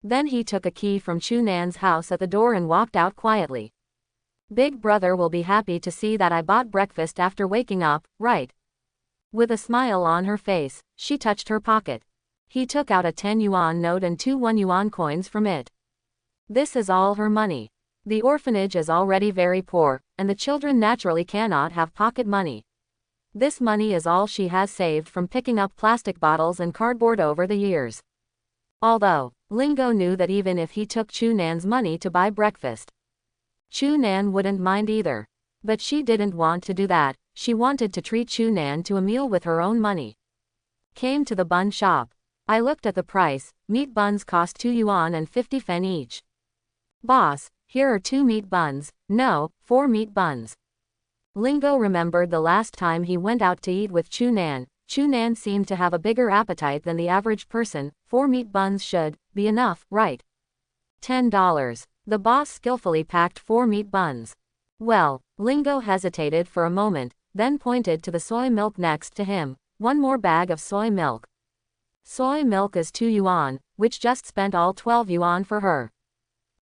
Then he took a key from Chu Nan's house at the door and walked out quietly. "Big brother will be happy to see that I bought breakfast after waking up, right?" With a smile on her face, she touched her pocket. He took out a 10 yuan note and 2 1 yuan coins from it. This is all her money. The orphanage is already very poor, and the children naturally cannot have pocket money. This money is all she has saved from picking up plastic bottles and cardboard over the years. Although, Ringo knew that even if he took Chu Nan's money to buy breakfast, Chu Nan wouldn't mind either. But she didn't want to do that, she wanted to treat Chu Nan to a meal with her own money. Came to the bun shop. I looked at the price, meat buns cost 2 yuan and 50 fen each. "Boss, here are 2 meat buns, no, 4 meat buns." Ringo remembered the last time he went out to eat with Chu Nan. Chu Nan seemed to have a bigger appetite than the average person, 4 meat buns should be enough, right? $10. The boss skillfully packed 4 meat buns. Well, Ringo hesitated for a moment, then pointed to the soy milk next to him. "1 more bag of soy milk." Soy milk is 2 yuan, which just spent all 12 yuan for her.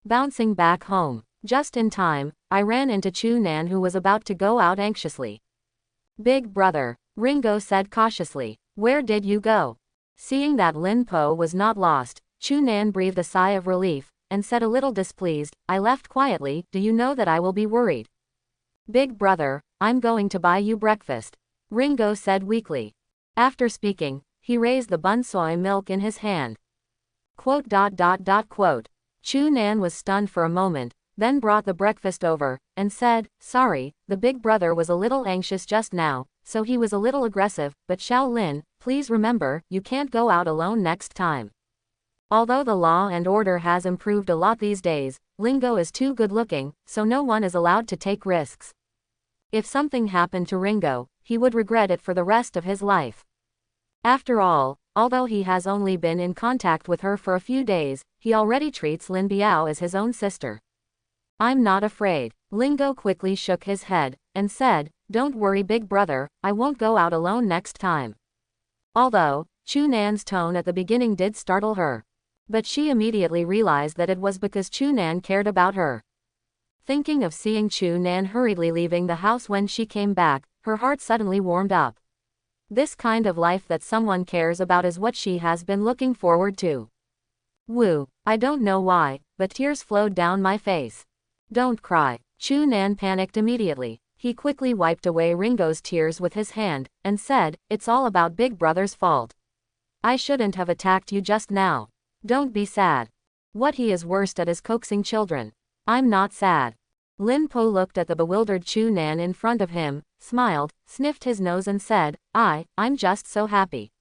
Bouncing back home, just in time, I ran into Chu Nan who was about to go out anxiously. "Big brother," Ringo said cautiously, Where did you go? Seeing that Lin Po was not lost, Chu Nan breathed a sigh of relief, and said a little displeased, I left quietly, do you know that I will be worried? Big brother, I'm going to buy you breakfast, Ringo said weakly. After speaking, he raised the bun soy milk in his hand. Quote. Chu Nan was stunned for a moment, then brought the breakfast over, and said, sorry, the big brother was a little anxious just now, so he was a little aggressive, but Xiao Lin, please remember, you can't go out alone next time. Although the law and order has improved a lot these days, Ringo is too good looking, so no one is allowed to take risks. If something happened to Ringo, he would regret it for the rest of his life. After all, although he has only been in contact with her for a few days, he already treats Lin Biao as his own sister. I'm not afraid. Ringo quickly shook his head, and said, don't worry big brother, I won't go out alone next time. Although, Chu Nan's tone at the beginning did startle her. But she immediately realized that it was because Chu Nan cared about her. Thinking of seeing Chu Nan hurriedly leaving the house when she came back, her heart suddenly warmed up. This kind of life that someone cares about is what she has been looking forward to. Woo, I don't know why, but tears flowed down my face. Don't cry. Chu Nan panicked immediately. He quickly wiped away Ringo's tears with his hand, and said, it's all about Big Brother's fault. I shouldn't have attacked you just now. Don't be sad. What he is worst at is coaxing children. I'm not sad. Lin Po looked at the bewildered Chu Nan in front of him, smiled, sniffed his nose and said, I'm just so happy.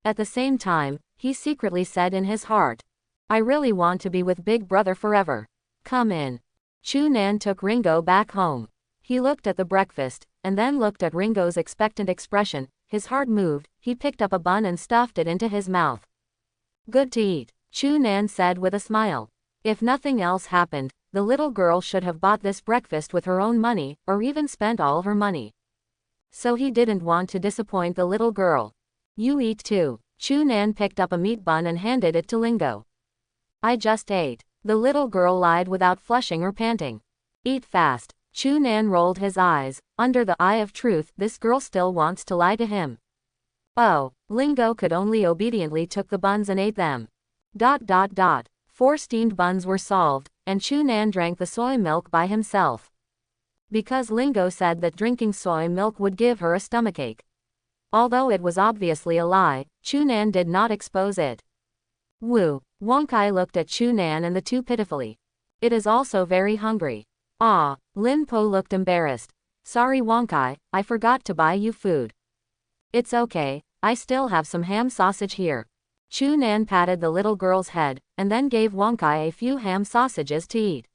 At the same time, he secretly said in his heart, I really want to be with Big Brother forever. Come in. Chu Nan took Ringo back home. He looked at the breakfast, and then looked at Ringo's expectant expression, his heart moved, he picked up a bun and stuffed it into his mouth. Good to eat, Chu Nan said with a smile. If nothing else happened, the little girl should have bought this breakfast with her own money, or even spent all her money. So he didn't want to disappoint the little girl. You eat too. Chu Nan picked up a meat bun and handed it to Ringo. I just ate. The little girl lied without flushing or panting. Eat fast. Chu Nan rolled his eyes. Under the eye of truth, this girl still wants to lie to him. Oh, Ringo could only obediently took the buns and ate them. 4 steamed buns were solved, and Chu Nan drank the soy milk by himself. Because Ringo said that drinking soy milk would give her a stomachache. Although it was obviously a lie, Chu Nan did not expose it. Woo. Wong Kai looked at Chu Nan and the two pitifully. It is also very hungry. Ah, Lin Po looked embarrassed. Sorry Wong Kai, I forgot to buy you food. It's okay, I still have some ham sausage here. Chu Nan patted the little girl's head, and then gave Wong Kai a few ham sausages to eat.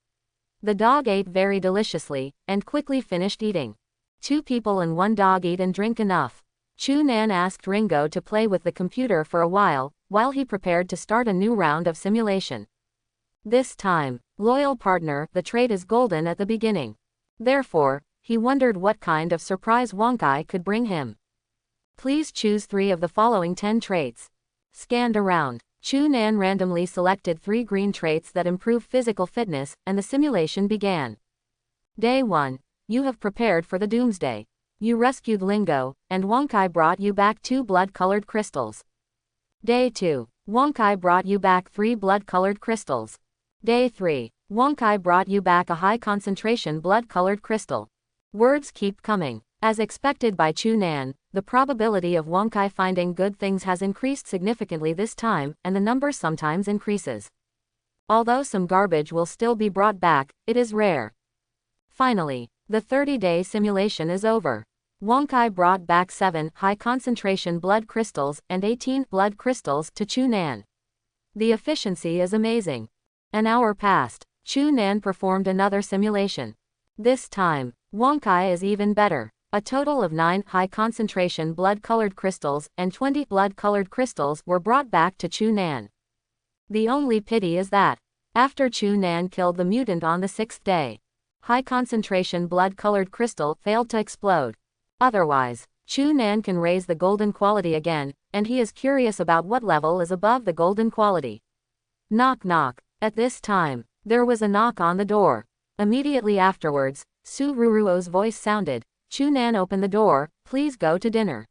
The dog ate very deliciously, and quickly finished eating. 2 people and 1 dog eat and drink enough. Chu Nan asked Ringo to play with the computer for a while he prepared to start a new round of simulation. This time, loyal partner, the trait is golden at the beginning. Therefore, he wondered what kind of surprise Wong Kai could bring him. Please choose 3 of the following 10 traits. Scanned around. Chu Nan randomly selected 3 green traits that improve physical fitness, and the simulation began. Day 1. You have prepared for the Doomsday. You rescued Ringo, and Wong Kai brought you back 2 blood-colored crystals. Day 2. Wong Kai brought you back 3 blood-colored crystals. Day 3. Wong Kai brought you back a high-concentration blood-colored crystal. Words keep coming. As expected by Chu Nan, the probability of Wong Kai finding good things has increased significantly this time, and the number sometimes increases. Although some garbage will still be brought back, it is rare. Finally, the 30-day simulation is over. Wong Kai brought back 7 high-concentration blood crystals and 18 blood crystals to Chu Nan. The efficiency is amazing. An hour passed. Chu Nan performed another simulation. This time, Wong Kai is even better. A total of 9 high-concentration blood-colored crystals and 20 blood-colored crystals were brought back to Chu Nan. The only pity is that, after Chu Nan killed the mutant on the 6th day, high-concentration blood-colored crystal failed to explode. Otherwise, Chu Nan can raise the golden quality again, and he is curious about what level is above the golden quality. Knock knock. At this time, there was a knock on the door. Immediately afterwards, Su Ruro's voice sounded. Chu Nan opened the door, please go to dinner.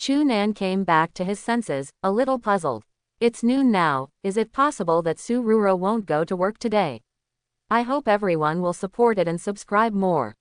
Chu Nan came back to his senses, a little puzzled. It's noon now, is it possible that Su Ruro won't go to work today? I hope everyone will support it and subscribe more.